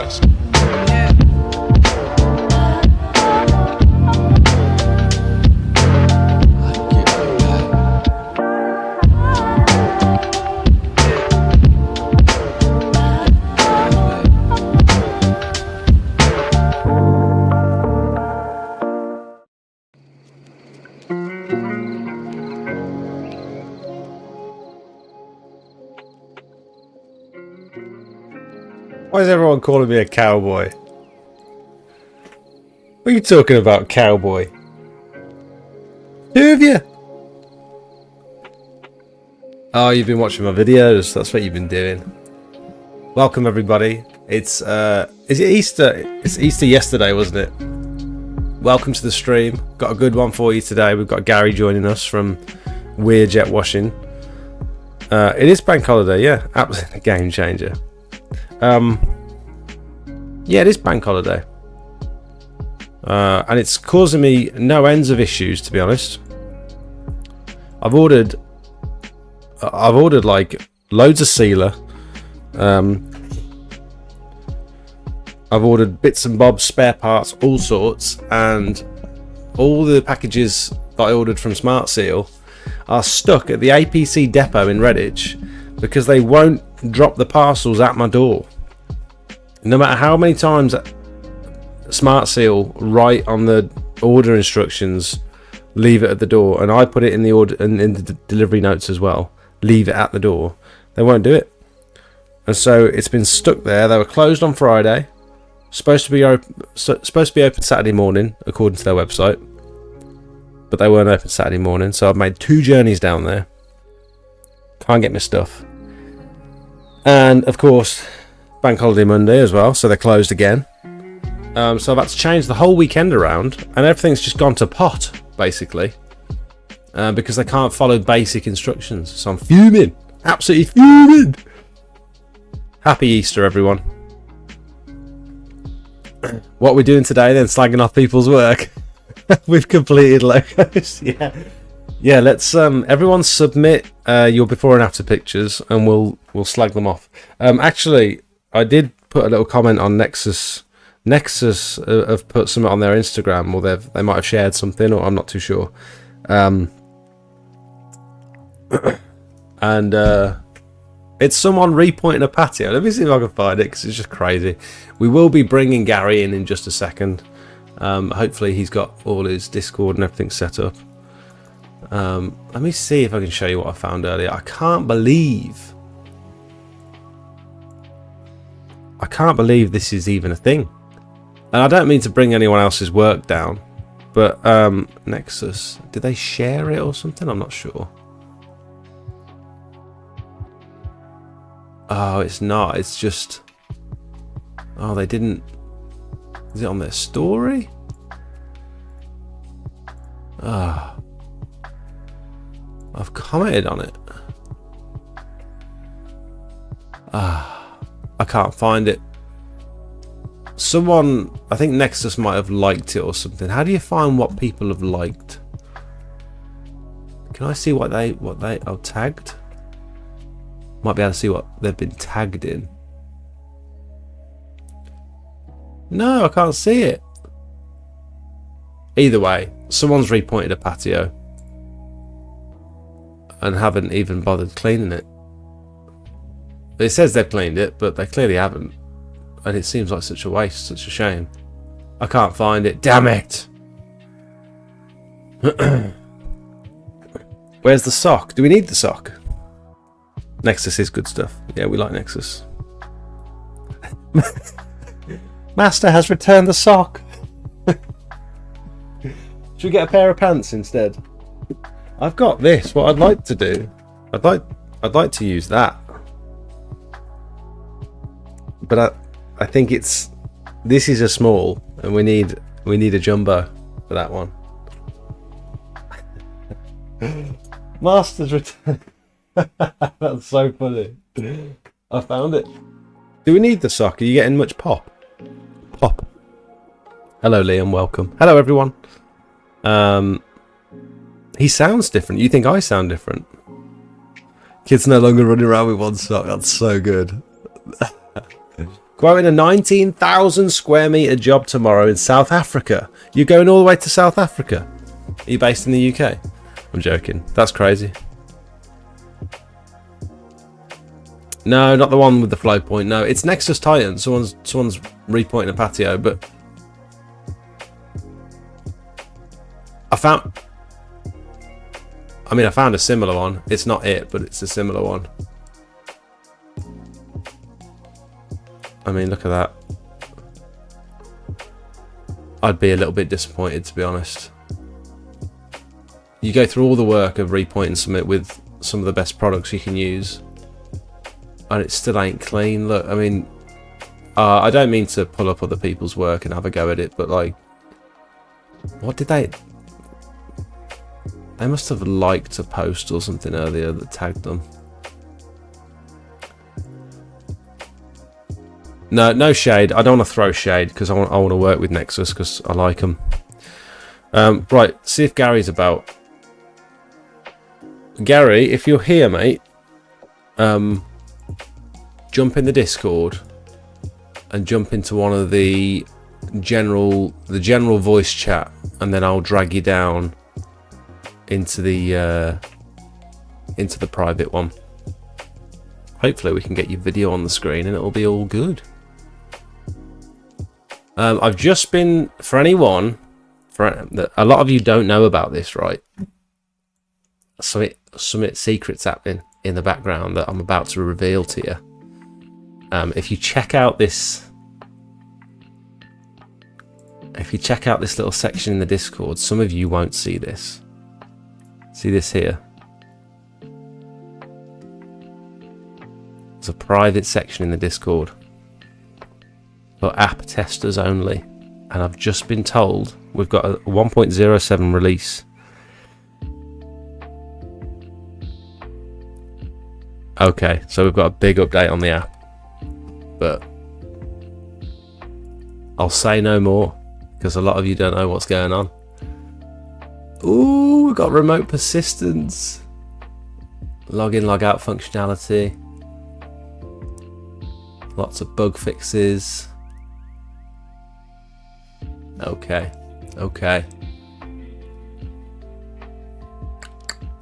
trust. Why is everyone calling me a cowboy? What are you talking about, cowboy? Who of you? Oh, you've been watching my videos. That's what you've been doing. Welcome, everybody. Is it Easter? It's Easter yesterday, wasn't it? Welcome to the stream. Got a good one for you today. We've got Gary joining us from Weir Jetwashing. It is bank holiday, yeah. Absolutely a game changer. Yeah, it is bank holiday, and it's causing me no ends of issues, to be honest. I've ordered like loads of sealer. I've ordered bits and bobs, spare parts, all sorts, and all the packages that I ordered from Smart Seal are stuck at the APC depot in Redditch because they won't drop the parcels at my door. No matter how many times Smart Seal write on the order instructions, leave it at the door, and I put it in the order and in the delivery notes as well, leave it at the door, they won't do it. And so it's been stuck there. They were closed on Friday, supposed to be open Saturday morning according to their website, but they weren't open Saturday morning. So I've made 2 journeys down there. Can't get my stuff, and of course bank holiday Monday as well, so they're closed again. So I've had to change the whole weekend around, and everything's just gone to pot basically, because they can't follow basic instructions. So I'm fuming, absolutely fuming. Happy Easter, everyone. What are we doing today then? Slagging off people's work. We've completed logos. Yeah, let's everyone submit your before and after pictures, and we'll slag them off. Actually, I did put a little comment on Nexus. Nexus have put something on their Instagram, or they might have shared something, or I'm not too sure. And it's someone repointing a patio. Let me see if I can find it, because it's just crazy. We will be bringing Gary in just a second. Hopefully he's got all his Discord and everything set up. Let me see if I can show you what I found earlier. I can't believe this is even a thing. And I don't mean to bring anyone else's work down, but Nexus, did they share it or something? I'm not sure. Oh, it's not. It's just... Oh, they didn't... Is it on their story? Ah. I've commented on it. Ah. I can't find it. Someone, I think Nexus might have liked it or something. How do you find what people have liked? Can I see what they tagged? Might be able to see what they've been tagged in. No, I can't see it. Either way, someone's repointed a patio and haven't even bothered cleaning it. It says they've cleaned it, but they clearly haven't. And it seems like such a waste, such a shame. I can't find it. Damn it! Where's the sock? Do we need the sock? Nexus is good stuff. Yeah, we like Nexus. Master has returned the sock. Should we get a pair of pants instead? I've got this. What I'd like to do, I'd like to use that, but I think this is a small, and we need a jumbo for that one. Master's return. That's so funny. I found it. Do we need the sock? Are you getting much pop? Pop. Hello, Liam. Welcome. Hello, everyone. He sounds different. You think I sound different? Kids no longer running around with one sock. That's so good. Quoting a 19,000 square metre job tomorrow in South Africa. You're going all the way to South Africa? Are you based in the UK? I'm joking. That's crazy. No, not the one with the flow point. No, it's Nexus Titan. Someone's repointing a patio, but I found a similar one. It's not it, but it's a similar one. I mean, look at that. I'd be a little bit disappointed, to be honest. You go through all the work of repointing something with some of the best products you can use, and it still ain't clean. Look, I mean, I don't mean to pull up other people's work and have a go at it, but like, what did they must have liked a post or something earlier that tagged them. No shade. I don't want to throw shade because I want to work with Nexus because I like them. Right, see if Gary's about. Gary, if you're here, mate, jump in the Discord and jump into one of the general voice chat, and then I'll drag you down into the private one. Hopefully we can get your video on the screen and it'll be all good. I've just been, for a lot of you don't know about this, right? Some secrets happening in the background that I'm about to reveal to you. If you check out this little section in the Discord, some of you won't see this. See this here? There's a private section in the Discord for app testers only, and I've just been told we've got a 1.07 release. Okay, so we've got a big update on the app, but I'll say no more because a lot of you don't know what's going on. Ooh, we've got remote persistence, log in, log out functionality, lots of bug fixes. Okay.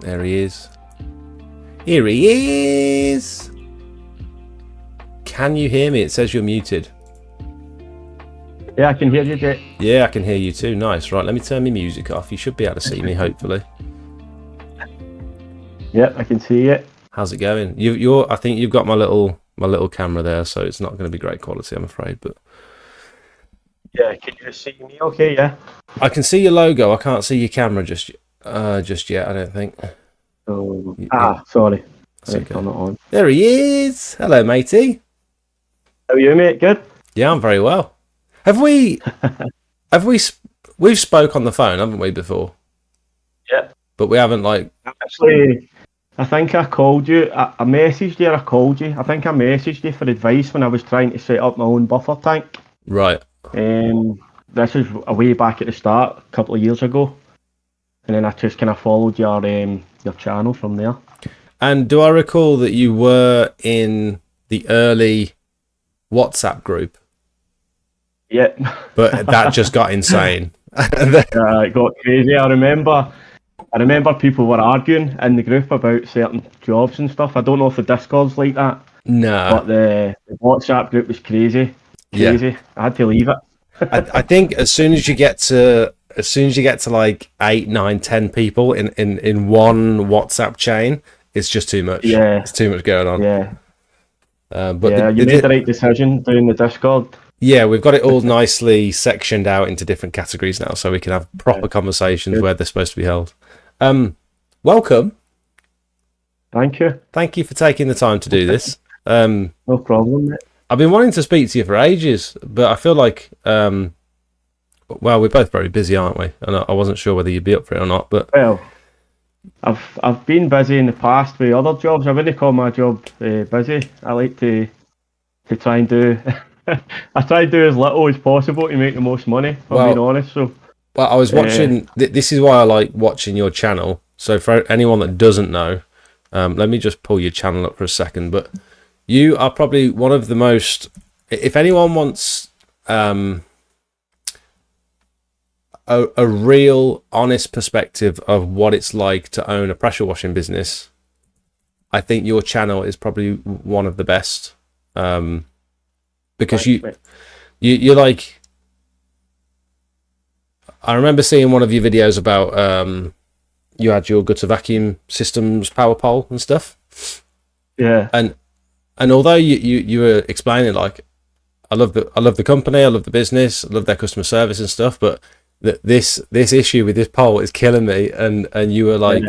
There he is. Here he is. Can you hear me? It says you're muted. Yeah, I can hear you, Jake. Yeah, I can hear you too. Nice. Right, let me turn my music off. You should be able to see me, hopefully. Yeah, I can see it. How's it going? I think you've got my little camera there, so it's not going to be great quality, I'm afraid. But yeah, can you see me? Okay, yeah. I can see your logo. I can't see your camera just yet. I don't think. Sorry. Okay. Turn it on. There he is. Hello, matey. How are you, mate? Good. Yeah, I'm very well. We've spoke on the phone, haven't we, before? Yeah. But we haven't, like... Actually, I think I called you. I messaged you or I called you. I think I messaged you for advice when I was trying to set up my own buffer tank. Right. This is a way back at the start, a couple of years ago. And then I just kind of followed your channel from there. And do I recall that you were in the early WhatsApp group? Yeah. But that just got insane. It got crazy. I remember people were arguing in the group about certain jobs and stuff. I don't know if the Discord's like that. No. But the WhatsApp group was crazy. Yeah. I had to leave it. I think as soon as you get to like 8, 9, 10 people in one WhatsApp chain, it's just too much. Yeah. It's too much going on. Yeah. But you made the right decision doing the Discord. Yeah, we've got it all nicely sectioned out into different categories now, so we can have proper conversations where they're supposed to be held. Welcome. Thank you. Thank you for taking the time to do this. No problem, mate. I've been wanting to speak to you for ages, but I feel like, well, we're both very busy, aren't we? And I wasn't sure whether you'd be up for it or not. But well, I've been busy in the past with other jobs. I wouldn't call my job busy. I like to try and do. I try to do as little as possible to make the most money. If I'm being honest. So, well, I was watching. This is why I like watching your channel. So for anyone that doesn't know, let me just pull your channel up for a second. But you are probably one of the most if anyone wants a real honest perspective of what it's like to own a pressure washing business, I think your channel is probably one of the best, because you're like, I remember seeing one of your videos about you had your gutter vacuum systems power pole and stuff. Yeah. And although you were explaining, like, I love the company, I love the business, I love their customer service and stuff, but this issue with this pole is killing me, and you were like,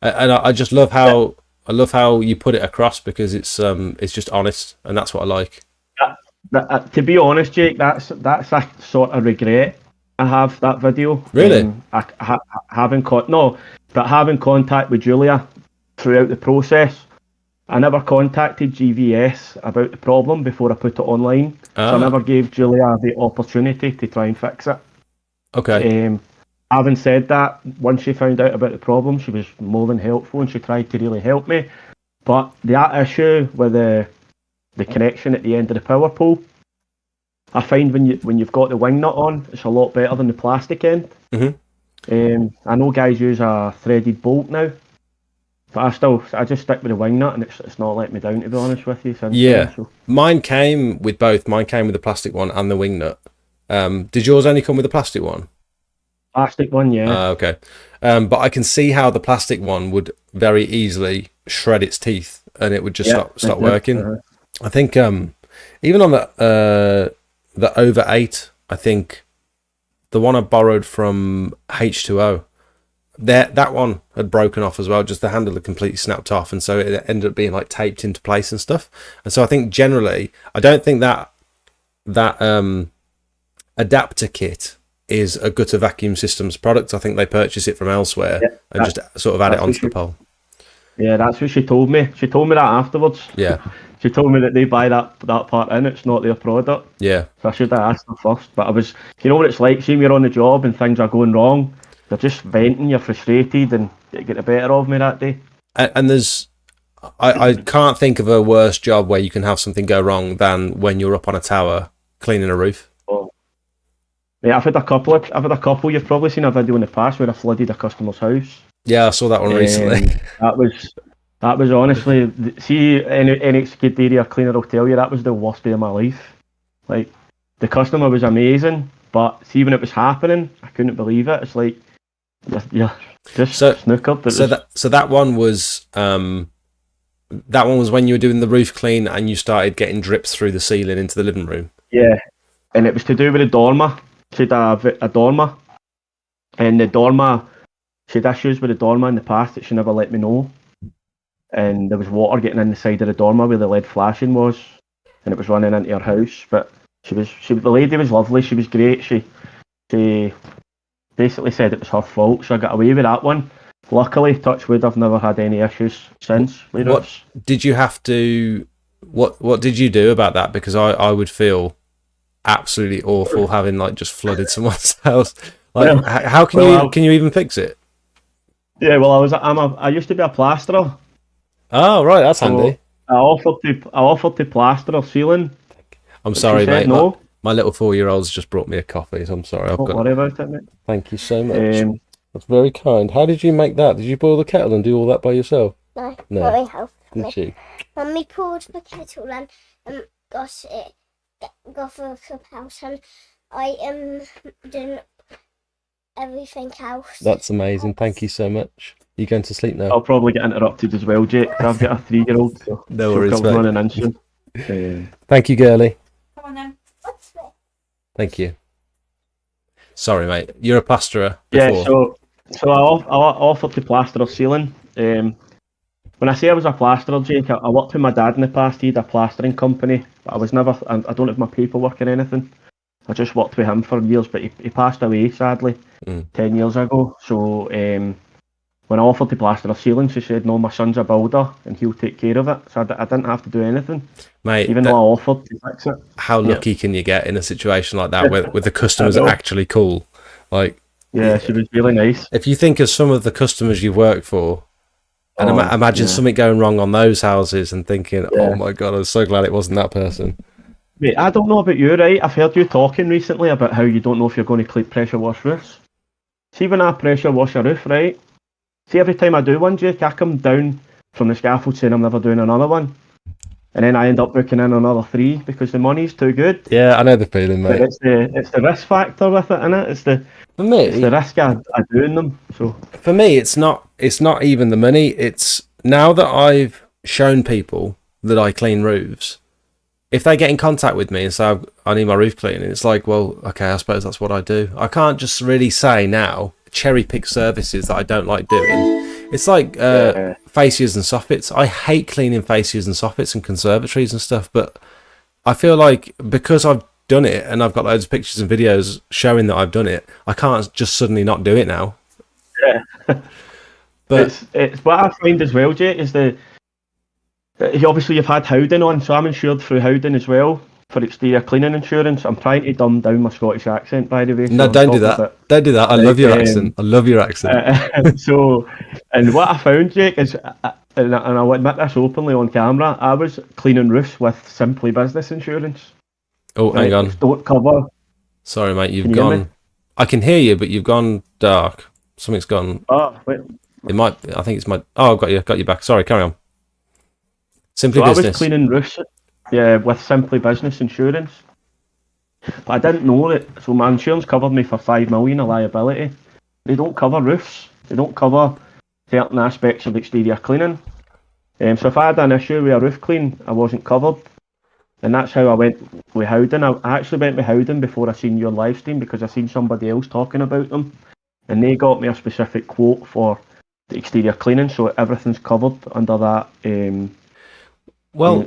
and I just love how I love how you put it across, because it's just honest, and that's what I like. To be honest, Jake, that's a sort of regret I have, that video. Really? Having contact with Julia throughout the process. I never contacted GVS about the problem before I put it online, so I never gave Julia the opportunity to try and fix it. Okay. Having said that, once she found out about the problem, she was more than helpful, and she tried to really help me. But that issue with the connection at the end of the power pole, I find when you've got the wing nut on, it's a lot better than the plastic end. Mm-hmm. I know guys use a threaded bolt now, but I just stick with the wing nut, and it's not let me down, to be honest with you. Yeah, mine came with both. Mine came with the plastic one and the wing nut. Did yours only come with the plastic one? Plastic one, yeah. Okay. But I can see how the plastic one would very easily shred its teeth, and it would just stop working. I think even on the over 8, I think the one I borrowed from H2O, that one had broken off as well. Just the handle had completely snapped off, and so it ended up being like taped into place and stuff. And so I think generally, I don't think that adapter kit is a gutter vacuum systems product. I think they purchase it from elsewhere and just sort of add it onto the pole. Yeah, that's what she told me. She told me that afterwards. Yeah. She told me that they buy that part in, it's not their product. Yeah. So I should have asked her first. But I was, you know what it's like, see when you're on the job and things are going wrong, you're just venting, you're frustrated, and it get the better of me that day. And there's, I can't think of a worse job where you can have something go wrong than when you're up on a tower cleaning a roof. Oh. Yeah, I've had a couple. You've probably seen a video in the past where I flooded a customer's house. Yeah, I saw that one recently. That was honestly, see, any skid area cleaner will tell you that was the worst day of my life. Like, the customer was amazing, but see, when it was happening, I couldn't believe it. It's like, yeah, just snookered. So that one was when you were doing the roof clean and you started getting drips through the ceiling into the living room. Yeah, and it was to do with the dormer. She had a dormer, and the dormer, she had issues with the dormer in the past that she never let me know. And there was water getting in the side of the dormer where the lead flashing was, and it was running into her house. But the lady was lovely. She was great. She basically said it was her fault, so I got away with that one. Luckily, touch wood, I've never had any issues since. What did you have to? What did you do about that? Because I would feel absolutely awful having like just flooded someone's house. Like, how can you even fix it? Yeah, well, I used to be a plasterer. Oh, right, that's handy. I offered to plaster her ceiling. I'm sorry, mate. No. My little 4-year-old's just brought me a coffee, so I'm sorry. Don't worry about it, mate. Thank you so much. That's very kind. How did you make that? Did you boil the kettle and do all that by yourself? No. Mummy helped me. Did she? Mummy poured the kettle and got the house, and I doing everything else. That's amazing. Thank you so much. You going to sleep now? I'll probably get interrupted as well, Jake. I've got a 3-year-old, so no worries, mate. Running in soon. Thank you, girlie. Come on then. What's this? Thank you. Sorry, mate. You're a plasterer before. Yeah, so I offered to plaster her ceiling. When I say I was a plasterer, Jake, I worked with my dad in the past. He had a plastering company, but I don't have my paperwork or anything. I just worked with him for years, but he passed away, sadly, 10 years ago. So when I offered to plaster her ceiling, she said, no, my son's a builder and he'll take care of it. So I didn't have to do anything, mate. Even though I offered to fix it. How lucky can you get in a situation like that where the customers are actually cool? Like, yeah, she was really nice. If you think of some of the customers you've worked for, and imagine something going wrong on those houses and thinking, oh my God, I'm so glad it wasn't that person. Mate, I don't know about you, right? I've heard you talking recently about how you don't know if you're going to pressure wash roofs. See, when I pressure wash a roof, right? See, every time I do one, Jake, I come down from the scaffold saying I'm never doing another one. And then I end up booking in another 3 because the money's too good. Yeah, I know the feeling, But mate. it's the risk factor with it, innit? It's the risk of doing them. So For me, it's not even the money. It's now that I've shown people that I clean roofs, if they get in contact with me and say I need my roof cleaning, it's like, well, okay, I suppose that's what I do. I can't just really say now cherry pick services that I don't like doing. It's like fascias and soffits. I hate cleaning fascias and soffits and conservatories and stuff, but I feel like because I've done it and I've got loads of pictures and videos showing that I've done it, I can't just suddenly not do it now. Yeah. But it's what I find as well, Jake, is obviously you've had Howden on, so I'm insured through Howden as well for exterior cleaning insurance. I'm trying to dumb down my Scottish accent, by the way. No, so don't do that. Don't do that. I love your accent. I love your accent. So, and what I found, Jake, is, and I'll admit this openly on camera, I was cleaning roofs with Simply Business Insurance. Oh, hang on. Don't cover. Sorry, mate. You've gone. I can hear you, but you've gone dark. Something's gone. Oh, wait. It might. I think it's my. Oh, I've got you back. Sorry, carry on. Simply Business. I was cleaning roofs, with Simply Business Insurance, but I didn't know that. So my insurance covered me for 5 million of liability. They don't cover roofs. They don't cover certain aspects of exterior cleaning. So if I had an issue with a roof clean, I wasn't covered, and that's how I went with Howden. I actually went with Howden before I seen your live stream because I seen somebody else talking about them, and they got me a specific quote for the exterior cleaning, so everything's covered under that. The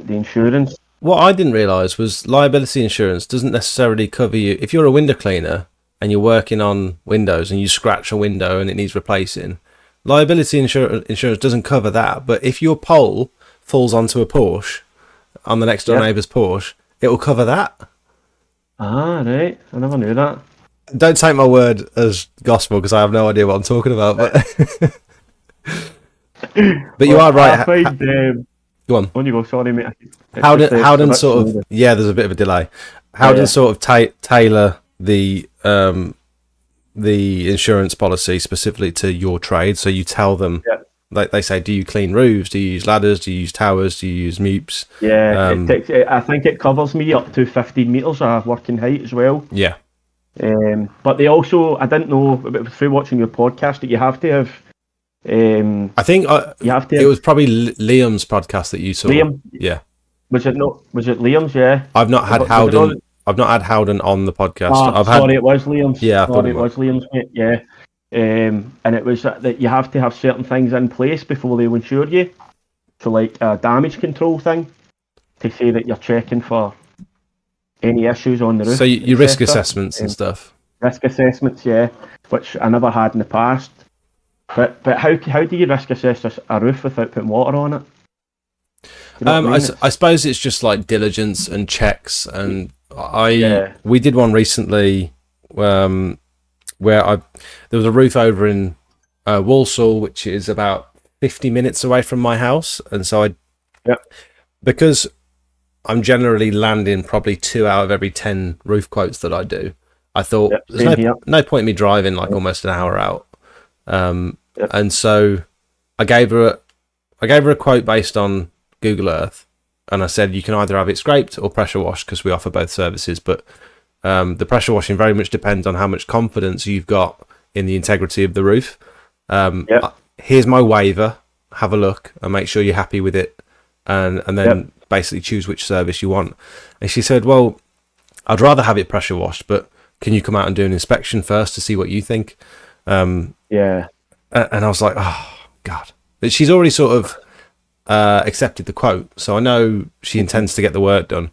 insurance. What I didn't realise was liability insurance doesn't necessarily cover you if you're a window cleaner and you're working on windows and you scratch a window and it needs replacing. Liability insurance doesn't cover that, but if your pole falls onto a Porsche on the next door neighbour's Porsche, it will cover that. Ah, right. I never knew that. Don't take my word as gospel because I have no idea what I'm talking about. But you are right. Go on. On you go. Sorry, mate. Howden sort of there's a bit of a delay. Howden sort of tailor the insurance policy specifically to your trade. So you tell them, like they say, do you clean roofs? Do you use ladders? Do you use towers? Do you use MEPs? Yeah, I think it covers me up to 15 metres of working height as well. Yeah. But they also, I didn't know through watching your podcast that you have to have. I think you have to. It was probably Liam's podcast that you saw. Liam, yeah. Was it Liam's? Yeah. I've not had Howden. I've not had Howden on the podcast. It was Liam's. Yeah, it was Liam's. Mate. Yeah. And it was that you have to have certain things in place before they will insure you. So like a damage control thing to say that you're checking for any issues on the roof. So your risk assessments and stuff. Risk assessments, yeah, which I never had in the past. But how do you risk assess a roof without putting water on it? You know I suppose it's just like diligence and checks, and we did one recently where there was a roof over in Walsall, which is about 50 minutes away from my house, and so because I'm generally landing probably 2 out of every 10 roof quotes that I do, I thought there's no point in me driving like almost an hour out. And so I gave her a quote based on Google Earth, and I said you can either have it scraped or pressure washed because we offer both services, but the pressure washing very much depends on how much confidence you've got in the integrity of the roof. Here's my waiver, have a look and make sure you're happy with it, and then basically choose which service you want. And she said, well, I'd rather have it pressure washed, but can you come out and do an inspection first to see what you think? And I was like, oh God, but she's already sort of accepted the quote, so I know she intends to get the work done.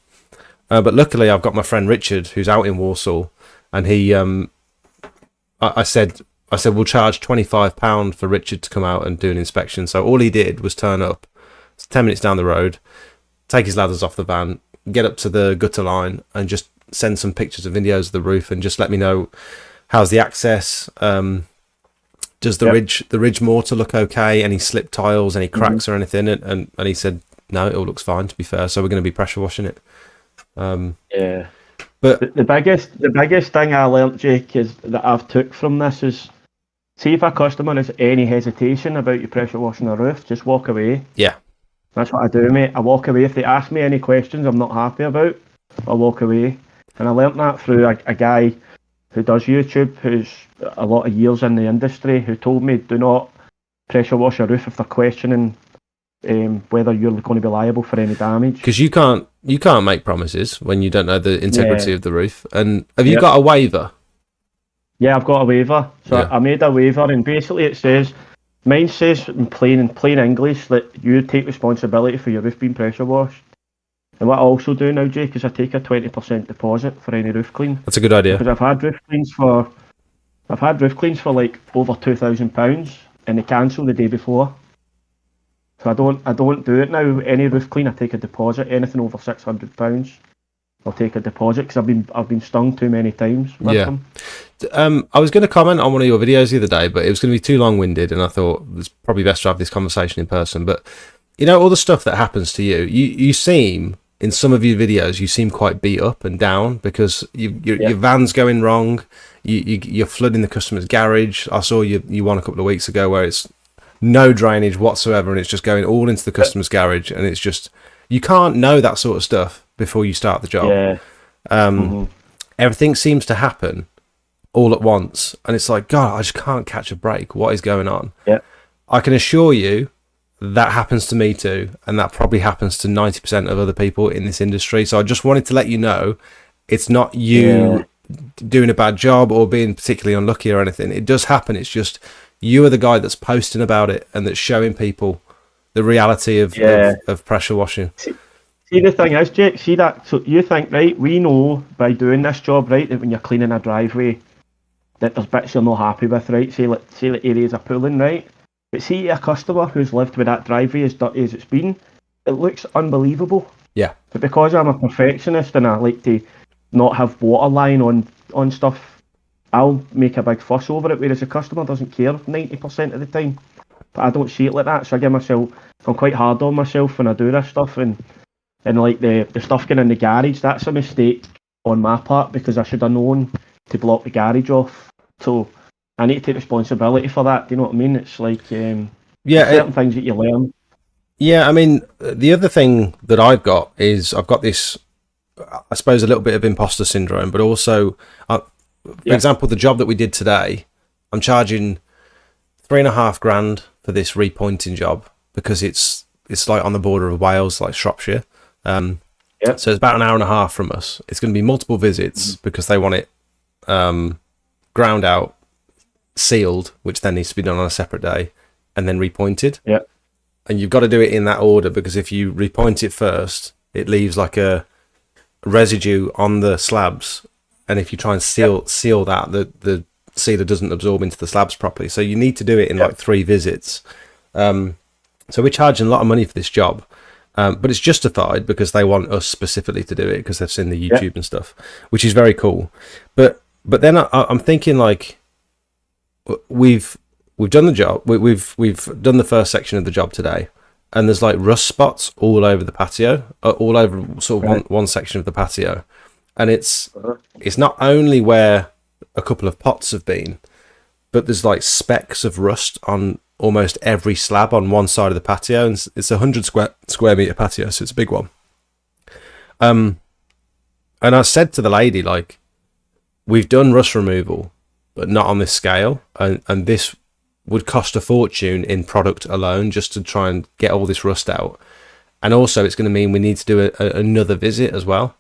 But luckily I've got my friend Richard who's out in Walsall, and he I said we'll charge £25 for Richard to come out and do an inspection. So all he did was turn up, it's 10 minutes down the road, take his ladders off the van, get up to the gutter line and just send some pictures and videos of the roof and just let me know how's the access, does the ridge mortar look okay, any slip tiles, any cracks or anything, and he said no, it all looks fine, to be fair, so we're going to be pressure washing it. Yeah. But The biggest thing I learnt, Jake, is that I've took from this is, see if a customer has any hesitation about you pressure washing a roof, just walk away. yeah, That's what I do, mate. I walk away. If they ask me any questions I'm not happy about, I'll walk away. And I learnt that through a guy who does YouTube, who's a lot of years in the industry, who told me, do not pressure wash a roof if they're questioning whether you're going to be liable for any damage. because you can't make promises when you don't know the integrity of the roof. And have you Yep. got a waiver? Yeah, I've got a waiver. So Yeah. I made a waiver, and basically it says, mine says in plain English that you take responsibility for your roof being pressure washed. And what I also do now, Jake, is I take a 20% deposit for any roof clean. That's a good idea. Because I've had roof cleans for like over £2,000, and they cancel the day before. So I don't do it now. Any roof clean, I take a deposit. Anything over £600, I'll take a deposit, because I've been stung too many times with Yeah. them. I was going to comment on one of your videos the other day, but it was going to be too long-winded, and I thought it's probably best to have this conversation in person. But you know, all the stuff that happens to you seem, in some of your videos, you seem quite beat up and down because your van's going wrong. You're flooding the customer's garage. I saw you one a couple of weeks ago where it's no drainage whatsoever, and it's just going all into the customer's garage, and it's just, you can't know that sort of stuff before you start the job. Yeah. Everything seems to happen all at once, and it's like, God, I just can't catch a break. What is going on? Yeah. I can assure you that happens to me too, and that probably happens to 90% of other people in this industry. So I just wanted to let you know, it's not you doing a bad job or being particularly unlucky or anything. It does happen. It's just you are the guy that's posting about it and that's showing people the reality of pressure washing. See, the thing is, Jake, see that, so you think, right, we know by doing this job, right, that when you're cleaning a driveway, that there's bits you're not happy with, right, say the areas are pooling, right, but see a customer who's lived with that driveway as dirty as it's been, it looks unbelievable. Yeah. But because I'm a perfectionist and I like to not have water lying on stuff, I'll make a big fuss over it, whereas the customer doesn't care 90% of the time. But I don't see it like that, so I'm quite hard on myself when I do this stuff, and like the stuff getting in the garage, that's a mistake on my part, because I should have known to block the garage off. So I need to take responsibility for that. Do you know what I mean? It's like certain things that you learn. Yeah, I mean, the other thing that I've got is I've got this, I suppose, a little bit of imposter syndrome, but also, for example, the job that we did today, I'm charging $3,500 for this repointing job because it's like on the border of Wales, like Shropshire. So it's about an hour and a half from us. It's going to be multiple visits because they want it ground out, sealed, which then needs to be done on a separate day, and then repointed. Yeah. And you've got to do it in that order, because if you repoint it first, it leaves like a residue on the slabs, and if you try and seal that, the sealer doesn't absorb into the slabs properly. So you need to do it in like 3 visits. So we're charging a lot of money for this job, but it's justified because they want us specifically to do it because they've seen the YouTube and stuff, which is very cool. But then I'm thinking, like, we've done the job. We've done the first section of the job today, and there's like rust spots all over the patio, all over sort of one section of the patio, and it's not only where a couple of pots have been, but there's like specks of rust on almost every slab on one side of the patio, and it's 100 square meter patio, so it's a big one. And I said to the lady, like, we've done rust removal, but not on this scale, and this would cost a fortune in product alone just to try and get all this rust out. And also it's going to mean we need to do another visit as well.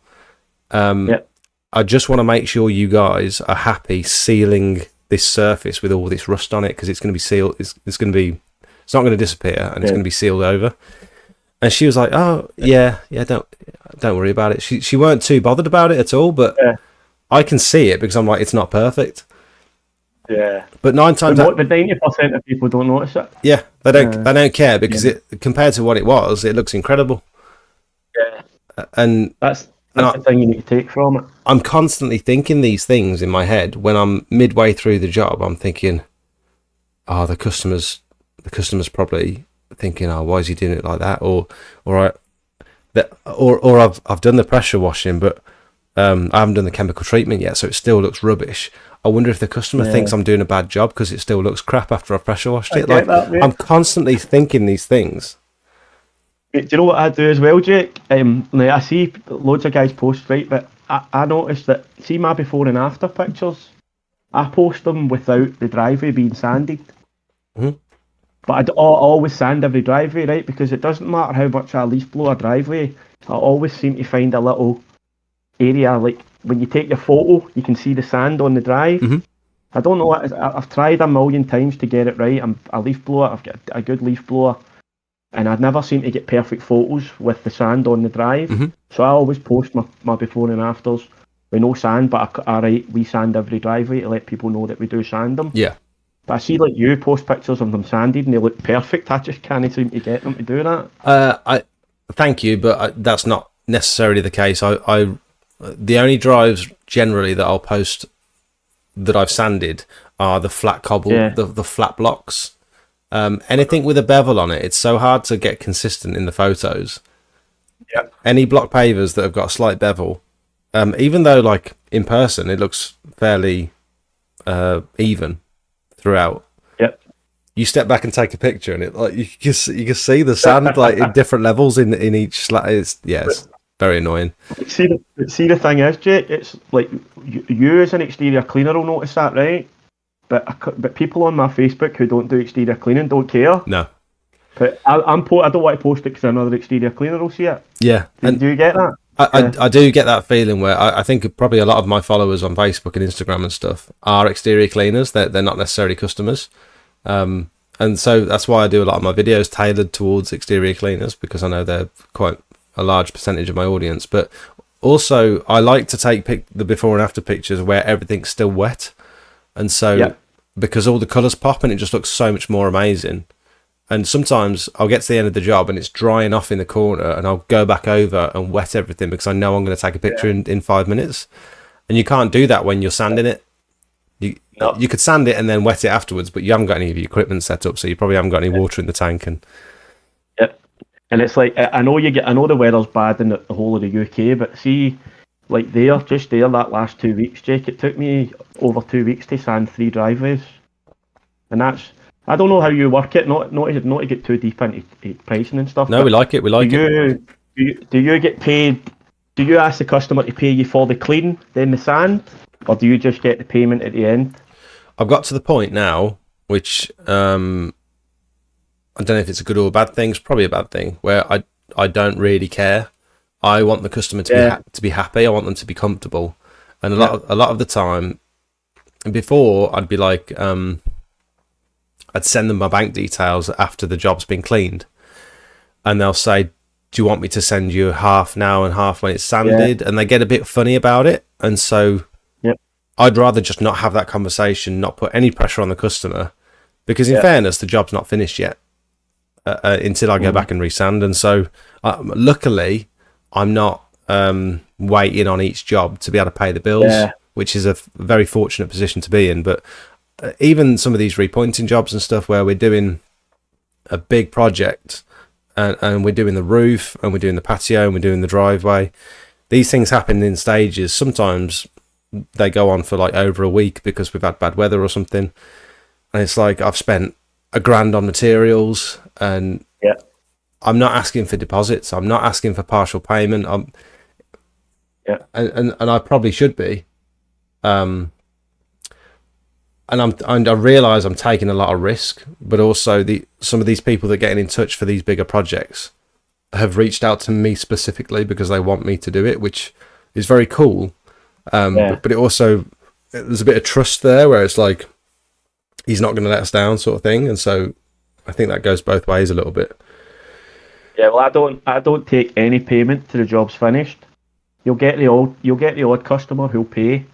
I just want to make sure you guys are happy sealing this surface with all this rust on it, because it's going to be sealed. It's not going to disappear, and it's going to be sealed over. And she was like, "Oh yeah, don't worry about it." She weren't too bothered about it at all, but I can see it because I'm like, it's not perfect. Yeah. But 9 times but 90% of people don't notice it. Yeah, they don't care, because it, compared to what it was, it looks incredible. Yeah. And that's the thing you need to take from it. I'm constantly thinking these things in my head when I'm midway through the job. I'm thinking, oh, the customer's probably thinking, oh, why is he doing it like that? Or or I've done the pressure washing, but I haven't done the chemical treatment yet, so it still looks rubbish. I wonder if the customer thinks I'm doing a bad job because it still looks crap after I've pressure washed it. Like, I'm constantly thinking these things. Do you know what I do as well, Jake? Like I see loads of guys post, right, but I noticed that, see my before and after pictures, I post them without the driveway being sanded. Mm-hmm. But I always sand every driveway, right, because it doesn't matter how much I leaf blow a driveway, I always seem to find a little area, like when you take your photo, you can see the sand on the drive. Mm-hmm. I don't know what I've tried a million times to get it right. I'm a leaf blower, I've got a good leaf blower, and I'd never seem to get perfect photos with the sand on the drive. Mm-hmm. So I always post my before and afters with no sand, but we sand every driveway to let people know that we do sand them. Yeah. But I see like you post pictures of them sanded and they look perfect. I just can't seem to get them to do that. I thank you, but that's not necessarily the case. The only drives generally that I'll post that I've sanded are the flat cobble, the flat blocks. Anything with a bevel on it, it's so hard to get consistent in the photos. Yeah. Any block pavers that have got a slight bevel, even though like in person it looks fairly even throughout. Yep. You step back and take a picture, and it like you can see the sand like in different levels in each slat. It's very annoying. See the thing is, Jake, it's like you as an exterior cleaner will notice that, right? But people on my Facebook who don't do exterior cleaning don't care. No. But I don't want to post it because another exterior cleaner will see it. Yeah. Do you get that? I do get that feeling where I think probably a lot of my followers on Facebook and Instagram and stuff are exterior cleaners. They're not necessarily customers. And so that's why I do a lot of my videos tailored towards exterior cleaners, because I know they're quite a large percentage of my audience. But also I like to take the before and after pictures where everything's still wet. And so because all the colours pop and it just looks so much more amazing. And sometimes I'll get to the end of the job and it's drying off in the corner, and I'll go back over and wet everything because I know I'm going to take a picture in 5 minutes. And you can't do that when you're sanding it. You could sand it and then wet it afterwards, but you haven't got any of your equipment set up, so you probably haven't got any water in the tank. And and it's like, I know the weather's bad in the whole of the UK, but see, like that last 2 weeks, Jake, it took me over 2 weeks to sand 3 driveways, and that's. I don't know how you work it. Not to get too deep into pricing and stuff. No, we like it. Do you get paid? Do you ask the customer to pay you for the clean, then the sand, or do you just get the payment at the end? I've got to the point now, which I don't know if it's a good or a bad thing. It's probably a bad thing, where I don't really care. I want the customer to be happy. I want them to be comfortable, and a lot of the time, before I'd be like. I'd send them my bank details after the job's been cleaned, and they'll say, do you want me to send you half now and half when it's sanded? And they get a bit funny about it. And so I'd rather just not have that conversation, not put any pressure on the customer, because in fairness, the job's not finished yet until I go back and resand. And so luckily I'm not waiting on each job to be able to pay the bills, which is a very fortunate position to be in. But even some of these repointing jobs and stuff where we're doing a big project and we're doing the roof and we're doing the patio and we're doing the driveway, these things happen in stages. Sometimes they go on for like over a week because we've had bad weather or something, and it's like I've spent $1,000 on materials, and I'm not asking for deposits, I'm not asking for partial payment, and I probably should be. And I realise I'm taking a lot of risk, but also some of these people that are getting in touch for these bigger projects have reached out to me specifically because they want me to do it, which is very cool. But it also, there's a bit of trust there where it's like, he's not going to let us down sort of thing. And so I think that goes both ways a little bit. Yeah, well, I don't take any payment till the job's finished. You'll get the odd customer who'll pay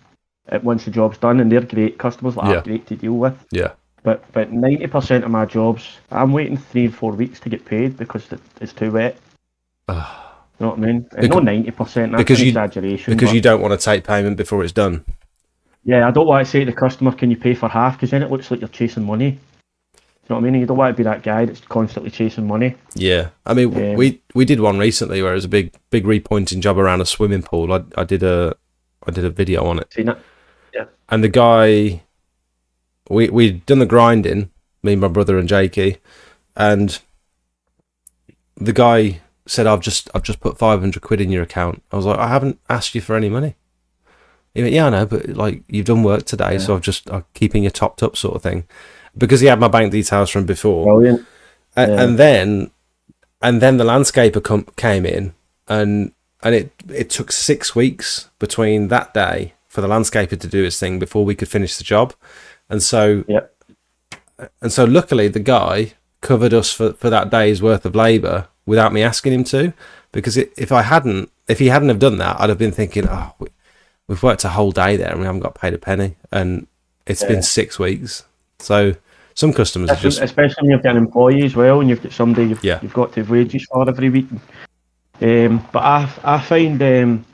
once the job's done, and they're great customers that are great to deal with. Yeah. But 90% of my jobs, I'm waiting 3 or 4 weeks to get paid because it's too wet. You know what I mean? And not 90%, that's an exaggeration. Because you don't want to take payment before it's done. Yeah, I don't want to say to the customer, can you pay for half? Because then it looks like you're chasing money. You know what I mean? You don't want to be that guy that's constantly chasing money. Yeah, I mean, we did one recently where it was a big repointing job around a swimming pool. I did a video on it. Seen it? Yeah. And the guy, we'd done the grinding, me, my brother, and Jakey, and the guy said, "I've just put 500 quid in your account." I was like, "I haven't asked you for any money." He went, "Yeah, I know, but like you've done work today, so I'm keeping you topped up," sort of thing, because he had my bank details from before. Brilliant. And then the landscaper came in, and it took 6 weeks between that day for the landscaper to do his thing before we could finish the job, and so luckily the guy covered us for that day's worth of labour without me asking him to, because if he hadn't have done that, I'd have been thinking, oh, we've worked a whole day there and we haven't got paid a penny, and it's been 6 weeks. So some customers are just, especially when you've got an employee as well, and you've got somebody you've got to have wages for every week. But I find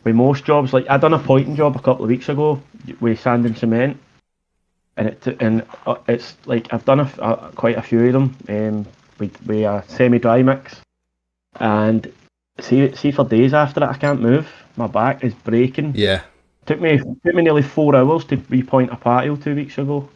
with most jobs, like I done a pointing job a couple of weeks ago with sand and cement, and it's like I've done quite a few of them with a semi-dry mix, and see for days after that I can't move. My back is breaking. Yeah. Took me nearly 4 hours to repoint a patio 2 weeks ago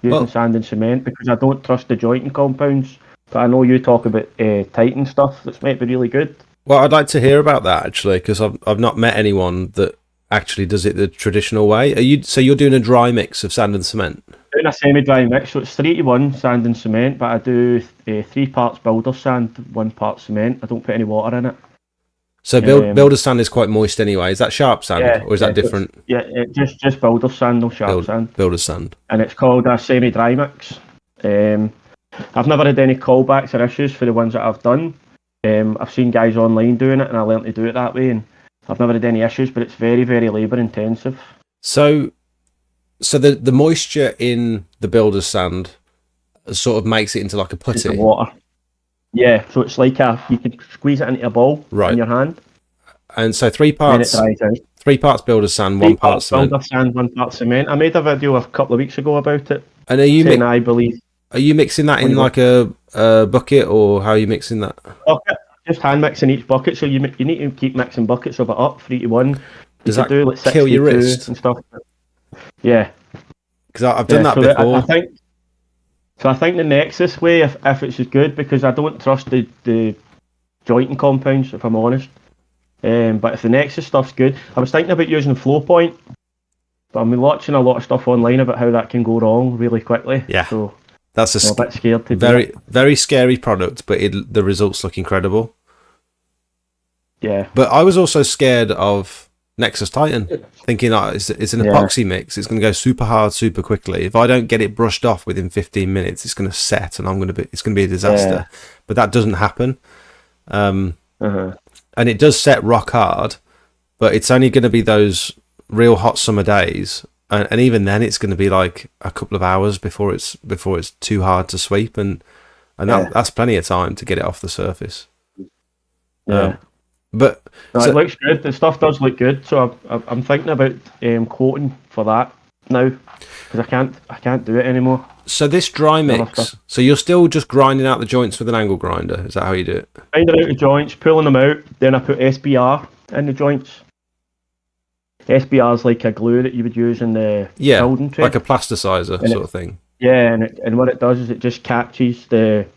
using sand and cement, because I don't trust the jointing compounds. But I know you talk about Titan stuff that's might be really good. Well, I'd like to hear about that actually, because I've not met anyone that actually does it the traditional way. You're doing a dry mix of sand and cement? Doing a semi-dry mix, so it's 3-to-1 sand and cement, but I do 3 parts builder sand, 1 part cement. I don't put any water in it. So builder sand is quite moist anyway. Is that sharp sand, or is that different? Just builder sand, no sharp sand. Builder sand. And it's called a semi-dry mix. I've never had any callbacks or issues for the ones that I've done. I've seen guys online doing it, and I learned to do it that way, and I've never had any issues, but it's very, very labour intensive. So the moisture in the builder sand sort of makes it into like a putty. Into water. Yeah, so it's like you can squeeze it into a ball in your hand. And so 3 parts. And it dries out. 3 parts builder sand, 1 part cement. Builder sand, 1 part cement. I made a video a couple of weeks ago about it. And are you mixing that in like a bucket, or how are you mixing that? Bucket. Just hand mixing each bucket. So you need to keep mixing buckets of it up 3-to-1. Does that do, like, kill your wrist and stuff? Yeah. Because I've done that before. I think the Nexus way, if it's as good, because I don't trust the jointing compounds, if I'm honest. But if the Nexus stuff's good, I was thinking about using Flowpoint, but I'm watching a lot of stuff online about how that can go wrong really quickly. Yeah, so that's I'm a bit scared to very scary product, but the results look incredible. Yeah, but I was also scared of Nexus Titan, thinking it's an epoxy mix. It's going to go super hard, super quickly. If I don't get it brushed off within 15 minutes, it's going to set, and it's going to be a disaster. Yeah. But that doesn't happen. And it does set rock hard, but it's only going to be those real hot summer days, and even then, it's going to be like a couple of hours before it's too hard to sweep, and that's plenty of time to get it off the surface. Yeah. But it looks good. The stuff does look good, so I'm thinking about quoting for that now, because I can't do it anymore. So this dry mix, so you're still just grinding out the joints with an angle grinder? Is that how you do it? Grinding out the joints, pulling them out, then I put SBR in the joints. SBR is like a glue that you would use in the building tray, like a plasticizer sort of thing. Yeah, and what it does is it just catches the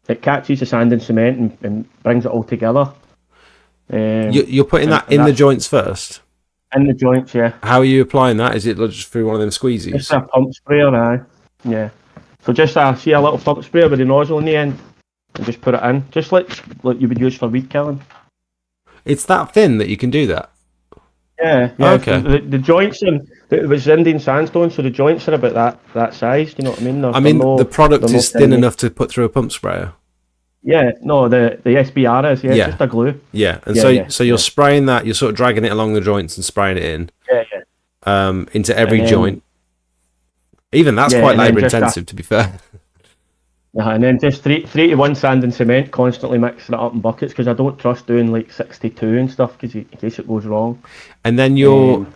sand and cement and brings it all together. You're putting that in the joints first? In the joints, yeah. How are you applying that? Is it just through one of them squeezies? It's a pump sprayer, yeah. So just a little pump sprayer with a nozzle in the end, and just put it in, just like you would use for weed killing. It's that thin that you can do that? Yeah. Oh, okay. The joints, it was Indian sandstone, so the joints are about that size, do you know what I mean? The product is thin enough to put through a pump sprayer? Yeah, no, the SBR is, it's just a glue. Yeah, and so you're spraying that, you're sort of dragging it along the joints and spraying it in. Yeah. Into every joint. Even that's quite labour intensive, to be fair. And then just 3-to-1 sand and cement, constantly mixing it up in buckets, because I don't trust doing like 62 and stuff, because in case it goes wrong. And then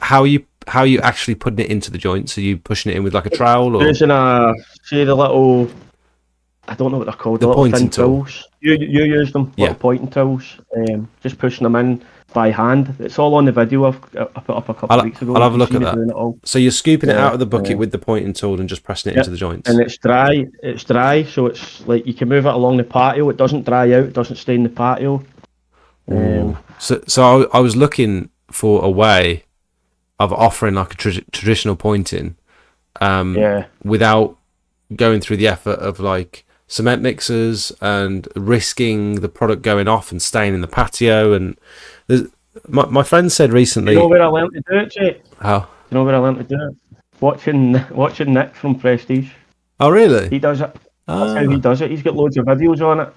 how are you how are you actually putting it into the joints? Are you pushing it in with like a trowel or Using see the little, I don't know what they're called, the little pointing thin tool? tools. You use them, Yeah. little pointing tools. Just pushing them in by hand. It's all on the video I put up a couple of weeks ago. I'll have a You look can at see me that. doing it all. So you're scooping it Yeah, out of the bucket with the pointing tool and just pressing it yeah. into the joints. And it's dry. It's dry, so it's like you can move it along the patio. It doesn't dry out. It doesn't stain the patio. So I was looking for a way of offering like a traditional pointing, without going through the effort of like cement mixers and risking the product going off and staying in the patio. And my friend said recently. You know where I learned to do it, Jake? How? You know where I learned to do it? Watching Nick from Prestige. Oh really? He does it. That's how he does it. He's got loads of videos on it.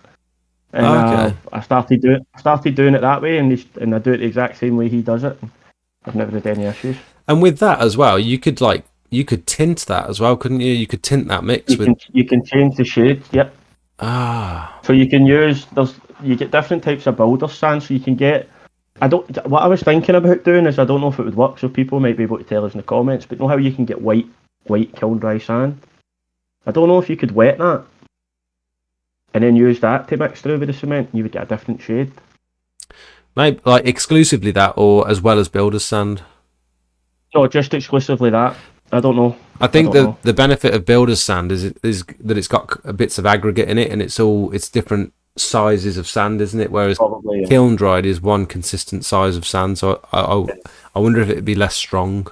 And Okay. I started doing it that way, and I do it the exact same way he does it. I've never had any issues. And with that as well, you could tint that as well, couldn't you? You could tint that mix You can change the shades. Yep. So you can use you get different types of builder sand. So you can get. What I was thinking about doing is I don't know if it would work. So people might be able to tell us in the comments. But know how you can get white kiln dry sand? I don't know if you could wet that and then use that to mix through with the cement. You would get a different shade. Maybe like exclusively that, or as well as builder's sand. No, just exclusively that. I don't know. I think the benefit of builder's sand is that it's got bits of aggregate in it, and it's different sizes of sand, isn't it? Whereas Probably, yeah. kiln dried is one consistent size of sand. So I wonder if it'd be less strong.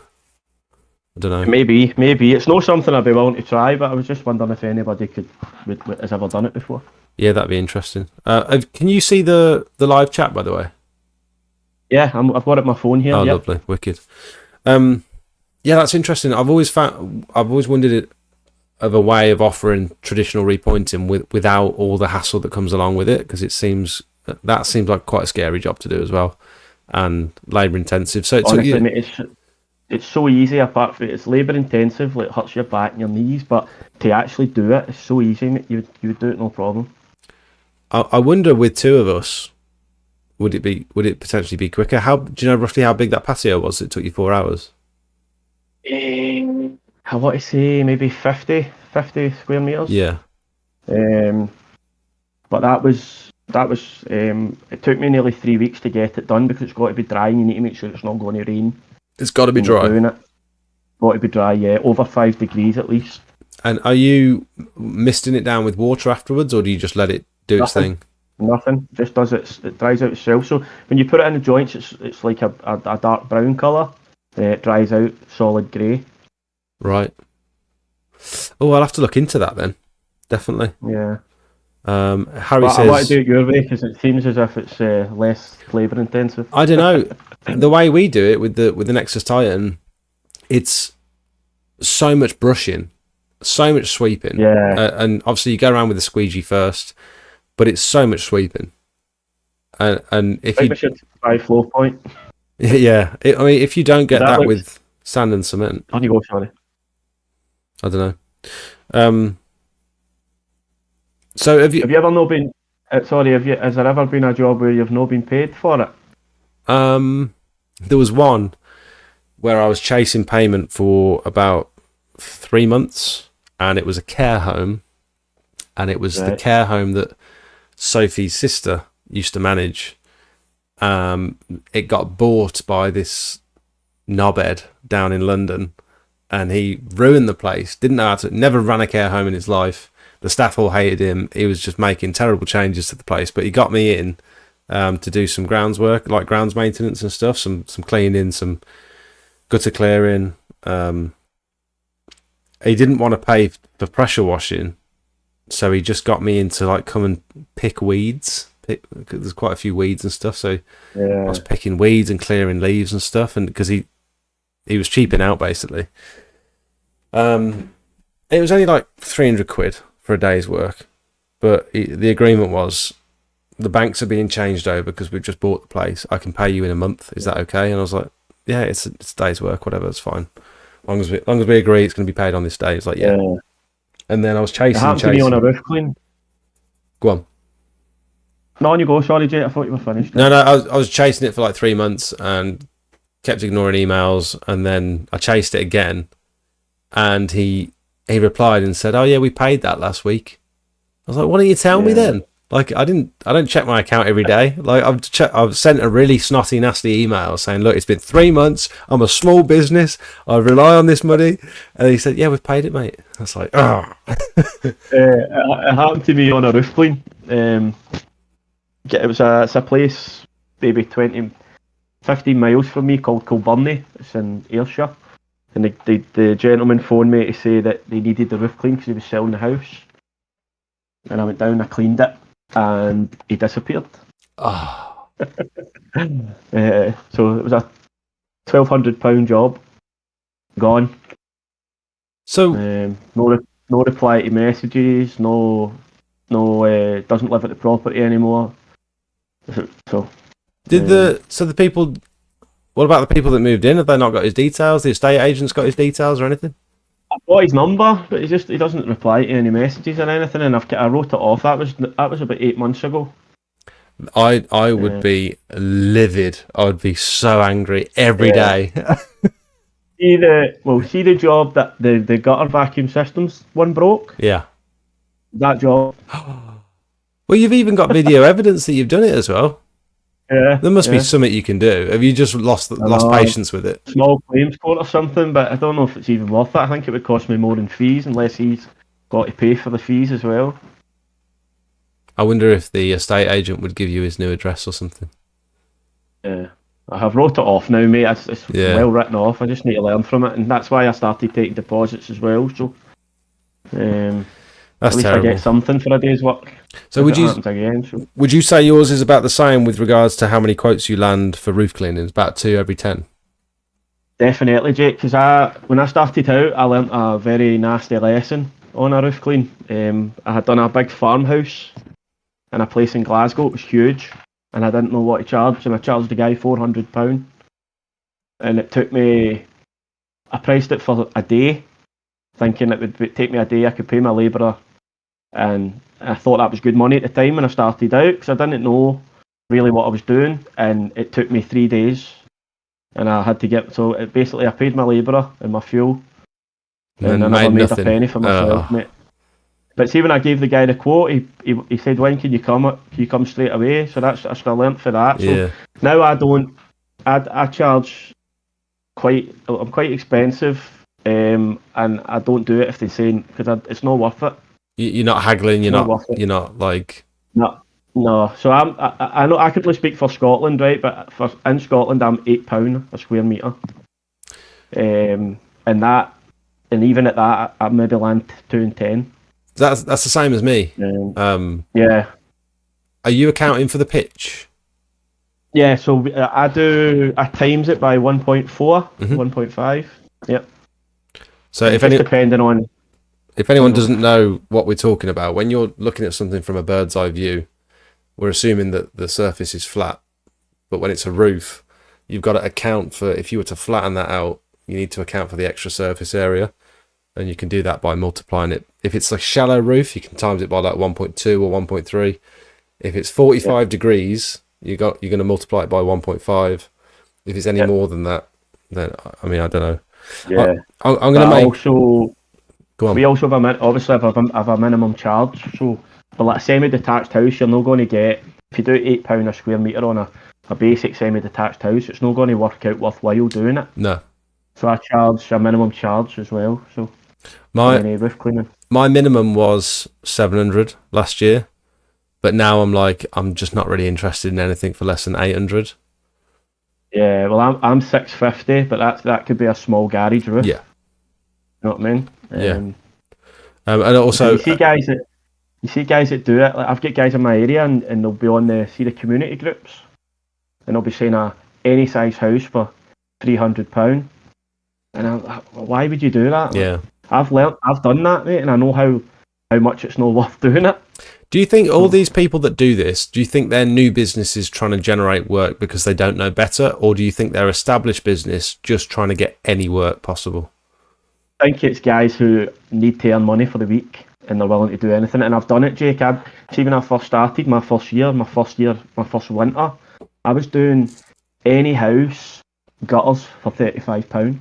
I don't know. Maybe it's not something I'd be willing to try, but I was just wondering if anybody has ever done it before. Yeah, that'd be interesting. Can you see the live chat, by the way? Yeah, I've got it on my phone here. Oh, yep. Lovely, wicked. Yeah, that's interesting. I've always wondered of a way of offering traditional repointing without all the hassle that comes along with it, because that seems like quite a scary job to do as well, and labour intensive. So honestly, mate, it's so easy. Apart from it's labour intensive, like it hurts your back and your knees, but to actually do it, it's so easy, mate. You would do it no problem. I wonder with two of us, would it potentially be quicker? Do you know roughly how big that patio was? It took you 4 hours. I want to say maybe 50 square meters. Yeah. But that was it took me nearly 3 weeks to get it done, because it's got to be dry and you need to make sure it's not going to rain. It's got to be dry. Doing it. Got to be dry, yeah, over 5 degrees at least. And are you misting it down with water afterwards, or do you just let it do its thing? Nothing, just does it dries out itself. So when you put it in the joints, it's like a dark brown colour. It dries out solid grey. Right. Oh, I'll have to look into that then. Definitely. Yeah. Harry says, I want to do it your way, because it seems as if it's less labour intensive. I don't know. The way we do it with the Nexus Titan, it's so much brushing, so much sweeping. Yeah. And obviously you go around with the squeegee first, but it's so much sweeping. And if I think we should try flow point. Yeah, I mean, if you don't get that with sand and cement, on you go, sorry. I don't know. So have you ever not been? Has there ever been a job where you've not been paid for it? There was one where I was chasing payment for about 3 months, and it was a care home, and it was the care home that Sophie's sister used to manage. It got bought by this knobhead down in London, and he ruined the place. Didn't know how to. Never ran a care home in his life. The staff all hated him. He was just making terrible changes to the place. But he got me in to do some grounds work, like grounds maintenance and stuff, some cleaning, some gutter clearing. He didn't want to pay for pressure washing, so he just got me in to like come and pick weeds. There's quite a few weeds and stuff, so I was picking weeds and clearing leaves and stuff, and because he was cheaping out basically. It was only like 300 quid for a day's work, but the agreement was the banks are being changed over because we've just bought the place. I can pay you in a month. Is that okay? And I was like, yeah, it's a day's work, whatever, it's fine. As long as we agree it's going to be paid on this day. It's like, yeah. And then I was chasing. It happened to me on a roof clean. Go on. No, on you go. Sorry, Jay. I thought you were finished. No. I was chasing it for like 3 months, and kept ignoring emails, and then I chased it again, and he replied and said, "Oh yeah, we paid that last week." I was like, "Why don't you tell me then?" Like, I don't check my account every day. Like, I've sent a really snotty, nasty email saying, "Look, it's been 3 months. I'm a small business. I rely on this money." And he said, "Yeah, we've paid it, mate." I was like, "Oh." It happened to me on a roof clean. It's a place maybe 15 miles from me called Kilburney. It's in Ayrshire. And the gentleman phoned me to say that they needed the roof clean because he was selling the house. And I went down, I cleaned it, and he disappeared. Oh. So it was a £1,200 job, gone. So no reply to messages, no doesn't live at the property anymore. So the people, what about the people that moved in? Have they not got his details? The estate agent's got his details or anything? I've got his number, but he doesn't reply to any messages or anything, and I wrote it off. That was about 8 months ago. I would be livid. I would be so angry every day. See the job that the gutter vacuum systems one broke. Yeah. That job. Well, you've even got video evidence that you've done it as well. Yeah. There must be something you can do. Have you just lost patience with it? Small claims court or something, but I don't know if it's even worth it. I think it would cost me more in fees unless he's got to pay for the fees as well. I wonder if the estate agent would give you his new address or something. Yeah. I have wrote it off now, mate. It's well written off. I just need to learn from it, and that's why I started taking deposits as well. So, that's at least terrible. I get something for a day's work. So would you say yours is about the same with regards to how many quotes you land for roof cleaning? It's about 2 every 10. Definitely, Jake. Because when I started out, I learnt a very nasty lesson on a roof clean. I had done a big farmhouse in a place in Glasgow. It was huge, and I didn't know what to charge, and I charged the guy £400, and it took me. I priced it for a day, thinking it would take me a day. I could pay my labourer, and I thought that was good money at the time when I started out because I didn't know really what I was doing, and it took me 3 days, and I had to get basically I paid my labourer and my fuel, and I never made a penny for myself, mate. But see, when I gave the guy the quote, he said, "When can you come? Can you come straight away?" So I still learnt for that. So now I don't. I charge I'm quite expensive, and I don't do it if they're saying because it's not worth it. You're not haggling. You're not like. No. So I know I could only speak for Scotland, right? But in Scotland, I'm £8 a square metre, and even at that, I maybe land 2 and 10. That's the same as me. Yeah. Are you accounting for the pitch? Yeah, so I times it by 1.4, 1.5. Yep. So if anyone doesn't know what we're talking about, when you're looking at something from a bird's eye view, we're assuming that the surface is flat. But when it's a roof, you've got to account for, if you were to flatten that out, you need to account for the extra surface area. And you can do that by multiplying it. If it's a shallow roof, you can times it by like 1.2 or 1.3. If it's 45 degrees, you're going to multiply it by 1.5. If it's any more than that, then I don't know. Yeah, I'm going to make. Also, go on. We also have a minimum charge. So for like a semi-detached house, you're not going to get, if you do £8 a square metre on a basic semi-detached house, it's not going to work out worthwhile doing it. No. So I charge a minimum charge as well. So. Roof cleaning. My minimum was 700 last year, but now I'm just not really interested in anything for less than 800. Yeah, well, I'm 650, but that could be a small garage roof. Yeah, you know what I mean. And also you see guys that do it. Like I've got guys in my area, and they'll be on the community groups, and they'll be saying any size house for £300, and why would you do that? Yeah. I've done that, mate, and I know how much it's not worth doing it. Do you think all these people that do this, do you think they're new businesses trying to generate work because they don't know better, or do you think they're established business just trying to get any work possible? I think it's guys who need to earn money for the week and they're willing to do anything. And I've done it, Jake. See, when I first started, my first winter, I was doing any house gutters for £35,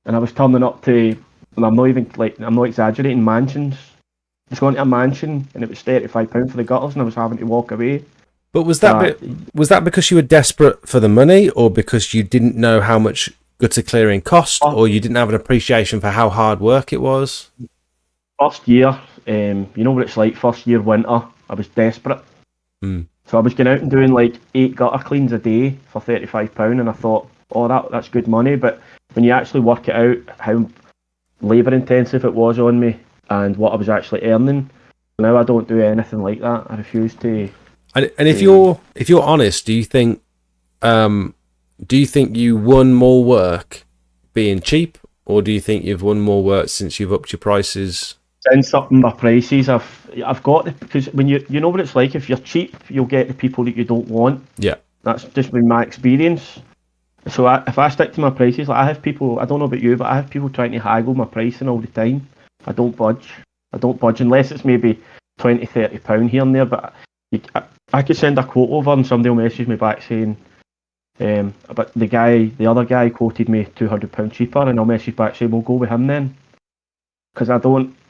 and I was turning up to, and I'm not exaggerating, mansions. I was going to a mansion, and it was £35 for the gutters, and I was having to walk away. But was that because you were desperate for the money, or because you didn't know how much gutter clearing cost, or you didn't have an appreciation for how hard work it was? First year, you know what it's like, first year winter, I was desperate. So I was going out and doing like 8 gutter cleans a day for £35, and I thought, oh, that's good money. But when you actually work it out, how labour intensive it was on me and what I was actually earning, now I don't do anything like that. I refuse to. And if you're honest, do you think you won more work being cheap, or do you think you've won more work since you've upped your prices? Since upping my prices, I've got it, because when you know what it's like, if you're cheap, you'll get the people that you don't want. Yeah, that's just been my experience. So if I stick to my prices, like I have people, I don't know about you, but I have people trying to haggle my pricing all the time. I don't budge unless it's maybe £20-30 here and there. But I could send a quote over and somebody will message me back saying, but the other guy quoted me £200 cheaper, and I'll message back saying, we'll go with him then. Because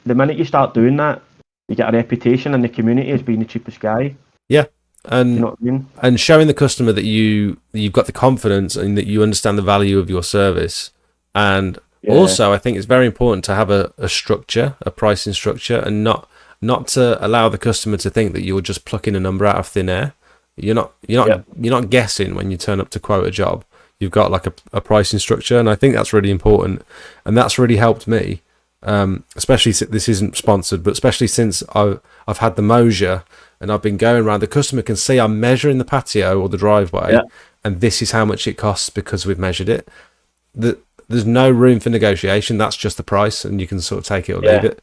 the minute you start doing that, you get a reputation in the community as being the cheapest guy. Yeah, and you know what I mean? And showing the customer that you've got the confidence and that you understand the value of your service. And also, I think it's very important to have a structure, a pricing structure, and not to allow the customer to think that you're just plucking a number out of thin air. You're not guessing when you turn up to quote a job. You've got like a pricing structure, and I think that's really important, and that's really helped me. Especially this isn't sponsored, but especially since I've had the Mosier and I've been going around, the customer can see I'm measuring the patio or the driveway, and this is how much it costs because we've measured it. There's no room for negotiation. That's just the price, and you can sort of take it or leave it.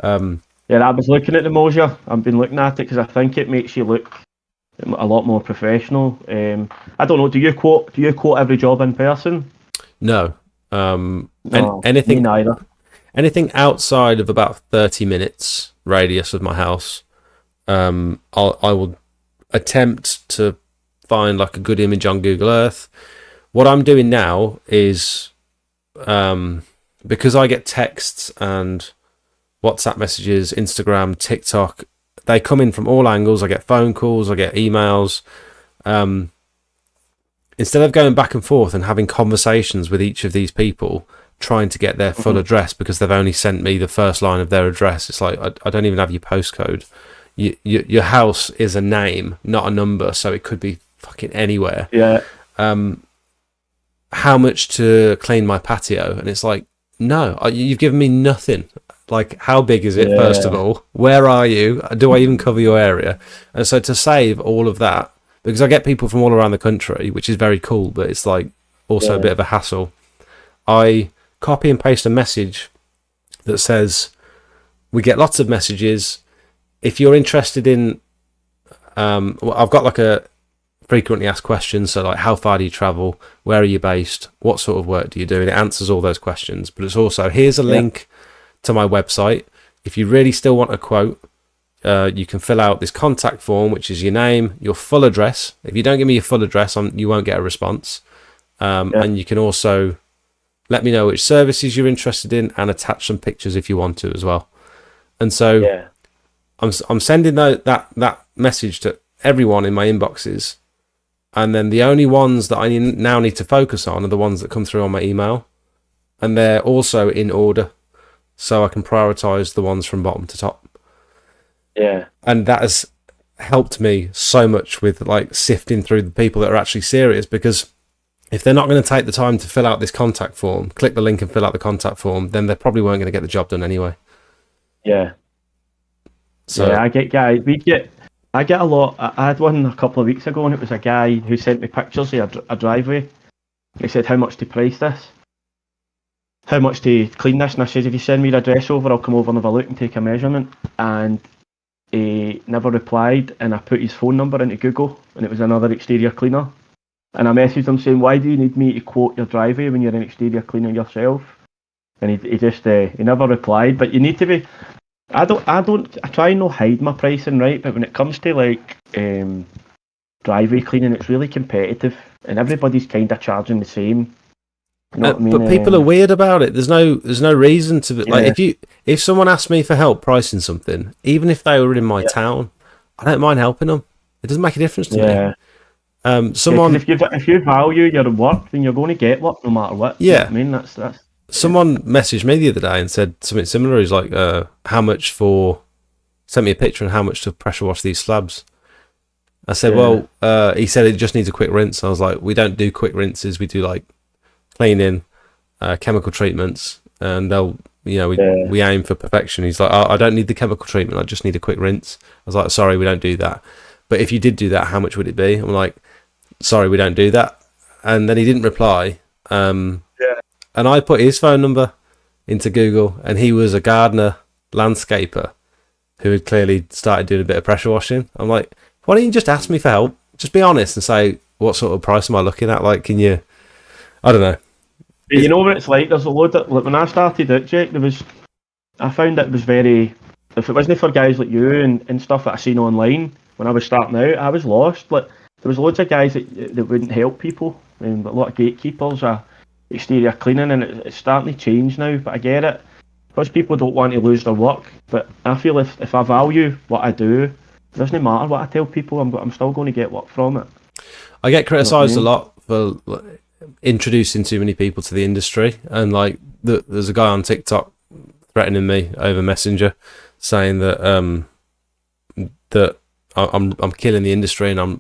I was looking at the Mosier. I've been looking at it because I think it makes you look a lot more professional. I don't know. Do you quote every job in person? No. No, anything. Me neither. Anything outside of about 30 minutes radius of my house, I will attempt to find like a good image on Google Earth. What I'm doing now is, because I get texts and WhatsApp messages, Instagram, TikTok, they come in from all angles. I get phone calls, I get emails. Instead of going back and forth and having conversations with each of these people, trying to get their full address because they've only sent me the first line of their address. It's like, I don't even have your postcode. Your house is a name, not a number, so it could be fucking anywhere. Yeah. How much to clean my patio? And it's like, no, you've given me nothing. Like, how big is it, first of all? Where are you? Do I even cover your area? And so to save all of that, because I get people from all around the country, which is very cool, but it's like also a bit of a hassle. I copy and paste a message that says, we get lots of messages. If you're interested in, I've got like a frequently asked questions. So like, how far do you travel? Where are you based? What sort of work do you do? And it answers all those questions. But it's also, here's a link to my website. If you really still want a quote, you can fill out this contact form, which is your name, your full address. If you don't give me your full address, you won't get a response. And you can also let me know which services you're interested in and attach some pictures if you want to as well. And so I'm sending that message to everyone in my inboxes. And then the only ones that I now need to focus on are the ones that come through on my email. And they're also in order. So I can prioritize the ones from bottom to top. Yeah. And that has helped me so much with like sifting through the people that are actually serious, because if they're not going to take the time to fill out this contact form, click the link and fill out the contact form, then they probably weren't going to get the job done anyway. Yeah. So I get guys. I get a lot. I had one a couple of weeks ago, and it was a guy who sent me pictures of a driveway. And he said, "How much to price this? How much to clean this?" And I said, "If you send me the address over, I'll come over and have a look and take a measurement." And he never replied. And I put his phone number into Google, and it was another exterior cleaner. And I messaged him saying, "Why do you need me to quote your driveway when you're an exterior cleaner yourself?" And he just he never replied. But you need to be. I try and not hide my pricing, right? But when it comes to like driveway cleaning, it's really competitive. and everybody's kind of charging the same. You know what I mean? But people are weird about it. There's no reason to like if someone asked me for help pricing something, even if they were in my town, I don't mind helping them. It doesn't make a difference to me. Someone if you value your work, then you're going to get work no matter what. Yeah, you know what I mean that's. Someone messaged me the other day and said something similar. He's like, "How much for?" Sent me a picture and how much to pressure wash these slabs. I said, "Well," he said it just needs a quick rinse. I was like, "We don't do quick rinses. We do like cleaning, chemical treatments, and we aim for perfection." He's like, I don't need the chemical treatment. I just need a quick rinse." I was like, "Sorry, we don't do that. But if you did do that, how much would it be?" I'm like, "Sorry, we don't do that." And then he didn't reply. And I put his phone number into Google, and he was a gardener landscaper who had clearly started doing a bit of pressure washing. I'm like, why don't you just ask me for help? Just be honest and say, what sort of price am I looking at? Like, can you... I don't know. You know what it's like? There's a load of... Like, when I started out, Jake, I found it was very... If it wasn't for guys like you and stuff that I seen online, when I was starting out, I was lost. Like, there was loads of guys that wouldn't help people, and a lot of gatekeepers, exterior cleaning, and it's starting to change now, but I get it. Because people don't want to lose their work, but I feel if I value what I do, it doesn't matter what I tell people, I'm still going to get work from it. I get criticised a lot for introducing too many people to the industry, and like there's a guy on TikTok threatening me over Messenger, saying that that I'm killing the industry, and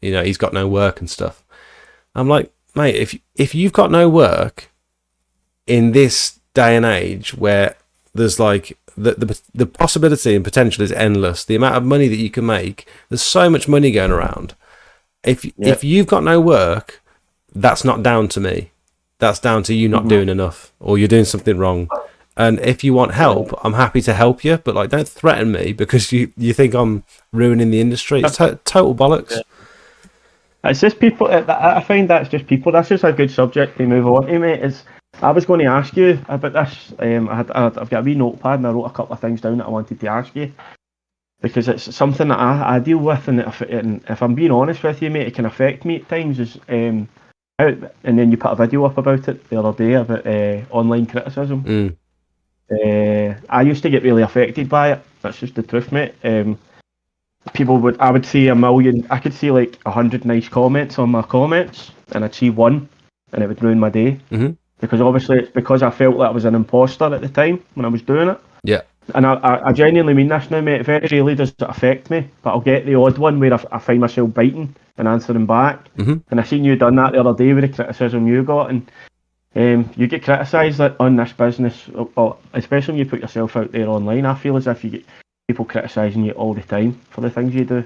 he's got no work and stuff. I'm like, mate, if you've got no work in this day and age where there's like the possibility and potential is endless, the amount of money that you can make, there's so much money going around. If you've got no work, that's not down to me. That's down to you not doing enough, or you're doing something wrong. And if you want help, I'm happy to help you, but like, don't threaten me because you think I'm ruining the industry. It's total bollocks. It's just people. I find that's just people. That's just a good subject to move on to, mate. I was going to ask you about this. I've got a wee notepad and I wrote a couple of things down that I wanted to ask you, because it's something that I deal with, and if I'm being honest with you, mate, it can affect me at times. And then you put a video up about it the other day about online criticism. I used to get really affected by it. That's just the truth, mate. I would see a million. I could see like 100 nice comments on my comments, and I'd see one, and it would ruin my day. Because obviously it's because I felt like I was an imposter at the time when I was doing it. Yeah. And I genuinely mean this now, mate. Very rarely does it affect me, but I'll get the odd one where I find myself biting and answering back. And I seen you done that the other day with the criticism you got, and you get criticised on this business, especially when you put yourself out there online. I feel as if you get people criticising you all the time for the things you do.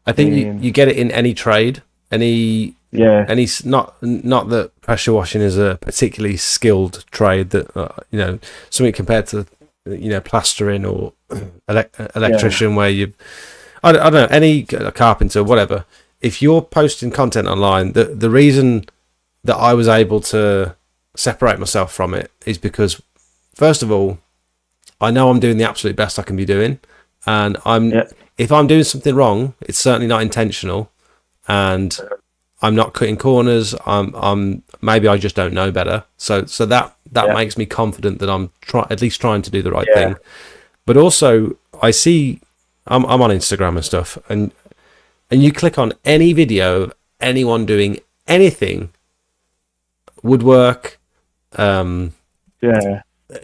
I think you get it in any trade, not that pressure washing is a particularly skilled trade, that something compared to plastering or electrician, where I don't know, any carpenter, whatever. If you're posting content online, the reason that I was able to separate myself from it is because, first of all, I know I'm doing the absolute best I can be doing, and if I'm doing something wrong, it's certainly not intentional, and I'm not cutting corners. I'm maybe I just don't know better. So that makes me confident that I'm at least trying to do the right thing. But also, I see I'm on Instagram and stuff, and you click on any video of anyone doing anything, woodwork,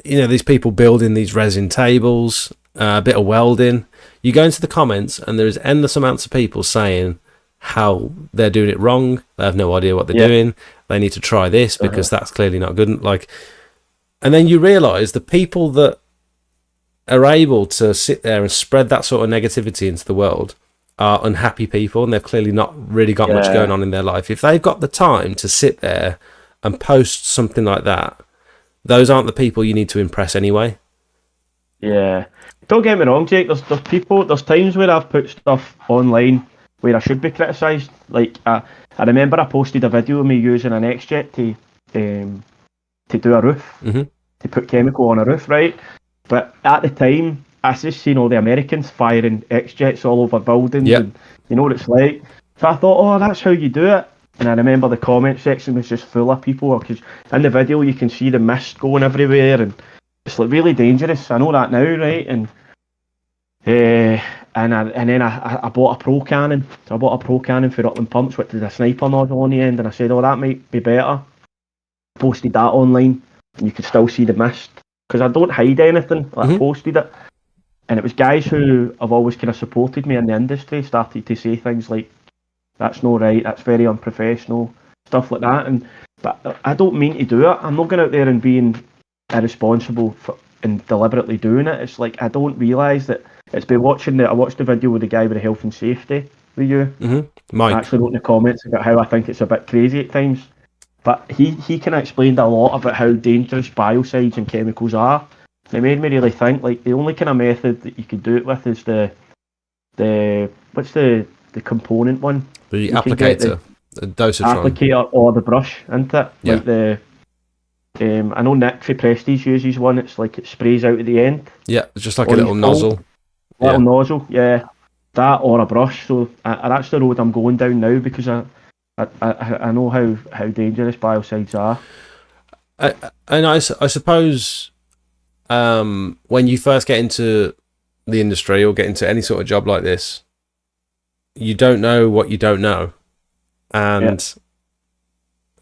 these people building these resin tables, a bit of welding. You go into the comments, and there's endless amounts of people saying how they're doing it wrong. They have no idea what they're doing. They need to try this because that's clearly not good. And then you realise the people that are able to sit there and spread that sort of negativity into the world are unhappy people, and they've clearly not really got much going on in their life. If they've got the time to sit there and post something like that, those aren't the people you need to impress anyway. Yeah. Don't get me wrong, Jake. There's times where I've put stuff online where I should be criticised. Like I remember I posted a video of me using an X-Jet to do a roof, to put chemical on a roof, right? But at the time, I just seen all the Americans firing X-Jets all over buildings, and you know what it's like. So I thought, oh, that's how you do it. And I remember the comment section was just full of people, because in the video you can see the mist going everywhere, and it's like really dangerous. I know that now, right? And then I bought a Pro Cannon. So I bought a Pro Cannon for Rutland Pumps, which is a sniper nozzle on the end, and I said, oh, that might be better. Posted that online, and you could still see the mist, because I don't hide anything. I posted it, and it was guys who have always kind of supported me in the industry started to say things like, that's not right, that's very unprofessional, stuff like that. But I don't mean to do it. I'm not going out there and being irresponsible and deliberately doing it. It's like, I don't realise that it's by watching I watched the video with the guy with the health and safety review. Mike. I actually wrote in the comments about how I think it's a bit crazy at times. But he kind of explained a lot about how dangerous biocides and chemicals are. It made me really think, like, the only kind of method that you could do it with is what's the component one? The applicator, the dosatron. Applicator or the brush, isn't it? Yeah. Like I know Nick for Prestige uses one. It's like it sprays out at the end. Yeah, it's just like a little nozzle. Little nozzle, yeah. That or a brush. So that's the road I'm going down now, because I know how dangerous biocides are. And I suppose when you first get into the industry or get into any sort of job like this, you don't know what you don't know, and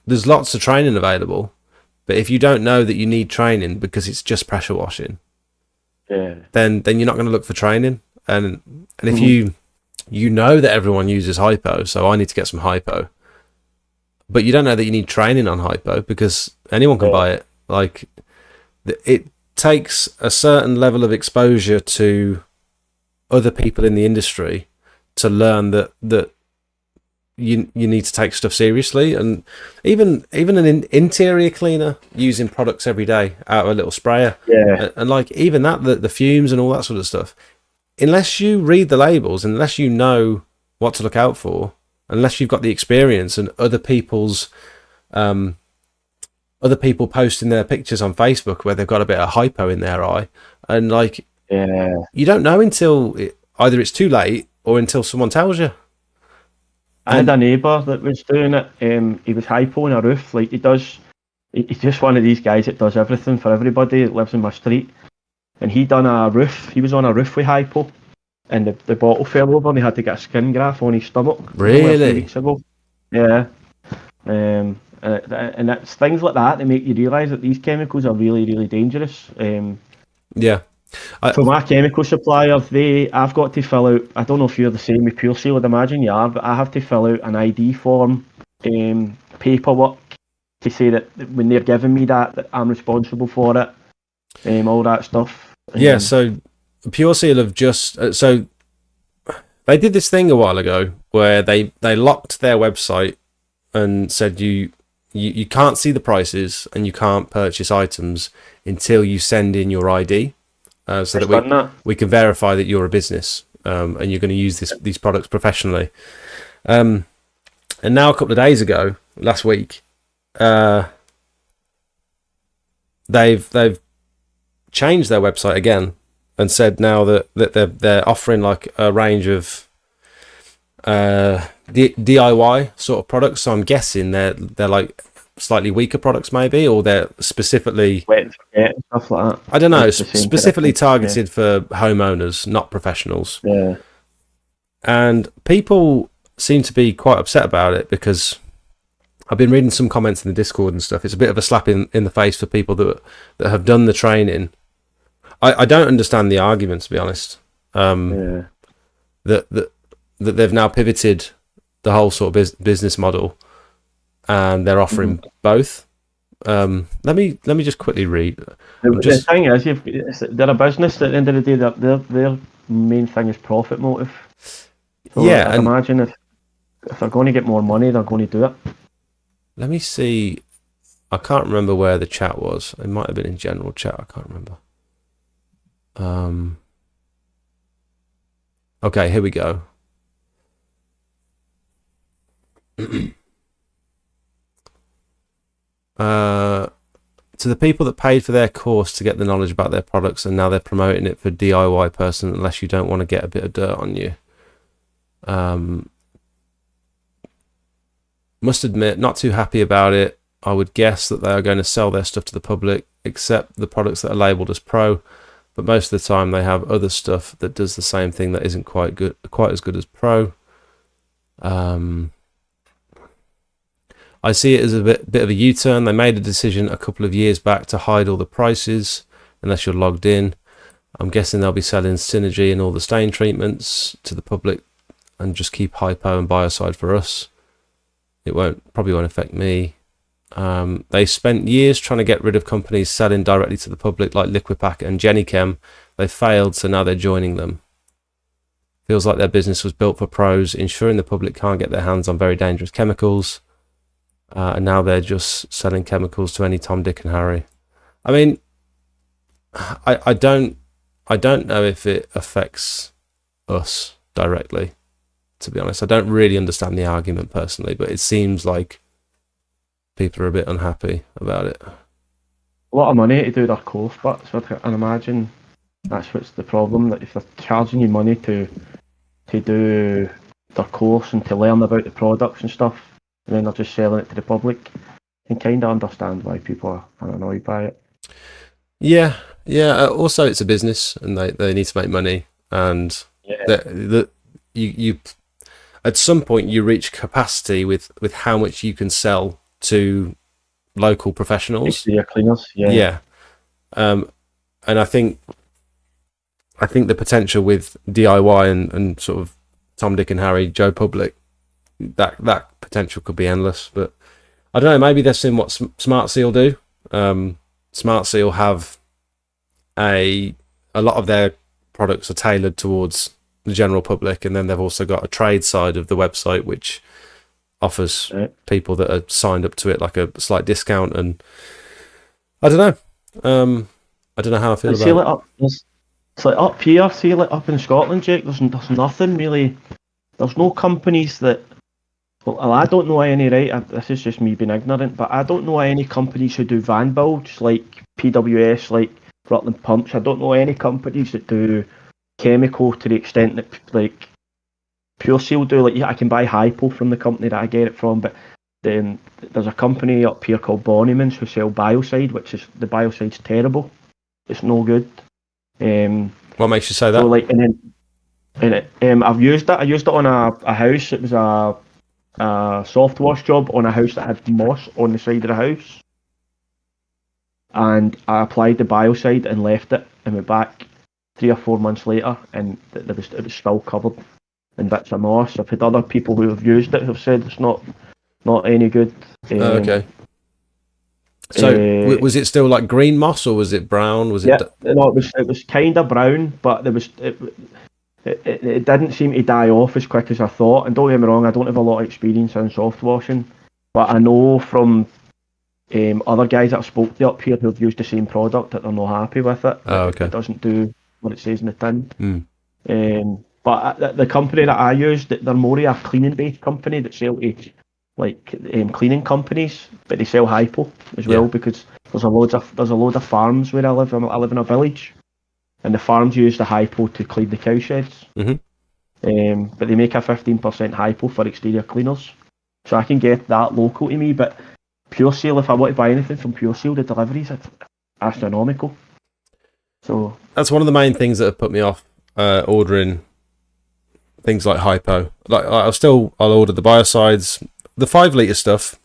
there's lots of training available. But if you don't know that you need training because it's just pressure washing, then you're not going to look for training. And if you know that everyone uses hypo, so I need to get some hypo, but you don't know that you need training on hypo because anyone can buy it. Like, it takes a certain level of exposure to other people in the industry to learn that you need to take stuff seriously. And even an interior cleaner using products every day out of a little sprayer, and like even that, the fumes and all that sort of stuff, unless you read the labels, unless you know what to look out for, unless you've got the experience and other people posting their pictures on Facebook where they've got a bit of hypo in their eye, and like you don't know until either it's too late or until someone tells you. I had a neighbour that was doing it. He was hypoing a roof. Like he's just one of these guys that does everything for everybody that lives in my street. And he done a roof. He was on a roof with hypo, and the bottle fell over, and he had to get a skin graft on his stomach. Really? A few weeks ago. Yeah. And it's things like that make you realise that these chemicals are really, really dangerous. For my chemical supplier, I've got to fill out, I don't know if you're the same with Pure Seal, I'd imagine you are, but I have to fill out an ID form, paperwork, to say that when they're giving me that I'm responsible for it, all that stuff. So Pure Seal have just, so they did this thing a while ago where they locked their website and said you can't see the prices and you can't purchase items until you send in your ID. So that we can verify that you're a business and you're going to use these products professionally. And now a couple of days ago, last week, they've changed their website again and said now that they're offering like a range of DIY sort of products. So I'm guessing they're like slightly weaker products maybe, or they're specifically stuff like that. I don't know, specifically targeted for homeowners, not professionals. And people seem to be quite upset about it because I've been reading some comments in the Discord and stuff. It's a bit of a slap in the face for people that have done the training. I don't understand the argument, to be honest. That they've now pivoted the whole sort of business model, and they're offering both. Let me just quickly read. The thing is, they're a business. At the end of the day, their main thing is profit motive. So I imagine if they're going to get more money, they're going to do it. Let me see. I can't remember where the chat was. It might have been in general chat. I can't remember. Okay, here we go. To the people that paid for their course to get the knowledge about their products, and now they're promoting it for DIY person unless you don't want to get a bit of dirt on you. Must admit, not too happy about it. I would guess that they are going to sell their stuff to the public, except the products that are labelled as pro. But most of the time, they have other stuff that does the same thing that isn't quite as good as pro. I see it as a bit of a U-turn. They made a decision a couple of years back to hide all the prices unless you're logged in. I'm guessing they'll be selling Synergy and all the stain treatments to the public and just keep hypo and biocide for us. It probably won't affect me. They spent years trying to get rid of companies selling directly to the public like Liquipack and Kiam. They failed, so now they're joining them. Feels like their business was built for pros, ensuring the public can't get their hands on very dangerous chemicals. And now they're just selling chemicals to any Tom, Dick and Harry. I mean, I don't know if it affects us directly, to be honest. I don't really understand the argument personally, but it seems like people are a bit unhappy about it. A lot of money to do their course, but so I imagine that's what's the problem, that if they're charging you money to do their course and to learn about the products and stuff, and then they're just selling it to the public, you can kind of understand why people are annoyed by it. Yeah. Also, it's a business, and they need to make money, and you at some point you reach capacity with how much you can sell to local professionals. Exterior cleaners, yeah. And I think the potential with DIY and sort of Tom, Dick and Harry, Joe Public, that potential could be endless. But I don't know, maybe they've seen what Smart Seal do. Smart Seal have a lot of their products are tailored towards the general public, and then they've also got a trade side of the website which offers people that are signed up to it like a slight discount. And I don't know. I don't know how I feel about it. It's like up here, see, like up in Scotland, Jake, there's nothing really. There's no companies that. Well, I don't know any, right? This is just me being ignorant, but I don't know any companies who do van builds like PWS, like Rutland Pumps. I don't know any companies that do chemical to the extent that like Pure Seal do. Like, yeah, I can buy hypo from the company that I get it from, but then there's a company up here called Bonnyman's who sell biocide, which is the biocide's terrible. It's no good. What makes you say that? So like, I've used it. I used it on a house. It was a soft wash job on a house that had moss on the side of the house, and I applied the biocide and left it, and went back 3 or 4 months later, and it was still covered in bits of moss. I've had other people who have used it who've said it's not any good. Okay. So was it still like green moss, or was it brown? Was it? Yeah, no, it was kind of brown, but it didn't seem to die off as quick as I thought. And don't get me wrong, I don't have a lot of experience in soft washing, but I know from other guys that I've spoke to up here who've used the same product that they're not happy with it. Oh, okay. It doesn't do what it says in the tin. But the company that I use, they're more of a cleaning-based company that sell to cleaning companies, but they sell hypo as well, because there's a load of farms where I live. I live in a village, and the farms use the hypo to clean the cow sheds. Mm-hmm. But they make a 15% hypo for exterior cleaners, so I can get that local to me. But Pure Seal, if I want to buy anything from Pure Seal, the deliveries are astronomical. So that's one of the main things that have put me off ordering things like hypo. Like I'll order the biocides. The 5 litre stuff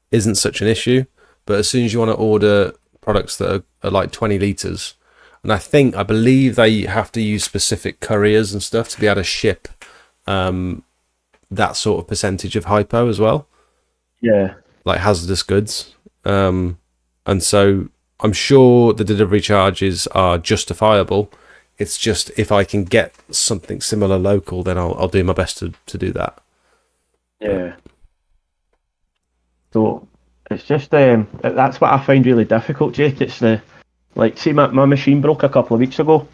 isn't such an issue, but as soon as you want to order products that are like 20 litres, and I believe they have to use specific couriers and stuff to be able to ship that sort of percentage of hypo as well. Yeah. Like hazardous goods. And so I'm sure the delivery charges are justifiable. It's just if I can get something similar local, then I'll do my best to do that. Yeah. So it's just that's what I find really difficult, Jake. It's see, my machine broke a couple of weeks ago,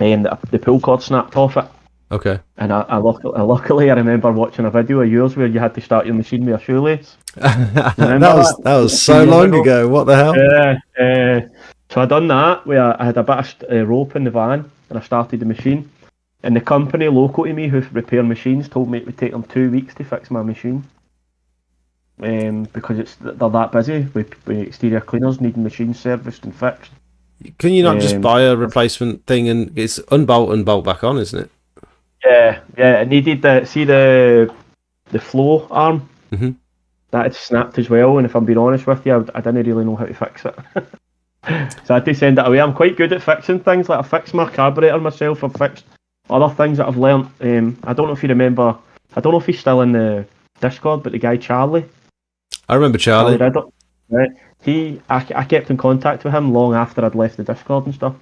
and the pull cord snapped off it. Okay. And luckily I remember watching a video of yours where you had to start your machine with a shoelace. that was so long ago. What the hell? Yeah. So I done that where I had a bit of rope in the van, and I started the machine. And the company local to me who repair machines told me it would take them 2 weeks to fix my machine. because they're that busy with exterior cleaners needing machines serviced and fixed. Can you not just buy a replacement thing and it's unbolt and bolt back on, isn't it? Yeah, it needed the flow arm. Mm-hmm. That had snapped as well, and if I'm being honest with you, I didn't really know how to fix it. So I had to send it away. I'm quite good at fixing things. Like I fixed my carburetor myself. I've fixed other things that I've learnt. I don't know if you remember. I don't know if he's still in the Discord, but the guy Charlie. I remember Charlie. Riddle, right? I kept in contact with him long after I'd left the Discord and stuff,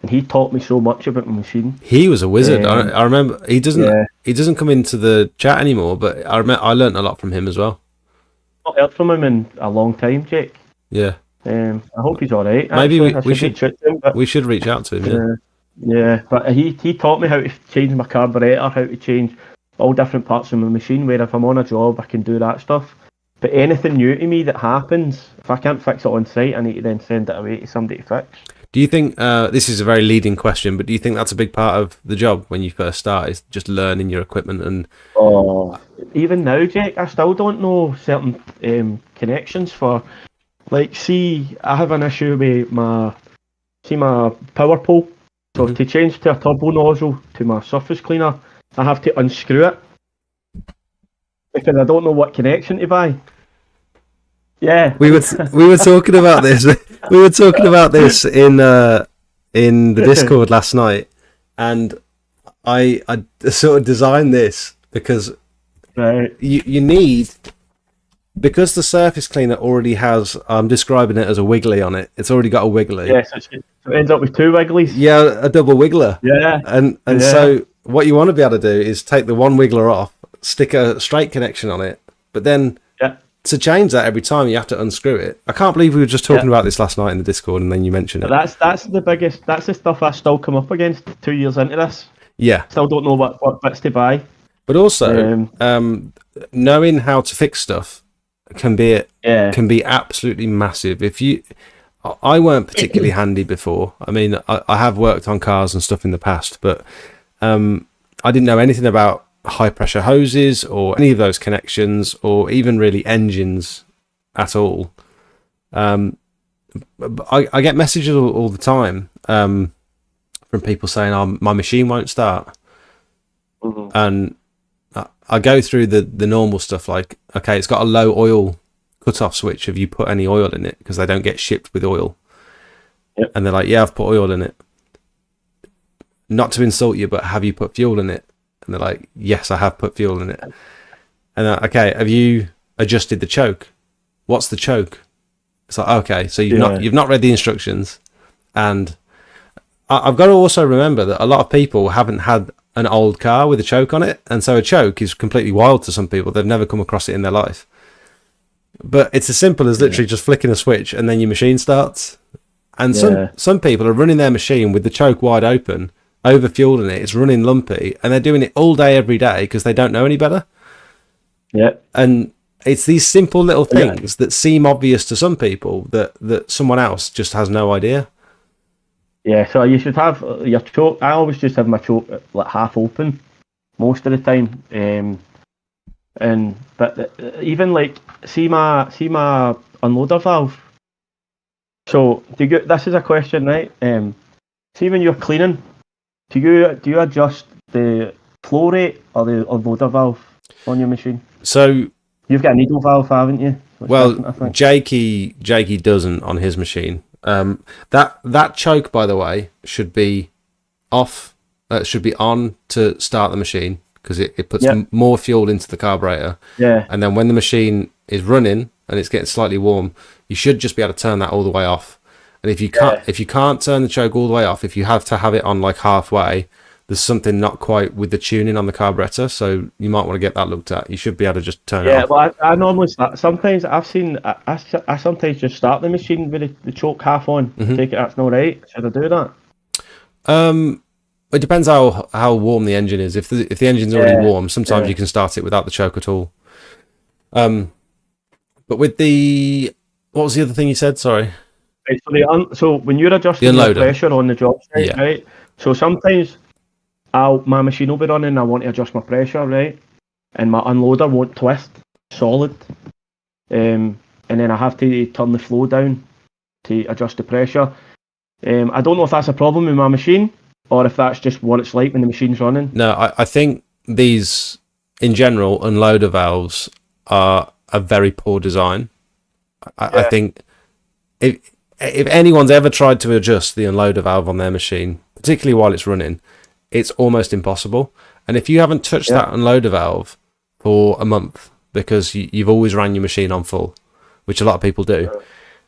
and he taught me so much about my machine. He was a wizard. I remember he doesn't come into the chat anymore, but I learnt a lot from him as well. I've not heard from him in a long time, Jake. Yeah. I hope he's all right. Maybe we should reach out to him. Yeah, but he taught me how to change my carburetor, how to change all different parts of my machine. Where if I'm on a job, I can do that stuff. But anything new to me that happens, if I can't fix it on site, I need to then send it away to somebody to fix. Do you think this is a very leading question? But do you think that's a big part of the job when you first start? Is just learning your equipment and? Oh, even now, Jake, I still don't know certain connections for. Like, see, I have an issue with my power pole. So to change to a turbo nozzle to my surface cleaner, I have to unscrew it because I don't know what connection to buy. Yeah, we were talking about this. We were talking about this in the Discord last night, and I sort of designed this because you need. Because the surface cleaner already has, I'm describing it as a wiggly on it. It's already got a wiggly. Yes, so it ends up with two wigglies. Yeah, a double wiggler. Yeah. And so what you want to be able to do is take the one wiggler off, stick a straight connection on it, but then to change that every time you have to unscrew it. I can't believe we were just talking about this last night in the Discord and then you mentioned it. That's the stuff I still come up against 2 years into this. Yeah. Still don't know what bits to buy. But also, knowing how to fix stuff can be absolutely massive. I weren't particularly handy before. I mean, I have worked on cars and stuff in the past, but I didn't know anything about high pressure hoses or any of those connections or even really engines at all. I get messages all the time from people saying, "Oh, my machine won't start," and I go through the normal stuff like, okay, it's got a low oil cut-off switch. Have you put any oil in it? Because they don't get shipped with oil. Yep. And they're like, yeah, I've put oil in it. Not to insult you, but have you put fuel in it? And they're like, yes, I have put fuel in it. And okay, have you adjusted the choke? What's the choke? It's like, okay, so you've not read the instructions. And I've got to also remember that a lot of people haven't had an old car with a choke on it, and so a choke is completely wild to some people. They've never come across it in their life. But it's as simple as literally just flicking a switch and then your machine starts. And some people are running their machine with the choke wide open, over fueling it, it's running lumpy, and they're doing it all day every day because they don't know any better. Yeah. And it's these simple little things that seem obvious to some people that someone else just has no idea. Yeah, so you should have your choke. I always just have my choke like half open most of the time. But even like see my unloader valve. So this is a question, right? See when you're cleaning, do you adjust the flow rate or the unloader valve on your machine? So you've got a needle valve, haven't you? Jakey doesn't on his machine. That choke, by the way, should be off. Should be on to start the machine because it puts more fuel into the carburetor. Yeah. And then when the machine is running and it's getting slightly warm, you should just be able to turn that all the way off. And if you can't turn the choke all the way off, if you have to have it on like halfway, there's something not quite with the tuning on the carburetor, so you might want to get that looked at. You should be able to just turn it off. Yeah, well, I normally start. Sometimes I've seen. I sometimes just start the machine with the choke half on. Take it. That's not right. Should I do that? It depends how warm the engine is. If the engine's already warm, sometimes you can start it without the choke at all. But with what was the other thing you said? Sorry. Right, so when you're adjusting the pressure on the job site, right? So sometimes my machine will be running, I want to adjust my pressure, right? And my unloader won't twist solid. and then I have to turn the flow down to adjust the pressure. I don't know if that's a problem with my machine or if that's just what it's like when the machine's running. No, I think these, in general, unloader valves are a very poor design. I think if anyone's ever tried to adjust the unloader valve on their machine, particularly while it's running, it's almost impossible. And if you haven't touched that unloader valve for a month because you've always ran your machine on full, which a lot of people do,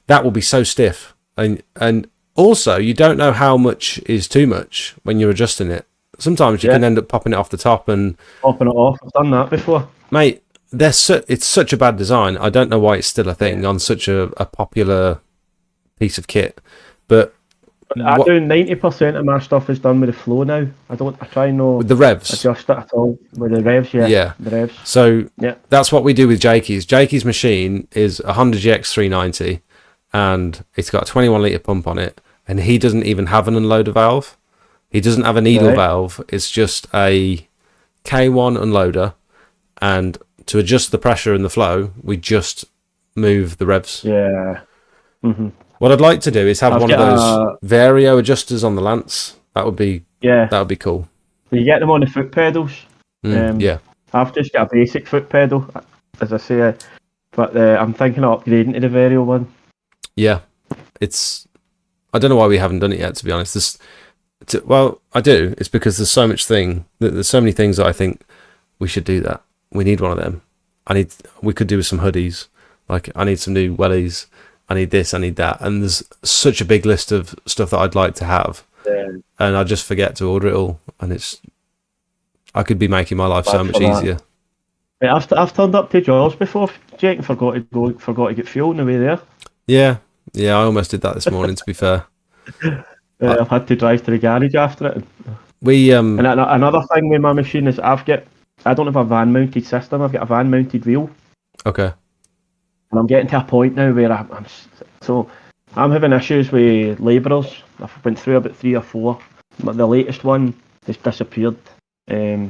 that will be so stiff. And also, you don't know how much is too much when you're adjusting it. Sometimes you can end up popping it off the top and popping it off. I've done that before, mate. It's such a bad design. I don't know why it's still a thing on such a popular piece of kit. But I do 90% of my stuff is done with the flow now. I try and with the revs, adjust it at all with the revs. Yeah, the revs. So that's what we do with Jakey's. Jakey's machine is a Honda GX 390, and it's got a 21 litre pump on it, and he doesn't even have an unloader valve. He doesn't have a needle valve. It's just a K1 unloader, and to adjust the pressure and the flow, we just move the revs. Yeah. Mm-hmm. What I'd like to do is have one of those Vario adjusters on the Lance. That would be cool. You get them on the foot pedals. Yeah. I've just got a basic foot pedal, as I say, but I'm thinking of upgrading to the Vario one. Yeah, I don't know why we haven't done it yet, to be honest. Well, I do. It's because there's so many things that I think we should do that. We need one of them. We could do with some hoodies. Like, I need some new wellies. I need this, I need that. And there's such a big list of stuff that I'd like to have. Yeah. And I just forget to order it all. And I could be making my life so much easier. Mate, I've turned up to jobs before, Jake, and forgot to get fuel on the way there. Yeah, I almost did that this morning, to be fair. I've had to drive to the garage after it. And another thing with my machine is I don't have a van mounted system. I've got a van mounted wheel. Okay. And I'm getting to a point now where I'm having issues with labourers. I've been through about 3 or 4. But the latest one has disappeared. I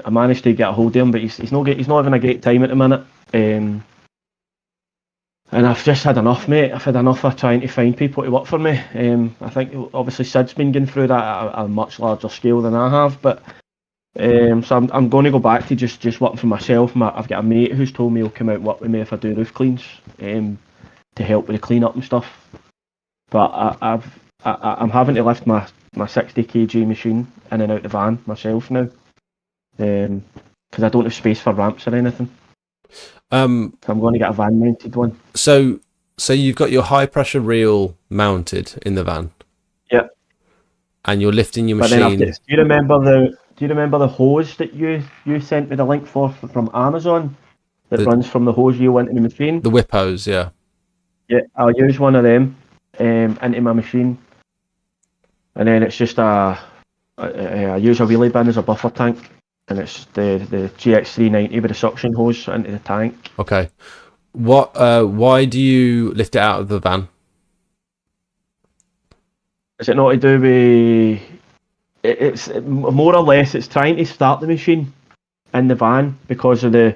managed to get a hold of him, but he's not having a great time at the minute. And I've just had enough, mate. I've had enough of trying to find people to work for me. I think obviously Sid's been going through that at a much larger scale than I have, but so I'm going to go back to just working for myself. I've got a mate who's told me he'll come out and work with me if I do roof cleans, to help with the clean up and stuff. But I'm having to lift my 60 kg machine in and out the van myself now, because I don't have space for ramps or anything. So I'm going to get a van mounted one. So you've got your high pressure reel mounted in the van. Yeah. And you're lifting your machine. Do you remember the hose that you sent me the link for from Amazon that runs from the hose reel into the machine? The whip hose, yeah. Yeah, I'll use one of them into my machine, and then it's just I use a wheelie bin as a buffer tank. And it's the GX390 with a suction hose into the tank. Okay. Why do you lift it out of the van? Is it not to do with... It's more or less, it's trying to start the machine in the van because of the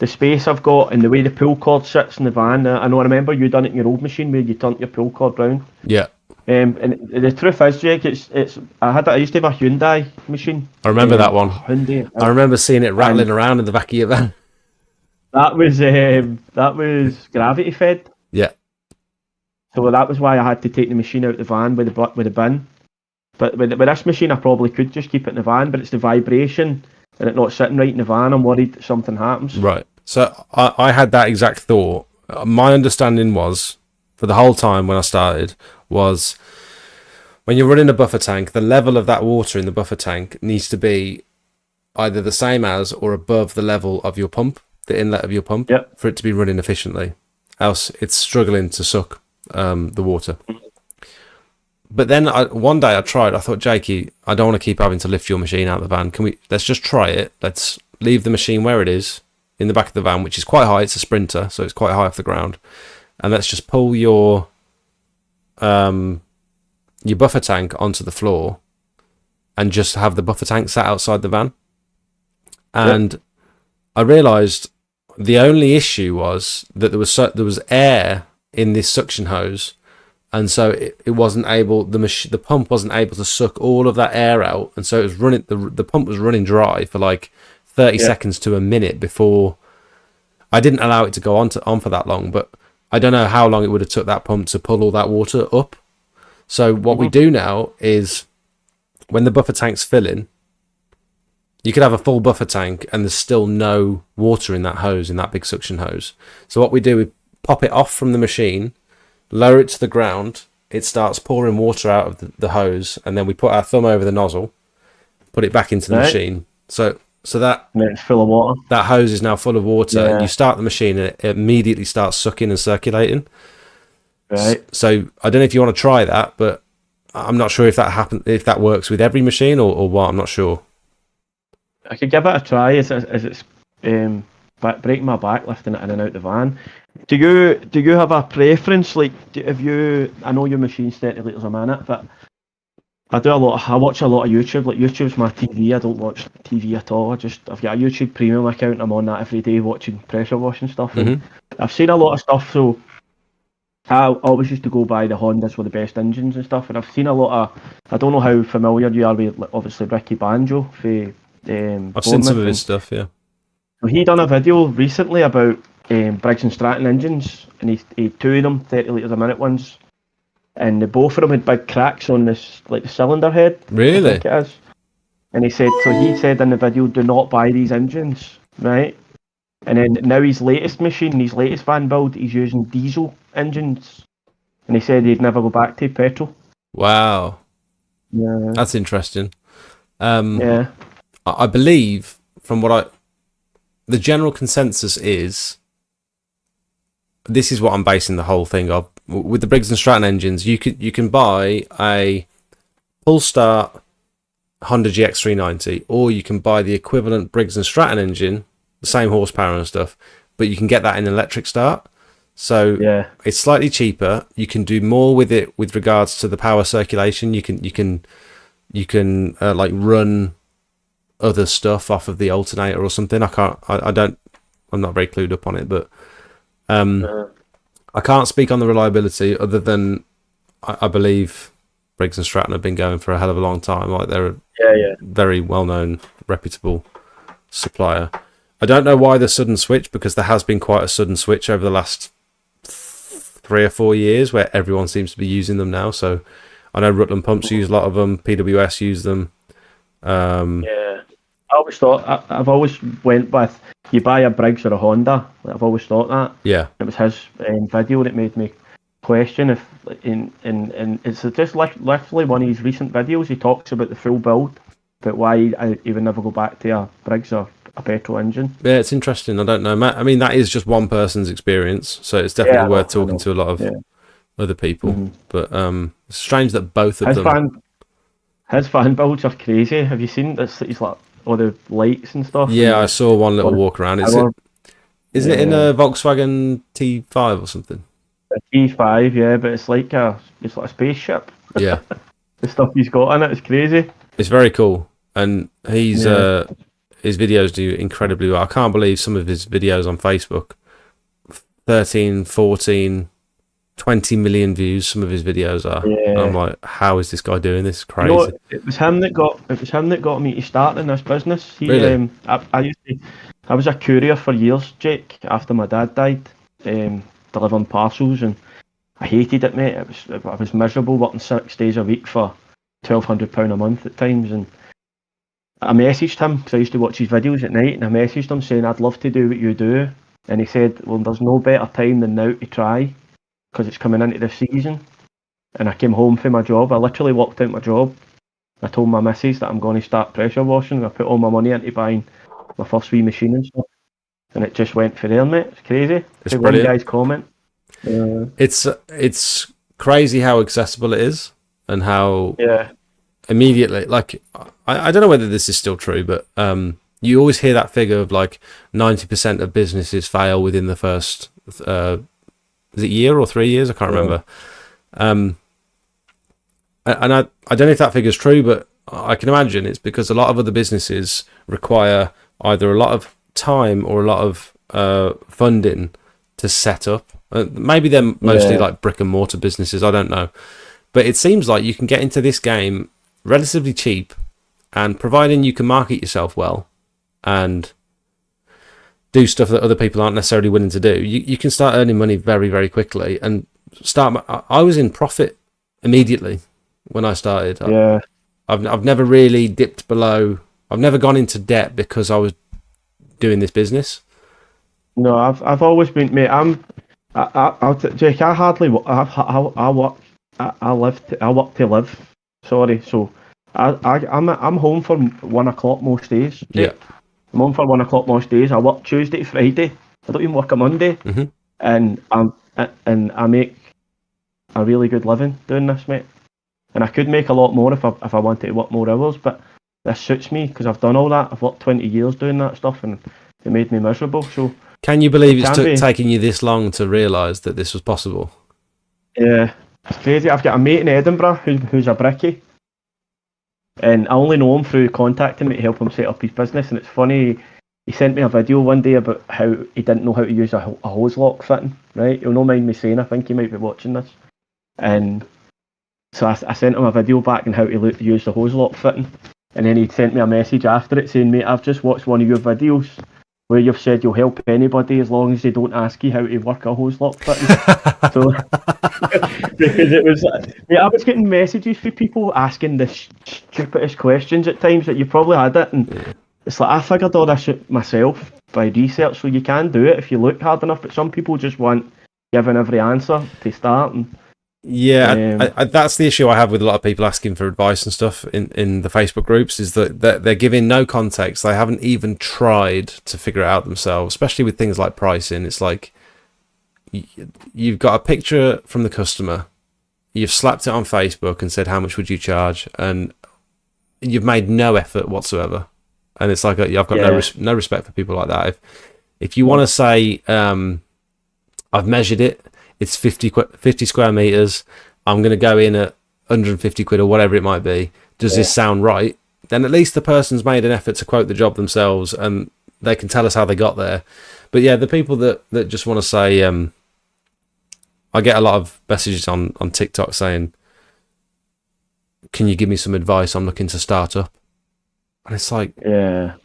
space I've got and the way the pull cord sits in the van. I remember you done it in your old machine where you turned your pull cord round. Yeah. And the truth is, Jake, I used to have a Hyundai machine. I remember that one. Hyundai. I remember seeing it rattling around in the back of your van. That was gravity fed. Yeah. So that was why I had to take the machine out of the van with the bin. But with this machine, I probably could just keep it in the van, but it's the vibration and it not sitting right in the van. I'm worried that something happens. Right. So I had that exact thought. My understanding was, for the whole time when I started, was when you're running a buffer tank, the level of that water in the buffer tank needs to be either the same as or above the level of your pump, the inlet of your pump, for it to be running efficiently. Else it's struggling to suck the water. But then one day I thought, Jakey, I don't want to keep having to lift your machine out of the van. Let's just try it. Let's leave the machine where it is in the back of the van, which is quite high. It's a Sprinter, so it's quite high off the ground. And let's just pull your buffer tank onto the floor and just have the buffer tank sat outside the van. And I realised the only issue was that there was air in this suction hose, and so it wasn't able, the pump wasn't able to suck all of that air out, and so it was running, the pump was running dry for like 30 seconds to a minute before. I didn't allow it to go on for that long, but I don't know how long it would have took that pump to pull all that water up. So what we do now is, when the buffer tank's filling, you could have a full buffer tank and there's still no water in that hose, in that big suction hose. So what we do, we pop it off from the machine, lower it to the ground, it starts pouring water out of the hose, and then we put our thumb over the nozzle, put it back into the machine. So that, and it's full of water. That hose is now full of water, and you start the machine and it immediately starts sucking and circulating. Right. So I don't know if you want to try that, but I'm not sure if that works with every machine or what. I'm not sure. I could give it a try as it's breaking my back lifting it in and out the van. Do you have a preference? Like, I know your machine's 30 litres a minute, but I watch a lot of YouTube. Like, YouTube's my TV. I don't watch TV at all. I've got a YouTube Premium account. I'm on that every day watching pressure washing stuff. And I've seen a lot of stuff. So I always used to go by the Hondas with the best engines and stuff. And I've seen a lot of. I don't know how familiar you are with, obviously, Ricky Banjo. I've seen some of his stuff. Yeah. So he done a video recently about Briggs and Stratton engines, and he two of them 30 litres a minute ones, and both of them had big cracks on this, like the cylinder head. Really? I think it is. And he said in the video, do not buy these engines, right? And then now his latest machine, his latest van build, he's using diesel engines, and he said he'd never go back to petrol. Wow. Yeah. That's interesting. Yeah. I believe the general consensus is, this is what I'm basing the whole thing of. With the Briggs and Stratton engines, you can buy a full start Honda GX390, or you can buy the equivalent Briggs and Stratton engine, the same horsepower and stuff, but you can get that in electric start. So it's slightly cheaper. You can do more with it with regards to the power circulation. You can like run other stuff off of the alternator or something. I'm not very clued up on it, but I can't speak on the reliability other than I believe Briggs and Stratton have been going for a hell of a long time. Like, they're a very well-known, reputable supplier. I don't know why the sudden switch, because there has been quite a sudden switch over the last 3 or 4 years where everyone seems to be using them now. So I know Rutland Pumps use a lot of them, PWS use them. I always thought, I've always went with, you buy a Briggs or a Honda. I've always thought that. Yeah. It was his video that made me question if, and it's just literally one of his recent videos, he talks about the full build, but why he would never go back to a Briggs or a petrol engine. Yeah, it's interesting. I don't know. I mean, that is just one person's experience, so it's definitely worth talking to a lot of other people. But it's strange that both of his fan builds are crazy. Have you seen this? He's like all the lights and stuff. Yeah, I saw one little walk around. Is it in a Volkswagen T5 or something? A T5, yeah, but it's like a spaceship. Yeah. The stuff he's got in it is crazy. It's very cool, and his videos do incredibly well. I can't believe some of his videos on Facebook, 13, 14, 20 million views. Some of his videos are. Yeah. I'm like, how is this guy doing this? Crazy. You know, it was him that got me to start in this business. Really? I was a courier for years, Jake. After my dad died, delivering parcels, and I hated it, mate. I was miserable working 6 days a week for £1,200 a month at times, and I messaged him because I used to watch his videos at night, and I messaged him saying I'd love to do what you do, and he said, well, there's no better time than now to try, because it's coming into the season. And I came home from my job. I literally walked out my job. I told my missus that I'm going to start pressure washing, and I put all my money into buying my first wee machine and stuff, and it just went for there, mate. It's crazy. It's brilliant. One guy's comment. It's crazy how accessible it is, and how immediately, like, I don't know whether this is still true, but you always hear that figure of like 90% of businesses fail within the first is it year or 3 years? I can't remember. And I don't know if that figure's true, but I can imagine it's because a lot of other businesses require either a lot of time or a lot of funding to set up. Maybe they're mostly like brick and mortar businesses, I don't know. But it seems like you can get into this game relatively cheap, and providing you can market yourself well and do stuff that other people aren't necessarily willing to do, you can start earning money very, very quickly. And I was in profit immediately when I started. Yeah. I've never really dipped below. I've never gone into debt because I was doing this business. No, I've always been, mate. Jake. I hardly. I work. I work to live. Sorry. So I'm home for 1 o'clock most days. Yeah. I'm home for 1 o'clock most days. I work Tuesday to Friday. I don't even work a Monday. Mm-hmm. And I make a really good living doing this, mate. And I could make a lot more if I wanted to work more hours, but this suits me because I've done all that. I've worked 20 years doing that stuff, and it made me miserable. So can you believe it's taking you this long to realise that this was possible? Yeah, it's crazy. I've got a mate in Edinburgh who's a brickie, and I only know him through contacting me to help him set up his business. And it's funny, he sent me a video one day about how he didn't know how to use a hose lock fitting, right? He'll not mind me saying, I think he might be watching this. And so I sent him a video back on how to use the hose lock fitting. And then he sent me a message after it saying, mate, I've just watched one of your videos where you've said you'll help anybody as long as they don't ask you how to work a hose lock fitting. So, because it was, mate, I was getting messages from people asking the stupidest questions at times that you probably had it. And it's like, I figured all this shit myself by research, so you can do it if you look hard enough, but some people just want given every answer to start. And yeah, that's the issue I have with a lot of people asking for advice and stuff in the Facebook groups, is that they're giving no context. They haven't even tried to figure it out themselves, especially with things like pricing. It's like you've got a picture from the customer, you've slapped it on Facebook and said, how much would you charge? And you've made no effort whatsoever. And it's like, I've got no respect for people like that. If you want to say, I've measured it, it's 50 square meters, I'm going to go in at 150 quid or whatever it might be. Does this sound right? Then at least the person's made an effort to quote the job themselves and they can tell us how they got there. But yeah, the people that just want to say, I get a lot of messages on TikTok saying, can you give me some advice? I'm looking to start up. And it's like,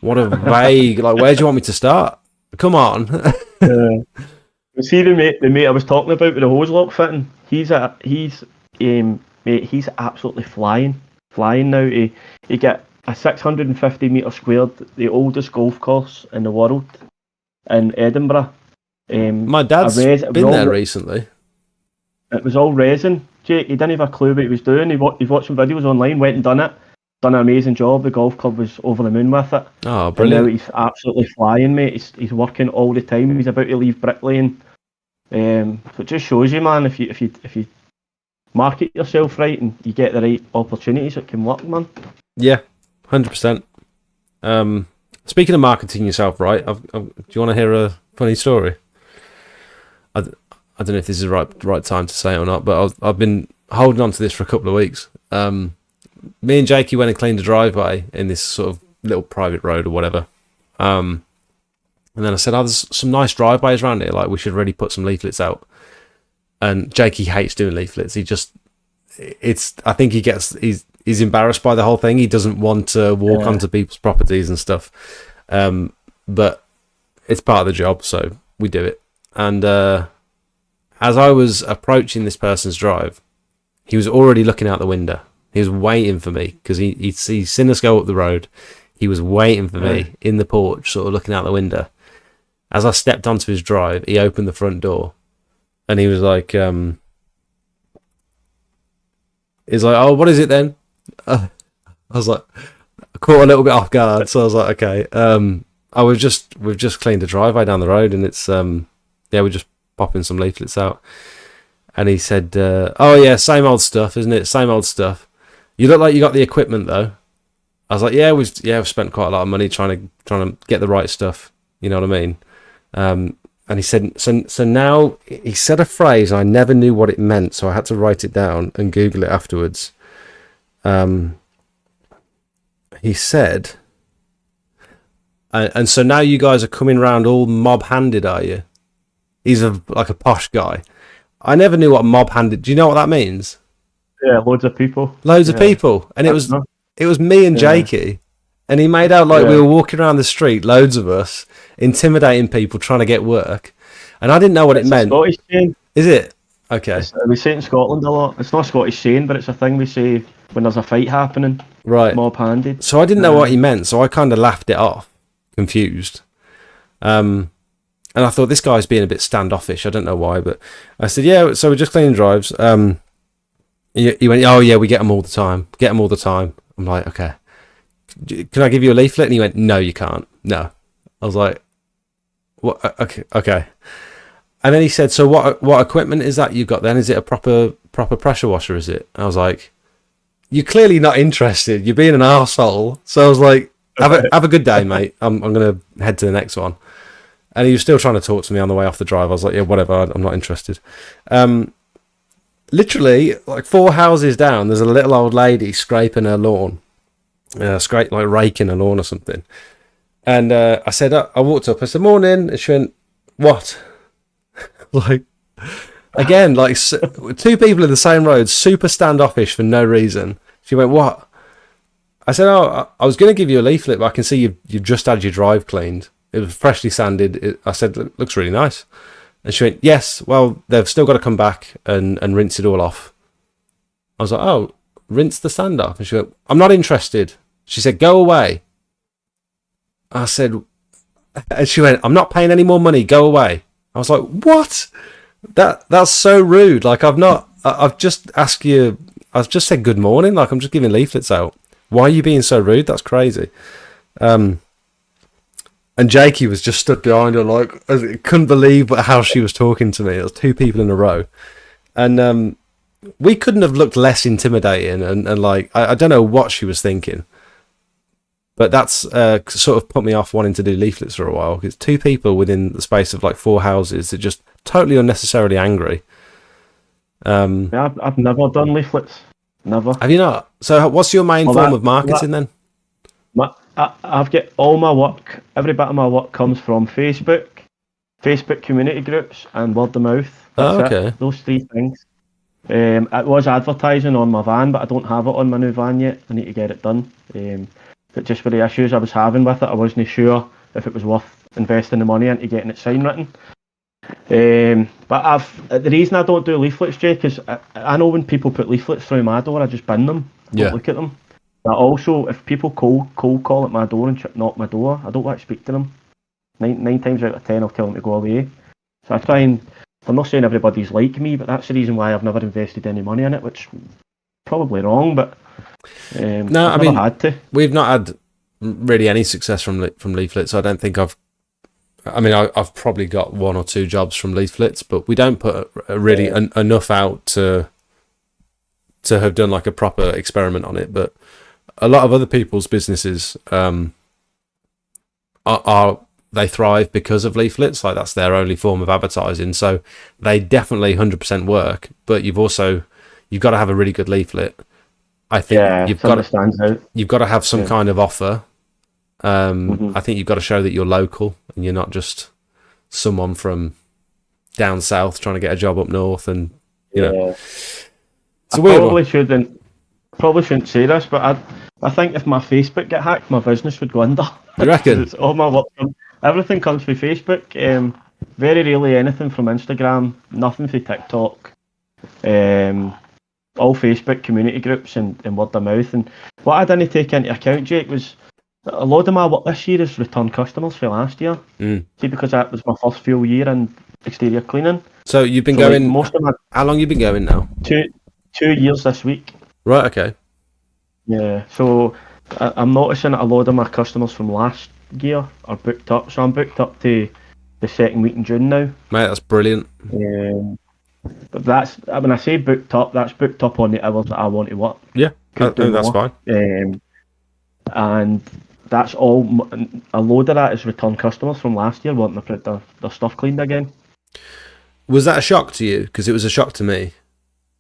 what a vague, like, where do you want me to start? Come on. See the mate I was talking about with the hose lock fitting. He's absolutely flying now. He got a 650 metre squared, the oldest golf course in the world, in Edinburgh. My dad's been there recently. It was all resin, Jake. He didn't have a clue what he was doing. He watched some videos online, went and done it. Done an amazing job. The golf club was over the moon with it. Oh, brilliant! And now he's absolutely flying, mate. He's working all the time. He's about to leave bricklaying. So it just shows you, man, if you market yourself right and you get the right opportunities, it can work, man. Yeah, 100%. Speaking of marketing yourself right, do you want to hear a funny story? I don't know if this is the right time to say it or not, but I've been holding on to this for a couple of weeks. Me and Jakey went and cleaned a driveway in this sort of little private road or whatever. And then I said, there's some nice driveways around here. Like, we should really put some leaflets out. And Jakey hates doing leaflets. I think he's embarrassed by the whole thing. He doesn't want to walk onto people's properties and stuff. But it's part of the job, so we do it. And as I was approaching this person's drive, he was already looking out the window. He was waiting for me because he'd seen us go up the road. He was waiting for me in the porch, sort of looking out the window. As I stepped onto his drive, he opened the front door, and he was like, "Oh, what is it then?" I was like, I caught a little bit off guard, so I was like, "Okay." We've just cleaned a driveway down the road, and it's we're just popping some leaflets out. And he said, "Oh yeah, same old stuff, isn't it? Same old stuff. You look like you got the equipment though." I was like, we've spent quite a lot of money trying to get the right stuff. You know what I mean? And he said, so now he said a phrase. I never knew what it meant, so I had to write it down and Google it afterwards. He said, And so now you guys are coming round all mob-handed, are you? He's like a posh guy. I never knew what mob-handed. Do you know what that means? Yeah, loads of people. Loads of people, and it was me and Jakey, and he made out like we were walking around the street, loads of us, intimidating people trying to get work, and I didn't know what it meant. Scottish saying. Is it? Okay. We say it in Scotland a lot. It's not a Scottish saying, but it's a thing we say when there's a fight happening. Right. Mob-handed. So I didn't know what he meant, so I kind of laughed it off, confused. And I thought, this guy's being a bit standoffish. I don't know why, but I said, yeah, so we're just cleaning drives. He went, oh, yeah, we get them all the time. Get them all the time. I'm like, okay. Can I give you a leaflet? And he went, no, you can't. No. I was like, what? Okay. And then he said, so what equipment is that you've got then? Is it a proper pressure washer, is it? And I was like, you're clearly not interested. You're being an arsehole. So I was like, have a good day, mate. I'm going to head to the next one. And he was still trying to talk to me on the way off the drive. I was like, yeah, whatever. I'm not interested. Literally, like 4 houses down, there's a little old lady scraping her lawn. Raking her lawn or something. And I said, I walked up. I said, morning. And she went, what? Like, again, like 2 people in the same road, super standoffish for no reason. She went, what? I said, oh, I was going to give you a leaflet, but I can see you've just had your drive cleaned. It was freshly sanded. I said, looks really nice. And she went, yes, well, they've still got to come back and rinse it all off. I was like, oh, rinse the sand off. And she went, I'm not interested. She said, go away. I said, and she went, I'm not paying any more money, go away. I was like, what? That's so rude. Like, I've just asked you, I've just said good morning. Like, I'm just giving leaflets out. Why are you being so rude? That's crazy. And Jakey was just stood behind her, like, I couldn't believe how she was talking to me. It was 2 people in a row. And we couldn't have looked less intimidating. And like, I don't know what she was thinking. But that's sort of put me off wanting to do leaflets for a while. It's 2 people within the space of like 4 houses that just totally unnecessarily angry. Yeah, I've never done leaflets. Never. Have you not? So what's your main form of marketing then? I've got all my work, every bit of my work comes from Facebook community groups, and word of mouth. That's okay. it. Those 3 things. It was advertising on my van, but I don't have it on my new van yet. I need to get it done. But just for the issues I was having with it, I wasn't sure if it was worth investing the money into getting it sign written. But the reason I don't do leaflets, Jake, is I know when people put leaflets through my door, I just bin them. Don't look at them. But also, if people cold call at my door and knock my door, I don't want to speak to them. 9 times out of 10, I'll tell them to go away. So I try and, I'm not saying everybody's like me, but that's the reason why I've never invested any money in it, which is probably wrong, but no, I've never had to. We've not had really any success from leaflets. I don't think I've probably got 1 or 2 jobs from leaflets, but we don't put really enough out to have done like a proper experiment on it. But a lot of other people's businesses they thrive because of leaflets. Like, that's their only form of advertising. So they definitely 100% work. But you've got to have a really good leaflet. I think you've got to have some kind of offer. I think you've got to show that you're local and you're not just someone from down south trying to get a job up north. And you know, it's a weird one. Probably shouldn't say this, but I think if my Facebook get hacked, my business would go under. You reckon? It's all my work. Everything comes through Facebook. Very rarely anything from Instagram. Nothing through TikTok. All Facebook community groups and word of mouth. And what I didn't take into account, Jake, was a lot of my work this year is return customers for last year. See, because that was my first full year in exterior cleaning. So you've been going. How long have you been going now? 2 years this week. Right. Okay. Yeah. So I'm noticing that a lot of my customers from last year are booked up. So I'm booked up to the 2nd week in June now. Mate, that's brilliant. But that's, when I say booked up, that's booked up on the hours that I want to work. Yeah, that's fine. And that's all. A load of that is return customers from last year wanting to put their stuff cleaned again. Was that a shock to you? Because it was a shock to me.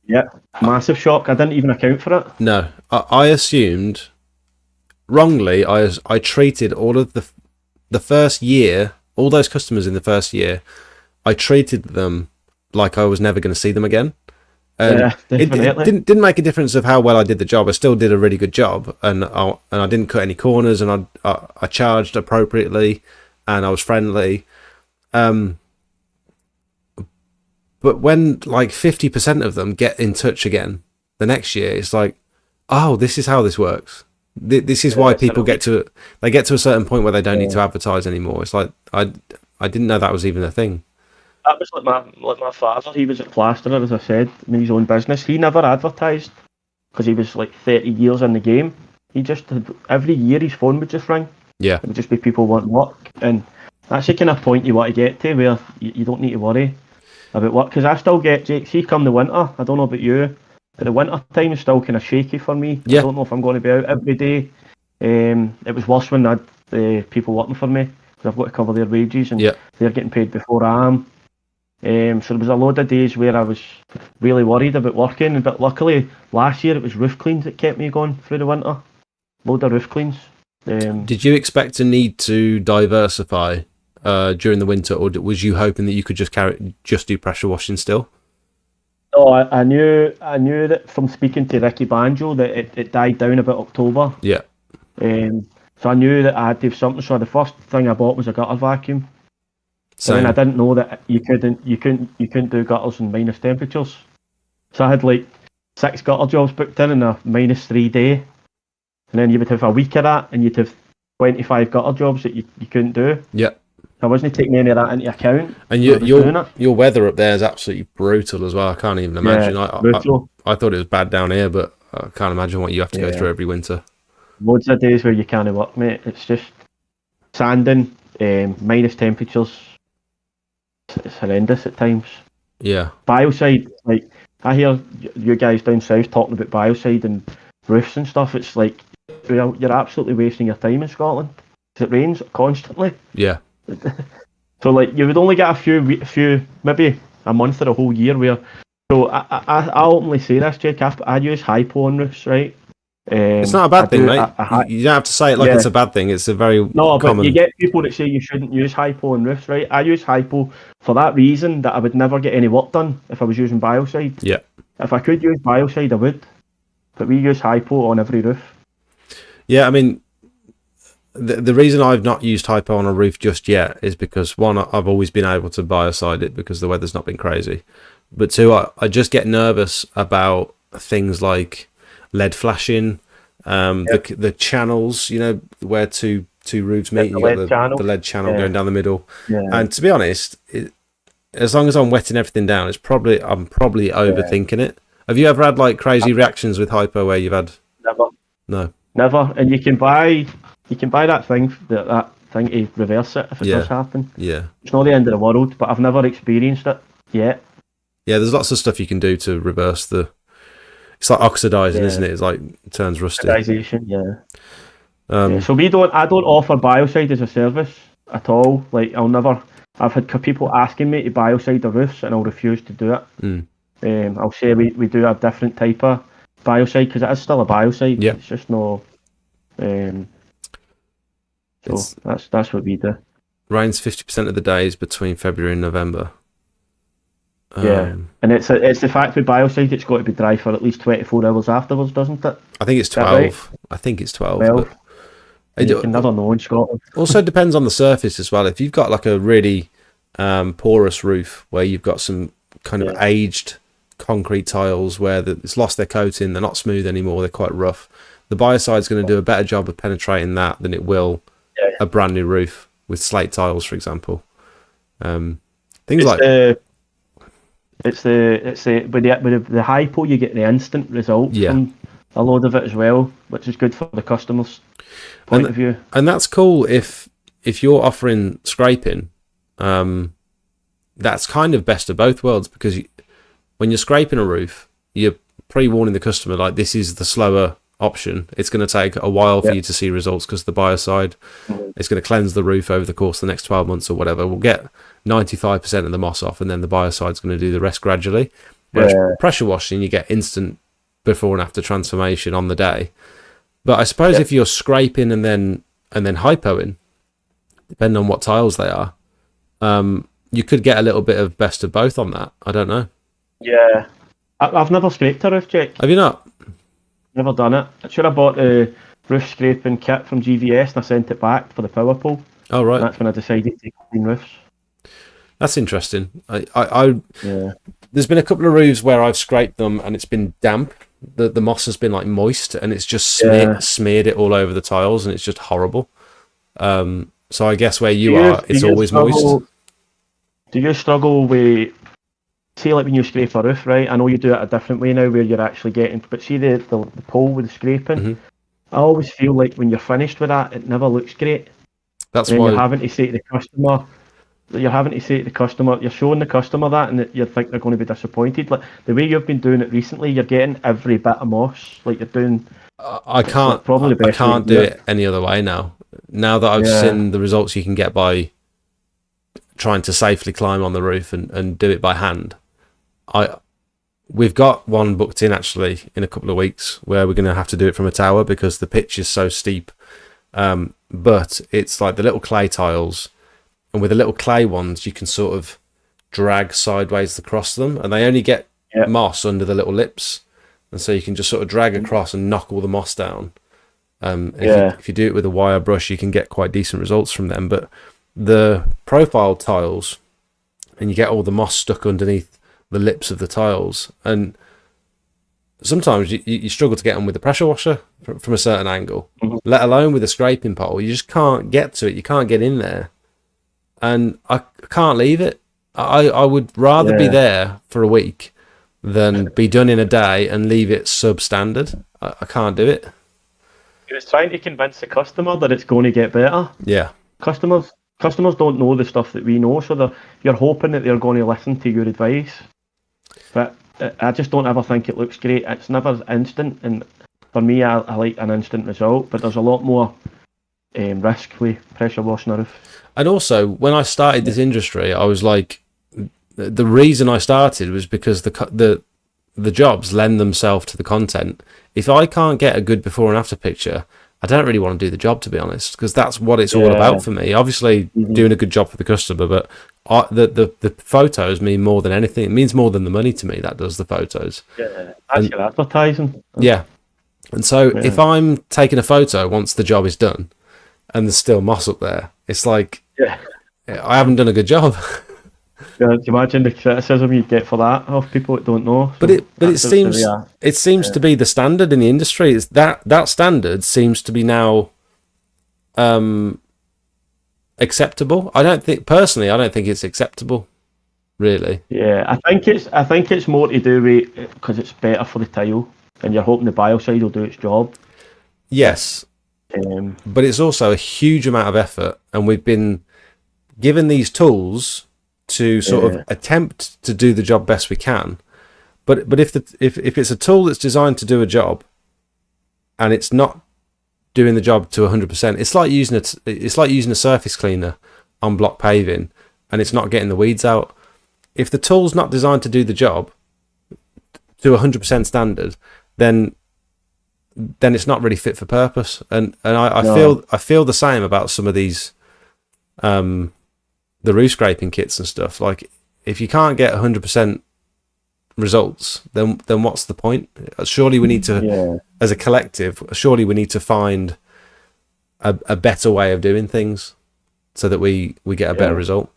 Yeah, massive shock. I didn't even account for it. No, I assumed wrongly. I treated all of the first year, all those customers in the first year, I treated them like I was never going to see them again. And Yeah, it definitely. didn't make a difference of how well I did the job. I still did a really good job, and I didn't cut any corners, and I charged appropriately, and I was friendly. But when like 50% of them get in touch again the next year, it's like, oh, this is how this works. This is why people get to a certain point where they don't need to advertise anymore. It's like I didn't know that was even a thing. That was like my father. He was a plasterer, as I said, in his own business. He never advertised because he was like 30 years in the game. He just had, every year his phone would just ring. Yeah, It would just be people wanting work, and that's the kind of point you want to get to where you don't need to worry about work. Because I still get, Jake, see, come the winter, I don't know about you, but the winter time is still kind of shaky for me. Yeah. I don't know if I'm going to be out every day. It was worse when I had people working for me because I've got to cover their wages and Yeah. they're getting paid before I am. So there was a load of days where I was really worried about working, but luckily last year it was roof cleans that kept me going through the winter. Load of roof cleans. Did you expect to need to diversify during the winter, or was you hoping that you could just do pressure washing still? No, I knew that from speaking to Ricky Banjo that it died down about October. Yeah. So I knew that I had to have something. So the first thing I bought was a gutter vacuum. So And then I didn't know that you couldn't do gutters in minus temperatures. So I had like 6 gutter jobs booked in a -3 day, and then you would have a week of that, and you'd have 25 gutter jobs that you couldn't do. yeah. I wasn't taking any of that into account. And when I was doing it. your weather up there is absolutely brutal as well. I can't even imagine. Brutal. I thought it was bad down here, but I can't imagine what you have to go Yeah. through every winter. Loads of days where you can't work, mate. It's just sanding, minus temperatures. It's horrendous at times. Yeah. Biocide, like I hear you guys down south talking about biocide and roofs and stuff. It's like you're absolutely wasting your time in Scotland because it rains constantly. Yeah. So like you would only get a few, maybe a month or a whole year where. So I openly say this, Jake. I use hypo on roofs, right? It's not a bad thing, mate. You don't have to say it like it's a bad thing. It's a very No, common... but you get people that say you shouldn't use hypo on roofs, right? I use hypo for that reason, that I would never get any work done if I was using biocide. Yeah. If I could use biocide, I would. But we use hypo on every roof. Yeah, I mean, the reason I've not used hypo on a roof just yet is because, one, I've always been able to biocide it because the weather's not been crazy. But two, I just get nervous about things like lead flashing, the channels, you know, where two roofs meet, and you got the lead channel going down the middle. Yeah. And to be honest, as long as I'm wetting everything down, I'm probably overthinking it. Have you ever had like crazy reactions with hypo where you've had? Never. No. Never. And you can buy that thing to reverse it if it does happen. Yeah. It's not the end of the world, but I've never experienced it yet. Yeah, there's lots of stuff you can do to reverse the. It's like oxidizing, isn't it? It's like it turns rusty. Oxidization, yeah. So I don't offer biocide as a service at all. Like I've had people asking me to biocide the roofs, and I'll refuse to do it. I'll say we do a different type of biocide because it is still a biocide. Yeah. It's just no. So that's what we do. Rains 50% of the days between February and November. And it's the fact with biocide it's got to be dry for at least 24 hours afterwards, doesn't it? I think it's 12. Right? I think it's 12. 12. You can never know in Scotland. Also depends on the surface as well. If you've got like a really porous roof where you've got some kind of aged concrete tiles where it's lost their coating, they're not smooth anymore, they're quite rough, the biocide's going to do a better job of penetrating that than it will a brand new roof with slate tiles, for example. Things like with the hypo you get the instant result from a load of it as well, which is good for the customer's point of view. And that's cool if you're offering scraping. That's kind of best of both worlds, because when you're scraping a roof, you're pre-warning the customer like this is the slower option. It's going to take a while for you to see results because the biocide is going to cleanse the roof over the course of the next 12 months or whatever. We'll get 95% of the moss off, and then the biocide's going to do the rest gradually. Whereas pressure washing, you get instant before and after transformation on the day. But I suppose if you're scraping and then hypoing, depending on what tiles they are. You could get a little bit of best of both on that. I don't know. Yeah. I've never scraped a roof, Jake. Have you not? Never done it. I should have bought the roof scraping kit from GVS and I sent it back for the power pole. Oh, right. And that's when I decided to clean roofs. That's interesting. Yeah. There's been a couple of roofs where I've scraped them and it's been damp. The moss has been like moist and it's just smeared it all over the tiles and it's just horrible. So I guess where you are, it's always moist. Do you struggle with, say like when you scrape a roof, right? I know you do it a different way now where you're actually getting, but see the pole with the scraping? Mm-hmm. I always feel like when you're finished with that, it never looks great. That's and why you're having to say to the customer, you're showing the customer that and you think they're going to be disappointed. Like the way you've been doing it recently, you're getting every bit of moss. Like you're doing. I can't do it any other way now. Now that I've seen the results you can get by trying to safely climb on the roof and do it by hand, we've got one booked in actually in a couple of weeks where we're going to have to do it from a tower because the pitch is so steep. But it's like the little clay tiles, and with the little clay ones you can sort of drag sideways across them, and they only get moss under the little lips, and so you can just sort of drag across and knock all the moss down. If you do it with a wire brush, you can get quite decent results from them. But the profile tiles, and you get all the moss stuck underneath the lips of the tiles, and sometimes you struggle to get them with the pressure washer from a certain angle, let alone with a scraping pole. You just can't get to it. You can't get in there, and I can't leave it. I would rather be there for a week than be done in a day and leave it substandard. I can't do it. You're trying to convince the customer that it's going to get better. Yeah. Customers don't know the stuff that we know, so you're hoping that they're going to listen to your advice. But I just don't ever think it looks great. It's never instant, and for me, I like an instant result. But there's a lot more risk with pressure washing a roof. And also, when I started this industry, I was like, the reason I started was because the jobs lend themselves to the content. If I can't get a good before and after picture, I don't really want to do the job, to be honest, because that's what it's all about for me. Obviously, doing a good job for the customer, but the photos mean more than anything. It means more than the money to me. That does the photos. Yeah, that's your advertising. Yeah, and so if I'm taking a photo once the job is done, and there's still moss up there, it's like I haven't done a good job. Yeah, do you imagine the criticism you'd get for that of people that don't know? But it seems to be the standard in the industry. Is that standard seems to be now acceptable. I don't think it's acceptable, really. Yeah, I think it's more to do with because it's better for the tile, and you're hoping the biocide will do its job. Yes, but it's also a huge amount of effort, and we've been given these tools to sort of attempt to do the job best we can, but if it's a tool that's designed to do a job, and it's not doing the job to 100%, it's like using a surface cleaner on block paving, and it's not getting the weeds out. If the tool's not designed to do the job to 100% standard, then it's not really fit for purpose. And I feel the same about some of these. The roof scraping kits and stuff. Like, if you can't get 100% results, then what's the point? Surely we need to, as a collective, we need to find a better way of doing things so that we get a better result.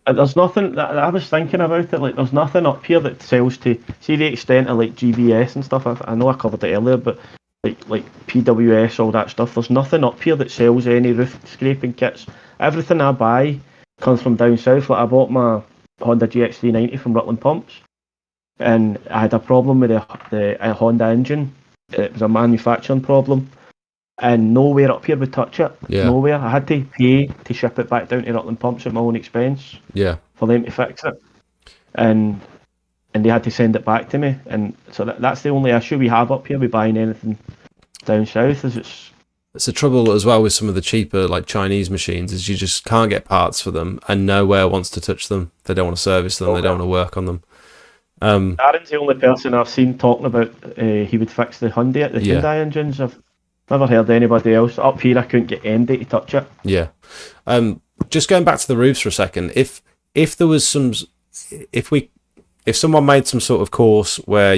There's nothing that I was thinking about it. Like, there's nothing up here that sells to see the extent of like GVS and stuff. I know I covered it earlier, but like PWS, all that stuff. There's nothing up here that sells any roof scraping kits. Everything I buy comes from down south. Like, I bought my Honda GX390 from Rutland Pumps, and I had a problem with the Honda engine. It was a manufacturing problem, and nowhere up here would touch it. Nowhere. I had to pay to ship it back down to Rutland Pumps at my own expense. For them to fix it, and they had to send it back to me. And so that's the only issue we have up here with buying anything down south. Is it's the trouble as well with some of the cheaper like Chinese machines, is you just can't get parts for them, and nowhere wants to touch them. They don't want to service them. They don't want to work on them. Aaron's the only person I've seen talking about he would fix the Hyundai engines. I've Never heard anybody else. Up here, I couldn't get anybody to touch it. Yeah. Just going back to the roofs for a second. If there was some, if someone made some sort of course where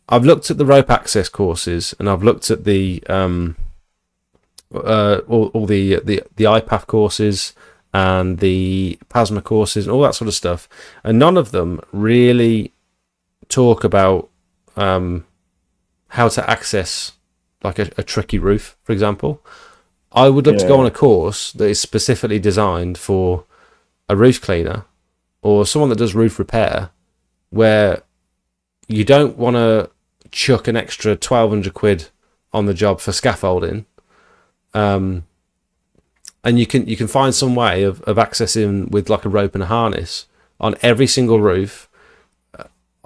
I've looked at the rope access courses, and I've looked at the all the iPath courses and the PASMA courses and all that sort of stuff, and none of them really talk about how to access like a tricky roof, for example. I would love to go on a course that is specifically designed for a roof cleaner or someone that does roof repair, where you don't want to chuck an extra 1,200 quid on the job for scaffolding, and you can find some way of accessing with like a rope and a harness on every single roof,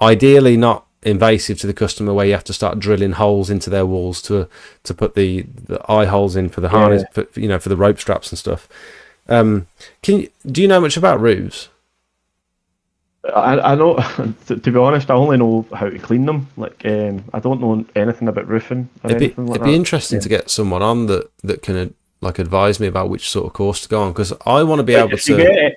ideally not invasive to the customer, where you have to start drilling holes into their walls to put the eye holes in for the harness, for the rope straps and stuff. Do you know much about roofs? I know, to be honest, I only know how to clean them. Like, I don't know anything about roofing. It'd be interesting to get someone on that can like advise me about which sort of course to go on, because I want to be able to.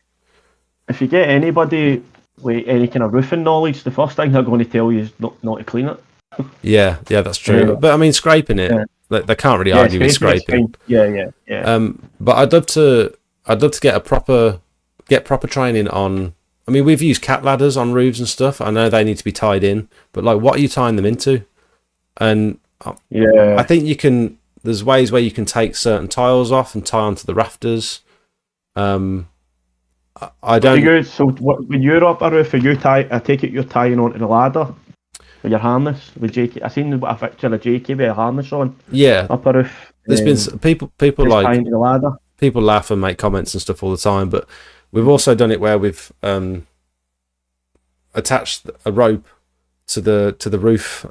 If you get anybody with any kind of roofing knowledge, the first thing they're going to tell you is not to clean it. Yeah, that's true. But I mean, scraping it, they can't really argue with scraping. Yeah. But I'd love to get proper training on. I mean, we've used cat ladders on roofs and stuff. I know they need to be tied in, but like, what are you tying them into? And I think you can. There's ways where you can take certain tiles off and tie onto the rafters. I don't. So when you're up a roof, I take it you're tying onto the ladder with your harness with Jakey. I seen a picture of Jakey with a harness on. Yeah, up a roof. There's been people like tying to the ladder. People laugh and make comments and stuff all the time, but we've also done it where we've attached a rope to the roof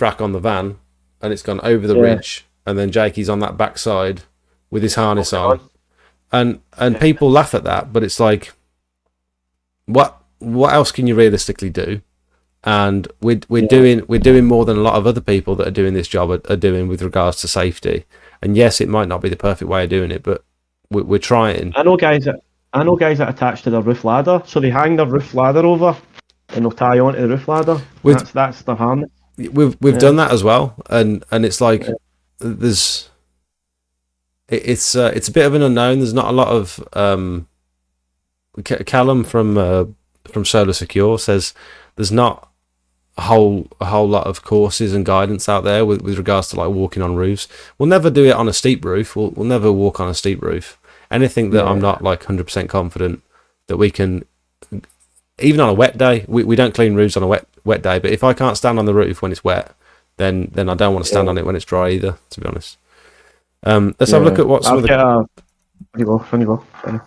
rack on the van, and it's gone over the ridge, and then Jakey's on that backside with his harness on. And people laugh at that, but it's like, what else can you realistically do? And we're doing more than a lot of other people that are doing this job are doing with regards to safety. And yes, it might not be the perfect way of doing it, but we're trying. I know guys that attach to their roof ladder, so they hang their roof ladder over, and they'll tie onto the roof ladder. That's their harness. We've done that as well, and it's like there's. It's a bit of an unknown. There's not a lot of Callum from Solar Secure says there's not a whole lot of courses and guidance out there with regards to like walking on roofs. We'll never do it on a steep roof. We'll never walk on a steep roof. Anything that I'm not like 100% confident that we can, even on a wet day, we don't clean roofs on a wet day. But if I can't stand on the roof when it's wet, then I don't want to stand on it when it's dry either, to be honest. Let's have a look at what some of the. You go. I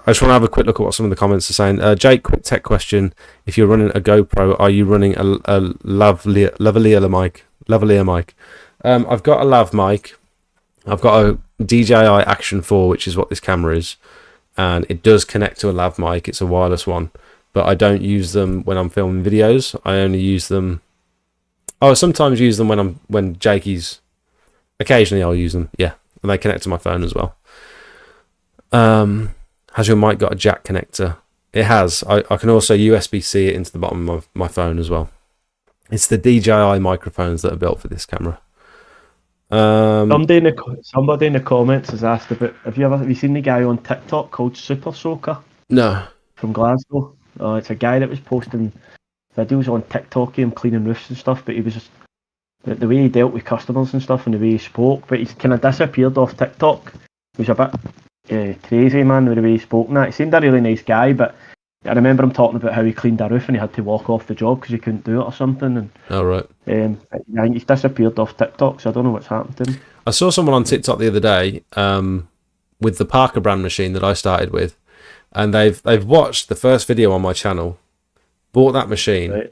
just want to have a quick look at what some of the comments are saying. Jake, quick tech question: if you're running a GoPro, are you running a lavalier mic? I've got a lav mic. I've got a DJI Action 4, which is what this camera is, and it does connect to a lav mic. It's a wireless one, but I don't use them when I'm filming videos. I only use them. I sometimes use them when Jakey's. Occasionally, I'll use them. Yeah. And they connect to my phone as well. Has your mic got a jack connector? It has. I can also USB-C it into the bottom of my phone as well. It's the DJI microphones that are built for this camera. Somebody in the comments has asked about, have you seen the guy on TikTok called Super Soaker? No. From Glasgow. It's a guy that was posting videos on TikTok of him cleaning roofs and stuff, but he was just the way he dealt with customers and stuff and the way he spoke, but he's kind of disappeared off TikTok. He was a bit crazy, man, with the way he spoke and that. He seemed a really nice guy, but I remember him talking about how he cleaned a roof and he had to walk off the job because he couldn't do it or something. And right. I think he's disappeared off TikTok, so I don't know what's happened to him. I saw someone on TikTok the other day with the Parker brand machine that I started with, and they've watched the first video on my channel, bought that machine,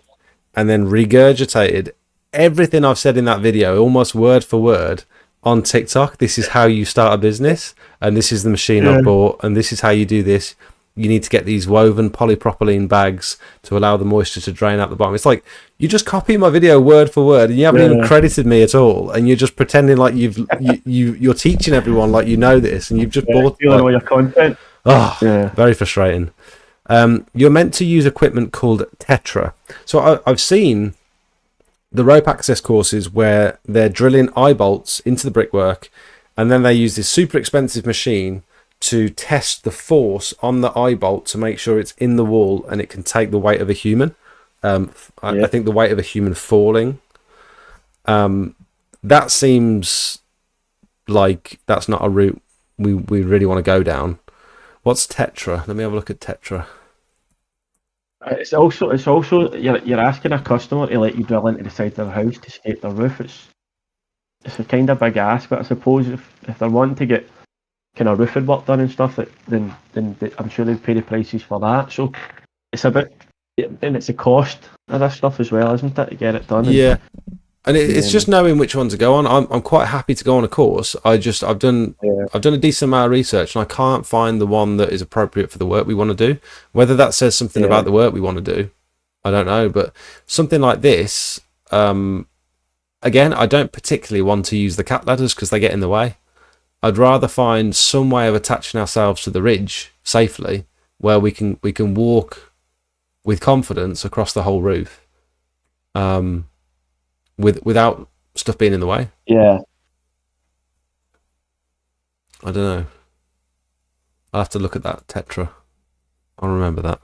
and then regurgitated everything I've said in that video, almost word for word, on TikTok. This is how you start a business, and this is the machine I bought, and this is how you do this. you need to get these woven polypropylene bags to allow the moisture to drain out the bottom. It's like you just copy my video word for word, and you haven't even credited me at all, and you're just pretending like you're teaching everyone like you know this, and you've just bought all your content. Very frustrating. You're meant to use equipment called Tetra. So I've seen the rope access courses where they're drilling eye bolts into the brickwork, and then they use this super expensive machine to test the force on the eye bolt to make sure it's in the wall and it can take the weight of a human. I think the weight of a human falling. That seems like that's not a route we really want to go down. What's Tetra? Let me have a look at Tetra. It's also you're asking a customer to let you drill into the side of their house to scrape their roof. It's a kind of big ask, but I suppose if they're wanting to get kind of roofing work done and stuff, then I'm sure they'd pay the prices for that. So it's a bit, and it's a cost of this stuff as well, isn't it, to get it done? Yeah. And it's just knowing which one to go on. I'm quite happy to go on a course. I've done a decent amount of research, and I can't find the one that is appropriate for the work we want to do. Whether that says something about the work we want to do, I don't know. But something like this, again, I don't particularly want to use the cat ladders because they get in the way. I'd rather find some way of attaching ourselves to the ridge safely, where we can walk with confidence across the whole roof. Without stuff being in the way. Yeah. I don't know. I'll have to look at that Tetra. I'll remember that.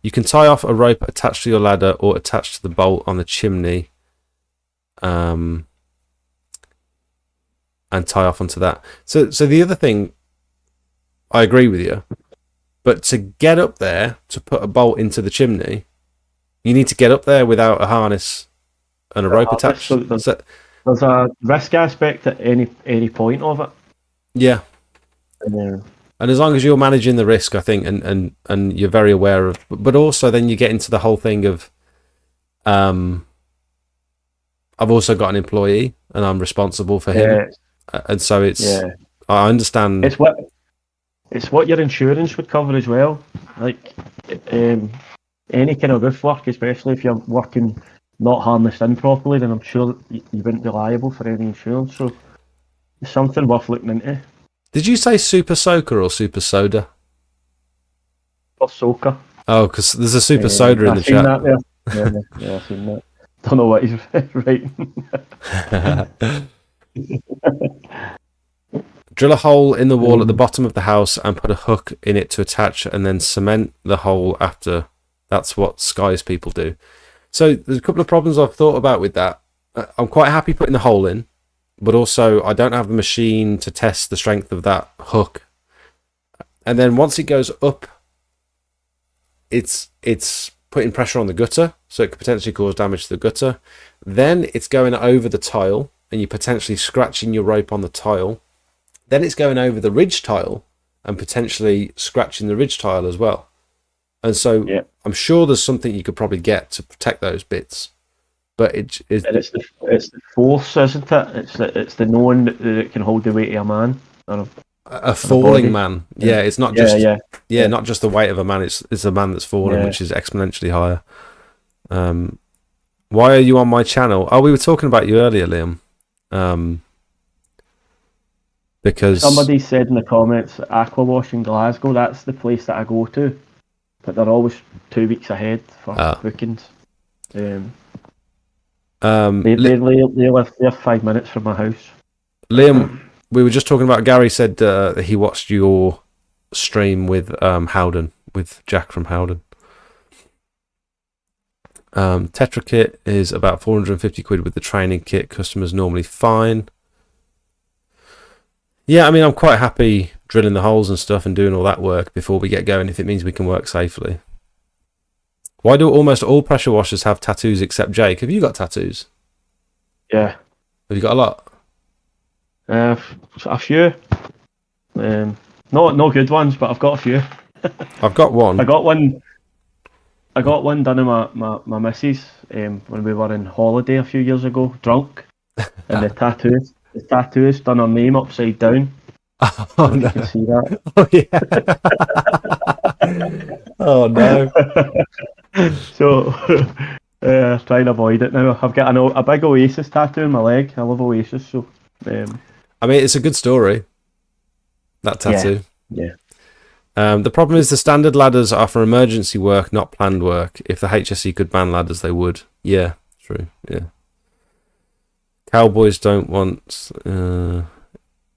You can tie off a rope attached to your ladder or attached to the bolt on the chimney, and tie off onto that. So the other thing, I agree with you, but to get up there to put a bolt into the chimney, you need to get up there without a harness and a rope attached. So there's a risk aspect at any point of it. Yeah. And as long as you're managing the risk, I think, and you're very aware of, but also then you get into the whole thing of, I've also got an employee and I'm responsible for him, and so it's. I understand. It's what your insurance would cover as well. Like any kind of roof work, especially if you're working not harnessed in properly, then I'm sure you wouldn't be liable for any insurance. So it's something worth looking into. Did you say super soaker or super soda? Or soaker. Oh, because there's a super soda in the chat. That there. Yeah, I've seen that. Don't know what he's writing. Drill a hole in the wall at the bottom of the house and put a hook in it to attach, and then cement the hole after. That's what Sky's people do. So there's a couple of problems I've thought about with that. I'm quite happy putting the hole in, but also I don't have the machine to test the strength of that hook. And then once it goes up, it's putting pressure on the gutter, so it could potentially cause damage to the gutter. Then it's going over the tile, and you're potentially scratching your rope on the tile. Then it's going over the ridge tile and potentially scratching the ridge tile as well. And so I'm sure there's something you could probably get to protect those bits, but it's the force, isn't it? It's the knowing that it can hold the weight of a man, or a falling man. Yeah, it's not just not just the weight of a man. It's a man that's falling, which is exponentially higher. Why are you on my channel? Oh, we were talking about you earlier, Liam. Because somebody said in the comments, Aquawash in Glasgow, that's the place that I go to. But they're always 2 weeks ahead for bookings. They live 5 minutes from my house. Liam, we were just talking about, Gary said that he watched your stream with Howden, with Jack from Howden. Tetra kit is about 450 quid with the training kit. Customers normally fine. Yeah, I mean, I'm quite happy drilling the holes and stuff and doing all that work before we get going if it means we can work safely. Why do almost all pressure washers have tattoos except Jake? Have you got tattoos? Yeah. Have you got a lot? A few. No good ones, but I've got a few. I've got one. I got one done in my missus when we were on holiday a few years ago, drunk, and the tattoo is done her name upside down. Oh, no. You can see that. Oh, yeah. Oh no. So try and avoid it now. I've got a big Oasis tattoo on my leg. I love Oasis, so I mean, it's a good story, that tattoo. yeah. The problem is the standard ladders are for emergency work, not planned work. If the HSE could ban ladders, they would. Yeah, true. Yeah. Cowboys don't want...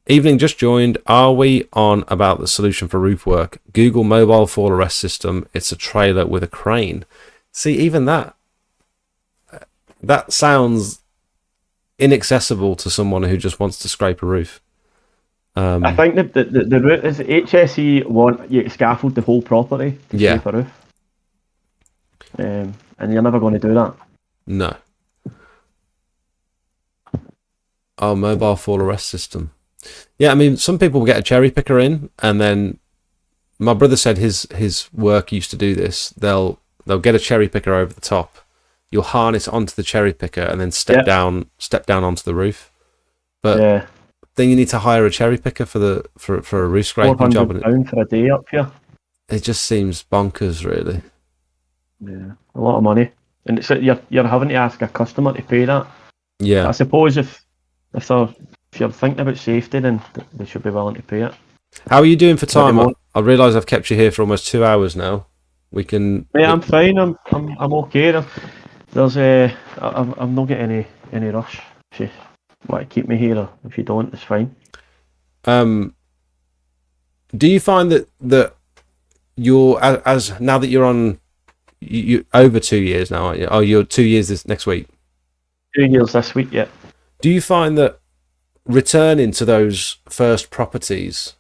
Evening just joined. Are we on about the solution for roof work? Google mobile fall arrest system. It's a trailer with a crane. See, even that sounds inaccessible to someone who just wants to scrape a roof. I think the route is HSE want you to scaffold the whole property to scrape a roof. And you're never going to do that. No. Oh, mobile fall arrest system. Yeah, I mean, some people will get a cherry picker in, and then my brother said his work used to do this. They'll get a cherry picker over the top. You'll harness onto the cherry picker and then step down onto the roof. But then you need to hire a cherry picker for a roof scraping job. £400 for a day up here. It just seems bonkers, really. Yeah, a lot of money, and it's you're having to ask a customer to pay that. Yeah, I suppose if you're thinking about safety, then they should be willing to pay it. How are you doing for time? I realise I've kept you here for almost 2 hours now. We can. Yeah, I'm fine. I'm okay. I'm not getting any rush. If you want to keep me here, or if you don't, it's fine. Do you find that you're as now that you're on you over 2 years now, aren't you? Oh, you're 2 years this next week. 2 years this week, yeah. Do you find that returning to those first properties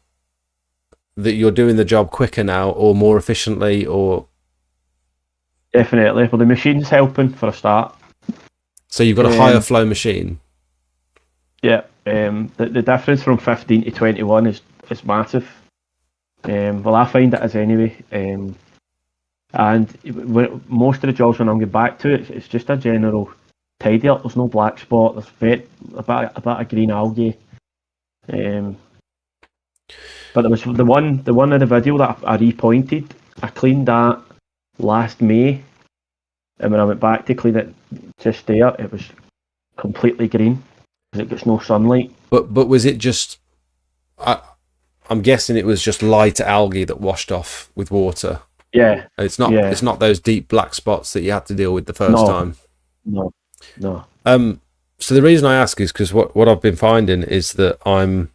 that you're doing the job quicker now or more efficiently, or definitely? Well, the machine's helping for a start. So you've got a higher flow machine. Yeah. The difference from 15 to 21 is massive. Well, I find it is anyway. And most of the jobs when I'm going back to it, it's just a general tidy up. There's no black spot. There's a bit of green algae. But there was the one in the video that I repointed. I cleaned that last May, and when I went back to clean it just there, it was completely green because it gets no sunlight. But was it just? I'm guessing it was just light algae that washed off with water. Yeah, it's not. Yeah. It's not those deep black spots that you had to deal with the first time. No. So the reason I ask is because what I've been finding is that I'm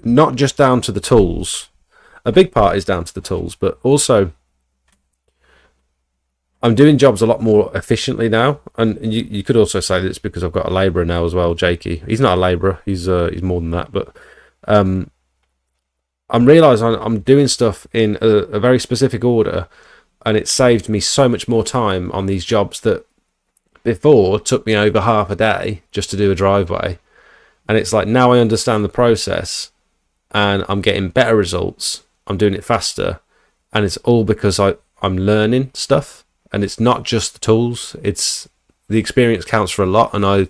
not just down to the tools. A big part is down to the tools, but also I'm doing jobs a lot more efficiently now. And you could also say that it's because I've got a labourer now as well, Jakey. He's not a labourer. He's more than that. But I'm realising I'm doing stuff in a very specific order, and it saved me so much more time on these jobs that before took me over half a day just to do a driveway. And it's like, now I understand the process and I'm getting better results. I'm doing it faster, and it's all because I'm learning stuff, and it's not just the tools. It's the experience counts for a lot, and I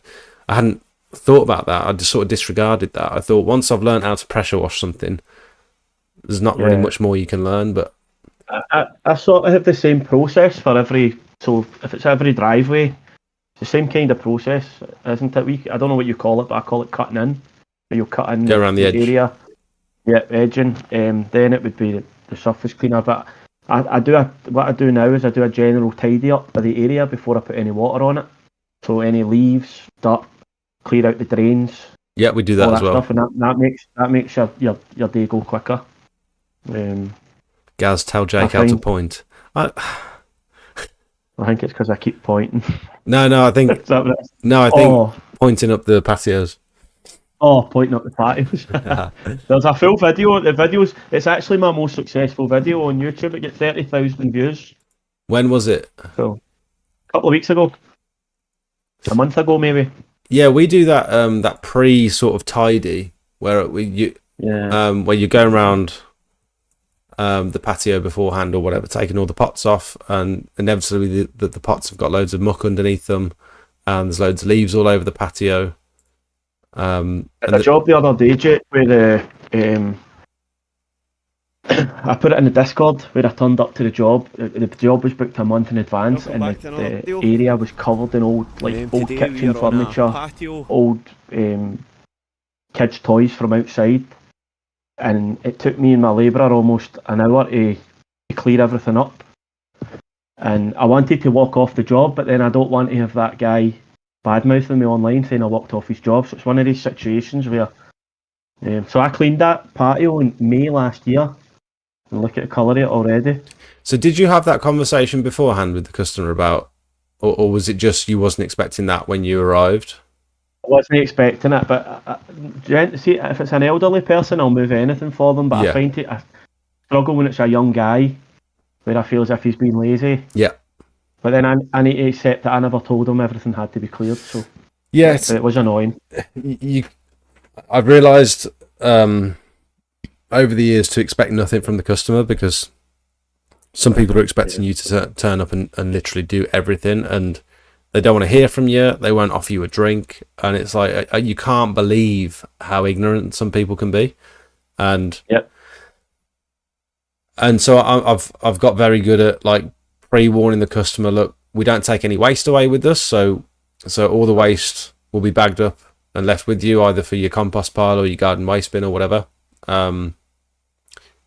hadn't thought about that. I just sort of disregarded that. I thought once I've learned how to pressure wash something, there's not really much more you can learn. But I sort of have the same process for every. So if it's every driveway, it's the same kind of process, isn't it? I don't know what you call it, but I call it cutting in. Where you cut in go around the edge area. Yeah, edging. Then it would be the surface cleaner. But what I do now is I do a general tidy up of the area before I put any water on it. So any leaves, dirt, clear out the drains. Yeah, we do that as well. Stuff, and that makes your day go quicker. Gaz, tell Jake how to point. I think it's because I keep pointing. No, I think pointing up the patios. Oh, pointing up the patios. There's a full video. The videos. It's actually my most successful video on YouTube. It gets 30,000 views. When was it? So, a couple of weeks ago. A month ago, maybe. Yeah, we do that. That pre sort of tidy where you go around the patio beforehand or whatever, taking all the pots off, and inevitably the pots have got loads of muck underneath them, and there's loads of leaves all over the patio. A job the other day, Jet, where I put it in the Discord where I turned up to the job. The job was booked a month in advance, Welcome and back to another the video. area was covered in old old Today we kitchen are on a furniture, patio. old kids' toys from outside, and it took me and my labourer almost an hour to clear everything up. And I wanted to walk off the job, but then I don't want to have that guy badmouthing me online saying I walked off his job. So it's one of these situations where. So I cleaned that patio in May last year. And look at the colour of it already. So did you have that conversation beforehand with the customer about, or was it just you wasn't expecting that when you arrived? I wasn't expecting it, but see, if it's an elderly person, I'll move anything for them. But Yeah. I find I struggle when it's a young guy, where I feel as if he's been lazy. Yeah. But then I need to accept that I never told him everything had to be cleared. So Yeah, it was annoying. I've realised over the years to expect nothing from the customer, because some people are expecting you to turn up and literally do everything, and they don't want to hear from you. They won't offer you a drink, and it's like you can't believe how ignorant some people can be. And Yep. And so I've got very good at like pre-warning the customer. Look, we don't take any waste away with us, so all the waste will be bagged up and left with you, either for your compost pile or your garden waste bin or whatever.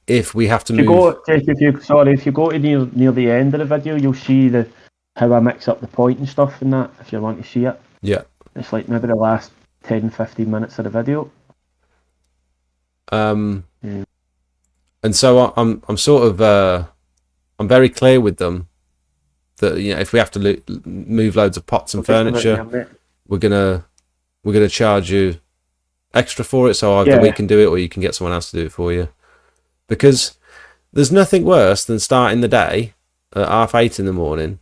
If we have to move, if you go to near the end of the video, you'll see how I mix up the point and stuff and that. If you want to see it, yeah, it's like maybe the last 10-15 minutes of the video. And so I'm sort of I'm very clear with them that, you know, if we have to move loads of pots and furniture, we're gonna charge you extra for it. So either we can do it or you can get someone else to do it for you. Because there's nothing worse than starting the day at 8:30 in the morning,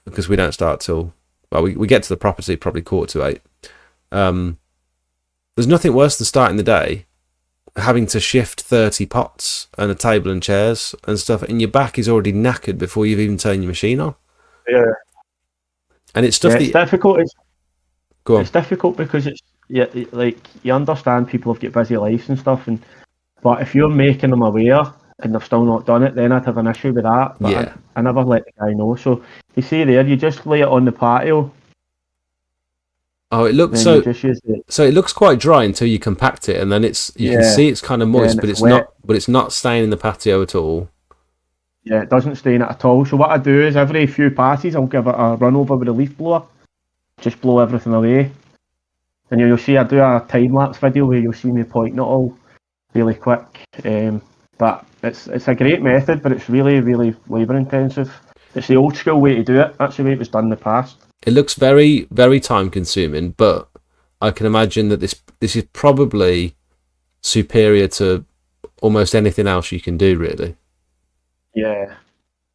because we don't start till, well, we get to the property probably 7:45. There's nothing worse than starting the day having to shift 30 pots and a table and chairs and stuff, and your back is already knackered before you've even turned your machine on. Yeah. And it's stuff it's difficult. Go on. It's difficult because like you understand people have got busy lives and stuff, but if you're making them aware and they've still not done it, then I'd have an issue with that. But Yeah. I never let the guy know. So you see there, you just lay it on the patio. Oh, it looks so it looks quite dry until you compact it, and then you can see it's kind of moist, but it's not. But it's not staining the patio at all. Yeah, it doesn't stain it at all. So what I do is every few passes, I'll give it a run over with a leaf blower, just blow everything away. And you'll see I do a time lapse video where you'll see me pointing it all really quick. But it's a great method, but it's really, really labour intensive. It's the old school way to do it. That's the way it was done in the past. It looks very, very time consuming, but I can imagine that this is probably superior to almost anything else you can do, really. Yeah.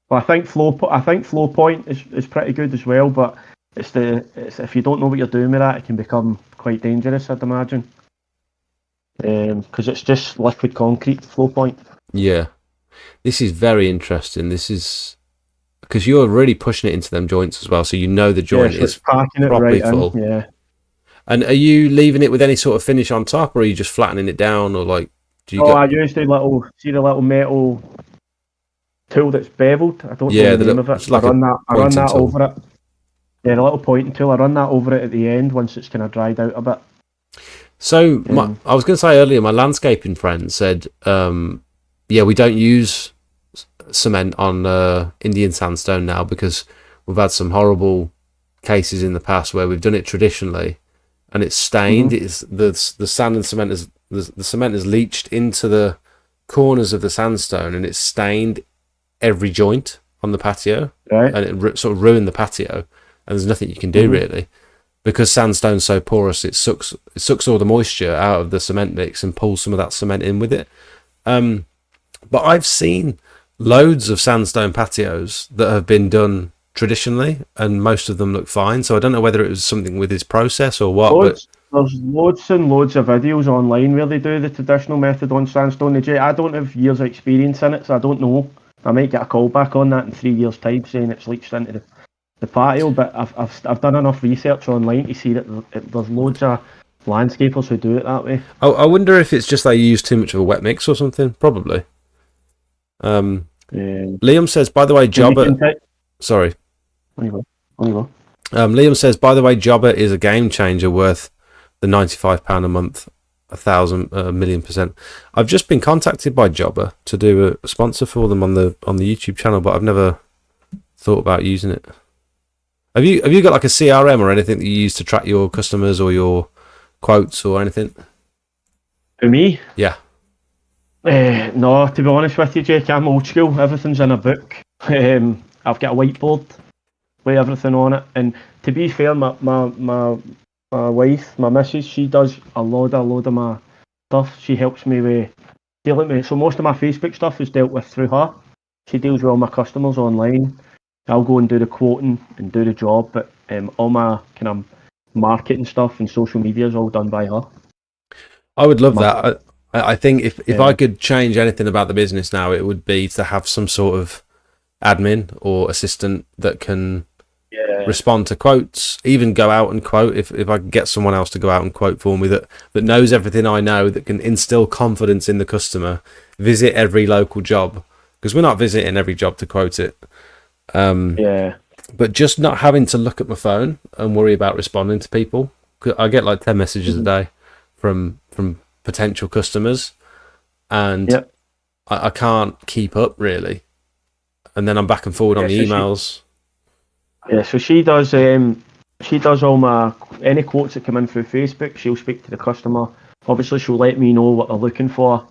Well, I think flow point is pretty good as well, but it's if you don't know what you're doing with that, it can become quite dangerous, I'd imagine. Because it's just liquid concrete flow point. Yeah. This is very interesting. This is because you're really pushing it into them joints as well, so you know the joint is packing it properly right full. In, yeah. And are you leaving it with any sort of finish on top, or are you just flattening it down, or like do you? I use the little metal tool that's beveled. I don't know the name of it. It's like I run that tool. over it. Yeah, the little pointing tool. I run that over it at the end once it's kind of dried out a bit. So I was going to say earlier, my landscaping friend said, we don't use cement on Indian sandstone now because we've had some horrible cases in the past where we've done it traditionally and it's stained. It's the sand and cement the cement has leached into the corners of the sandstone and it's stained every joint on the patio, right. And it sort of ruined the patio. And there's nothing you can do really, because sandstone's so porous. It sucks all the moisture out of the cement mix and pulls some of that cement in with it. But I've seen loads of sandstone patios that have been done traditionally, and most of them look fine. So I don't know whether it was something with his process or what. There's loads and loads of videos online where they do the traditional method on sandstone. I don't have years of experience in it, so I don't know. I might get a call back on that in 3 years' time saying it's leached into the patio, but I've done enough research online to see that there's loads of landscapers who do it that way. I wonder if it's just they use too much of a wet mix or something. Probably. Liam says, by the way, Jobber. Sorry. On you go. Liam says, by the way, Jobber is a game changer worth the £95 a month, 1,000,000,000%. I've just been contacted by Jobber to do a sponsor for them on the YouTube channel, but I've never thought about using it. Have you got like a CRM or anything that you use to track your customers or your quotes or anything? For me? Yeah. No, to be honest with you, Jake, I'm old school. Everything's in a book. I've got a whiteboard with everything on it. And to be fair, my wife, my missus, she does a load of my stuff. She helps me with dealing with. So most of my Facebook stuff is dealt with through her. She deals with all my customers online. I'll go and do the quoting and do the job, but all my kind of marketing stuff and social media is all done by her. I would love that. I think if I could change anything about the business now, it would be to have some sort of admin or assistant that can respond to quotes, even go out and quote. If I could get someone else to go out and quote for me that knows everything I know, that can instill confidence in the customer, visit every local job, because we're not visiting every job to quote it. But just not having to look at my phone and worry about responding to people. I get like 10 messages a day from potential customers, and I can't keep up really. And then I'm back and forward on the emails. So she does all any quotes that come in through Facebook. She'll speak to the customer. Obviously, she'll let me know what they're looking for.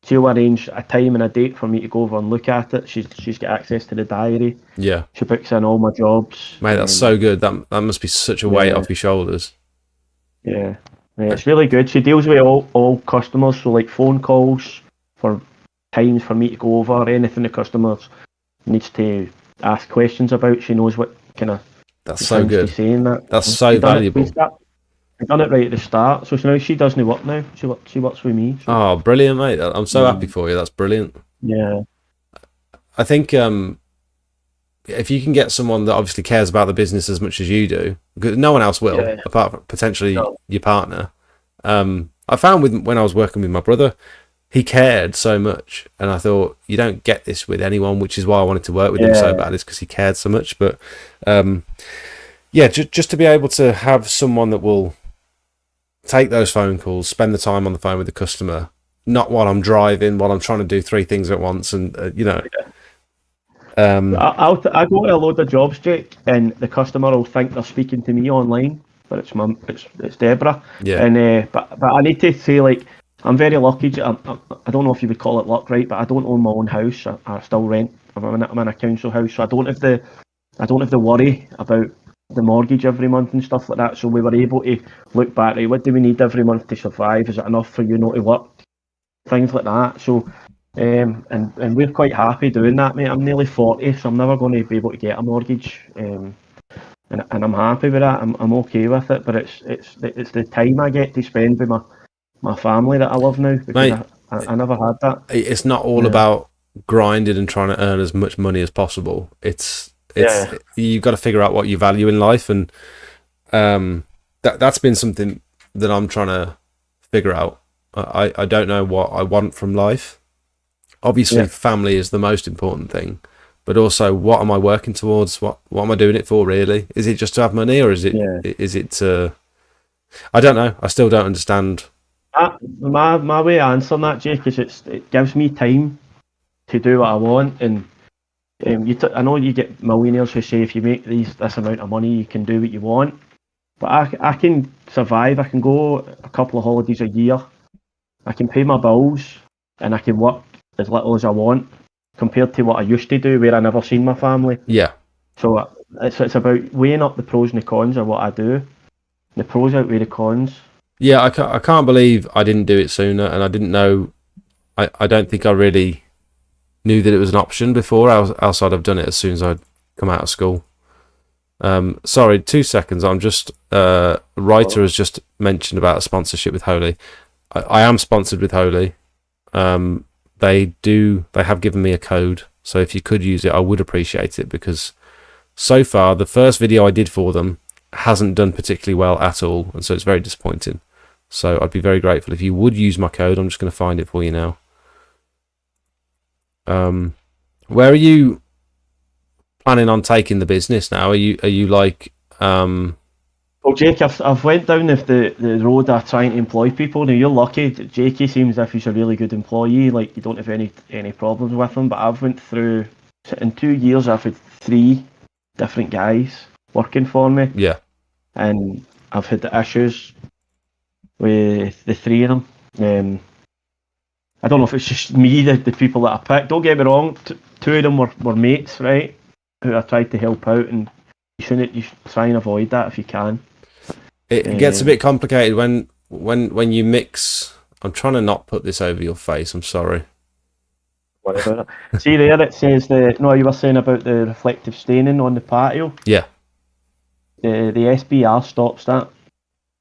She'll arrange a time and a date for me to go over and look at it. She's got access to the diary. Yeah. She books in all my jobs. Mate, that's so good. That must be such a weight off your shoulders. Yeah, it's really good. She deals with all customers, so like phone calls for times for me to go over anything the customers needs to ask questions about. She knows what kind of. That's so good. Saying that. That's so valuable. I've done it right at the start, so now she does no work now. She works with me. So. Oh, brilliant, mate! I'm so happy for you. That's brilliant. Yeah, I think if you can get someone that obviously cares about the business as much as you do, because no one else will, apart from potentially your partner. I found when I was working with my brother, he cared so much, and I thought you don't get this with anyone, which is why I wanted to work with him so bad, is because he cared so much. But just to be able to have someone that will take those phone calls, spend the time on the phone with the customer, not while I'm driving, while I'm trying to do 3 things at once, and I go to a load of jobs, Jake, and the customer will think they're speaking to me online, but it's Deborah. Yeah. And but I need to say, like, I'm very lucky. I don't know if you would call it luck, right? But I don't own my own house. I still rent. I'm in a council house, so I don't have the worry about the mortgage every month and stuff like that. So we were able to look back, right, what do we need every month to survive? Is it enough for you not to work? Things like that. So and we're quite happy doing that, mate. I'm nearly 40, so I'm never going to be able to get a mortgage. And I'm happy with that. I'm okay with it. But it's the time I get to spend with my family that I love now, because mate, I never had that. It's not all about grinding and trying to earn as much money as possible. It's you've got to figure out what you value in life, and that's been something that I'm trying to figure out. I don't know what I want from life. Obviously, family is the most important thing, but also, what am I working towards? What am I doing it for, really? Is it just to have money, or is it to... I don't know. I still don't understand. My way of answering that, Jake, is it gives me time to do what I want. And I know you get millionaires who say if you make this amount of money, you can do what you want. But I can survive. I can go a couple of holidays a year. I can pay my bills, and I can work as little as I want, compared to what I used to do, where I never seen my family. Yeah. So it's about weighing up the pros and the cons of what I do. The pros outweigh the cons. Yeah, I can't believe I didn't do it sooner, and I didn't know. I don't think I really knew that it was an option before. Outside, I've done it as soon as I'd come out of school. Sorry, 2 seconds. I'm just writer has just mentioned about a sponsorship with Holy. I am sponsored with Holy. They have given me a code, so if you could use it, I would appreciate it, because so far the first video I did for them hasn't done particularly well at all, and so it's very disappointing. So I'd be very grateful if you would use my code. I'm just going to find it for you now. Where are you planning on taking the business now? Are you like Well, Jake, I've went down the road of trying to employ people. Now, you're lucky. Jakey seems as if he's a really good employee. Like, you don't have any problems with him. But I've went through, in 2 years, I've had 3 different guys working for me. yeah. And I've had the issues with the 3 of them. I don't know if it's just me, the people that I picked. Don't get me wrong, 2 of them were mates, right? Who I tried to help out, and you should try and avoid that if you can. It gets a bit complicated when you mix. I'm trying to not put this over your face. I'm sorry. What about it? See there, it says no, you were saying about the reflective staining on the patio. Yeah. The SBR stops that.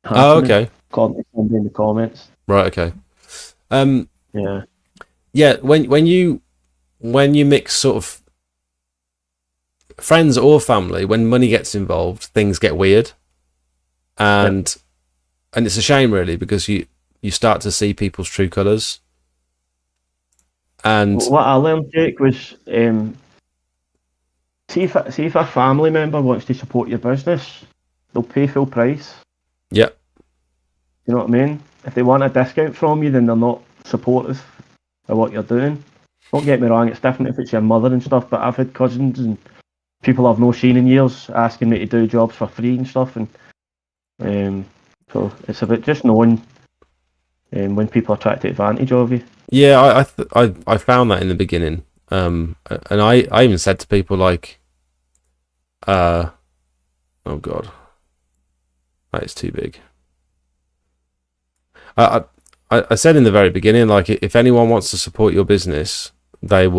Oh, okay. According to somebody in the comments. Right. Okay. Yeah. Yeah. When you mix sort of friends or family, when money gets involved, things get weird, and it's a shame really, because you start to see people's true colours. And what I learned, Jake, was see if a family member wants to support your business, they'll pay full price. yeah, You know what I mean? If they want a discount from you, then they're not supportive of what you're doing. Don't get me wrong, it's different if it's your mother and stuff, but I've had cousins and people I've not seen in years asking me to do jobs for free and stuff, and so it's about just knowing when people are trying to take advantage of you. yeah. I found that in the beginning, and I even said to people like, oh god, that is too big. I said in the very beginning, like, if anyone wants to support your business, they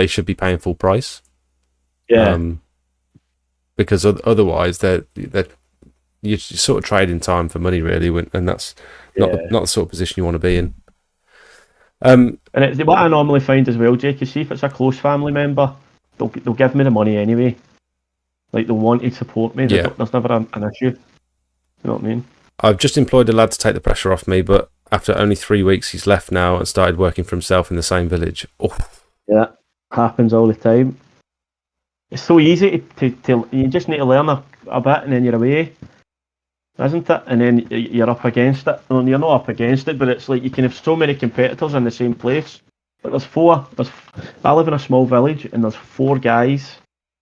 should be paying full price. Yeah. Because otherwise you're sort of trading time for money really, and that's not the sort of position you want to be in. And what I normally find as well, Jake, you see if it's a close family member, they'll give me the money anyway. Like, they'll want to support me. Yeah. There's never an issue. You know what I mean? I've just employed a lad to take the pressure off me, but after only 3 weeks, he's left now and started working for himself in the same village. Oh. Yeah, happens all the time. It's so easy to you just need to learn a bit and then you're away, isn't it? And then you're up against it. Well, you're not up against it, but it's like you can have so many competitors in the same place. But there's 4. I live in a small village and there's 4 guys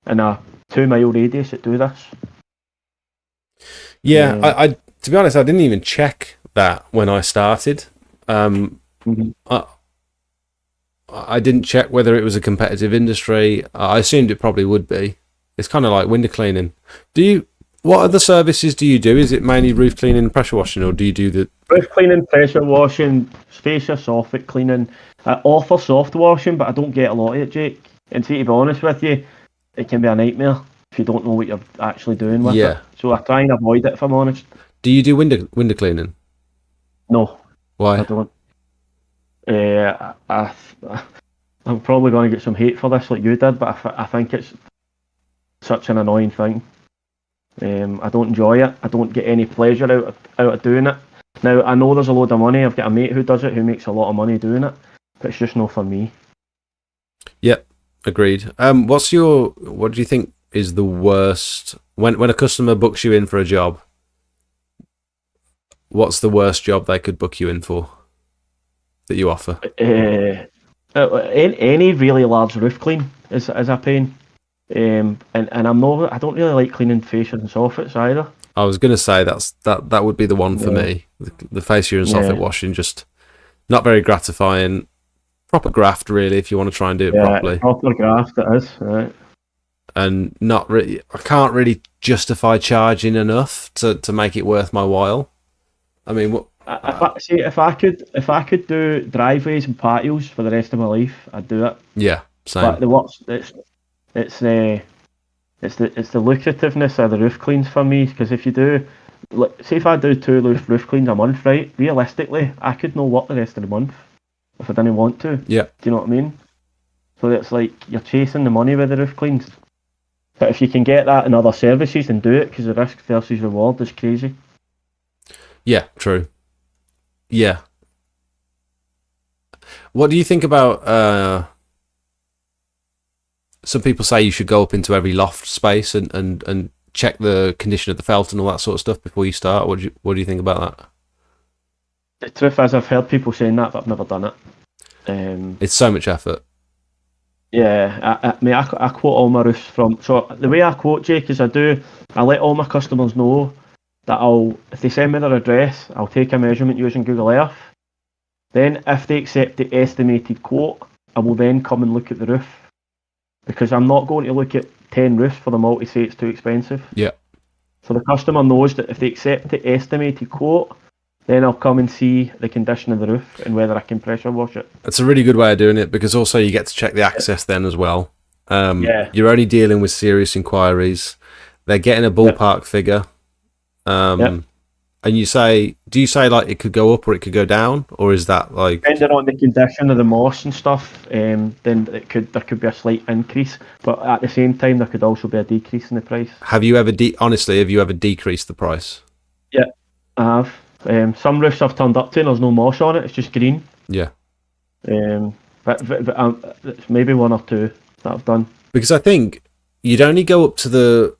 in a 2-mile radius that do this. Yeah, I to be honest, I didn't even check that when I started. I didn't check whether it was a competitive industry. I assumed it probably would be. It's kind of like window cleaning. What other services do you do? Is it mainly roof cleaning and pressure washing, or do you do the roof cleaning, pressure washing, fascia, soffit cleaning? I offer soft washing, but I don't get a lot of it, Jake. And see, to be honest with you, it can be a nightmare if you don't know what you're actually doing with it. So I try and avoid it, if I'm honest. Do you do window cleaning? No. Why? I don't. I'm probably going to get some hate for this like you did, but I think it's such an annoying thing. I don't enjoy it. I don't get any pleasure out of doing it. Now, I know there's a load of money. I've got a mate who does it, who makes a lot of money doing it, but it's just not for me. Yep, agreed. What do you think is the worst, when a customer books you in for a job, what's the worst job they could book you in for that you offer? Any really large roof clean is a pain. And I don't really like cleaning fascias and soffits either. I was going to say that would be the one for me. The fascia and soffit washing, just not very gratifying. Proper graft, really, if you want to try and do it properly. Proper graft, it is, right. And not really, I can't really justify charging enough to make it worth my while. I mean, what? If I could do driveways and patios for the rest of my life, I'd do it. Yeah, same. But it's the lucrativeness of the roof cleans for me, because if you do, say if I do 2 roof cleans a month, right? Realistically, I could not work the rest of the month if I didn't want to. Yeah. Do you know what I mean? So it's like you're chasing the money with the roof cleans. But if you can get that in other services, then do it, because the risk versus reward is crazy. Yeah, true. Yeah. What do you think about some people say you should go up into every loft space and check the condition of the felt and all that sort of stuff before you start. What do you think about that? The truth is, I've heard people saying that, but I've never done it. It's so much effort. Yeah, I quote all my roofs from. So the way I quote, Jake, is I let all my customers know that if they send me their address, I'll take a measurement using Google Earth. Then, if they accept the estimated quote, I will then come and look at the roof, because I'm not going to look at 10 roofs for them all to say it's too expensive. Yeah. So the customer knows that if they accept the estimated quote, then I'll come and see the condition of the roof and whether I can pressure wash it. That's a really good way of doing it, because also you get to check the access then as well. You're only dealing with serious inquiries. They're getting a ballpark figure. And do you say like it could go up or it could go down, or is that like depending on the condition of the moss and stuff? Then there could be a slight increase, but at the same time there could also be a decrease in the price. Have you ever decreased the price? Yeah, I have. Some roofs I've turned up to and there's no moss on it; it's just green. Yeah. But it's maybe one or two that I've done. Because I think you'd only go up to the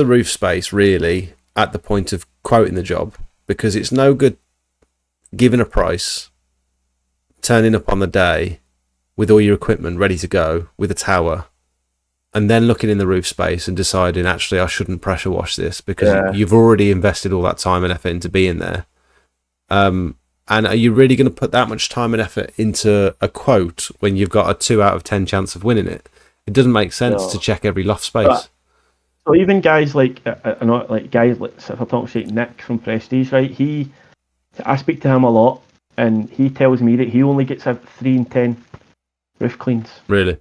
roof space really at the point of quoting the job, because it's no good giving a price, turning up on the day with all your equipment ready to go with a tower, and then looking in the roof space and deciding actually I shouldn't pressure wash this because you've already invested all that time and effort into being there. And are you really going to put that much time and effort into a quote when you've got a 2 out of 10 chance of winning it? It doesn't make sense to check every loft space. So even guys like if I'm talking to Nick from Prestige, right? I speak to him a lot, and he tells me that he only gets a 3 in 10 roof cleans. Really?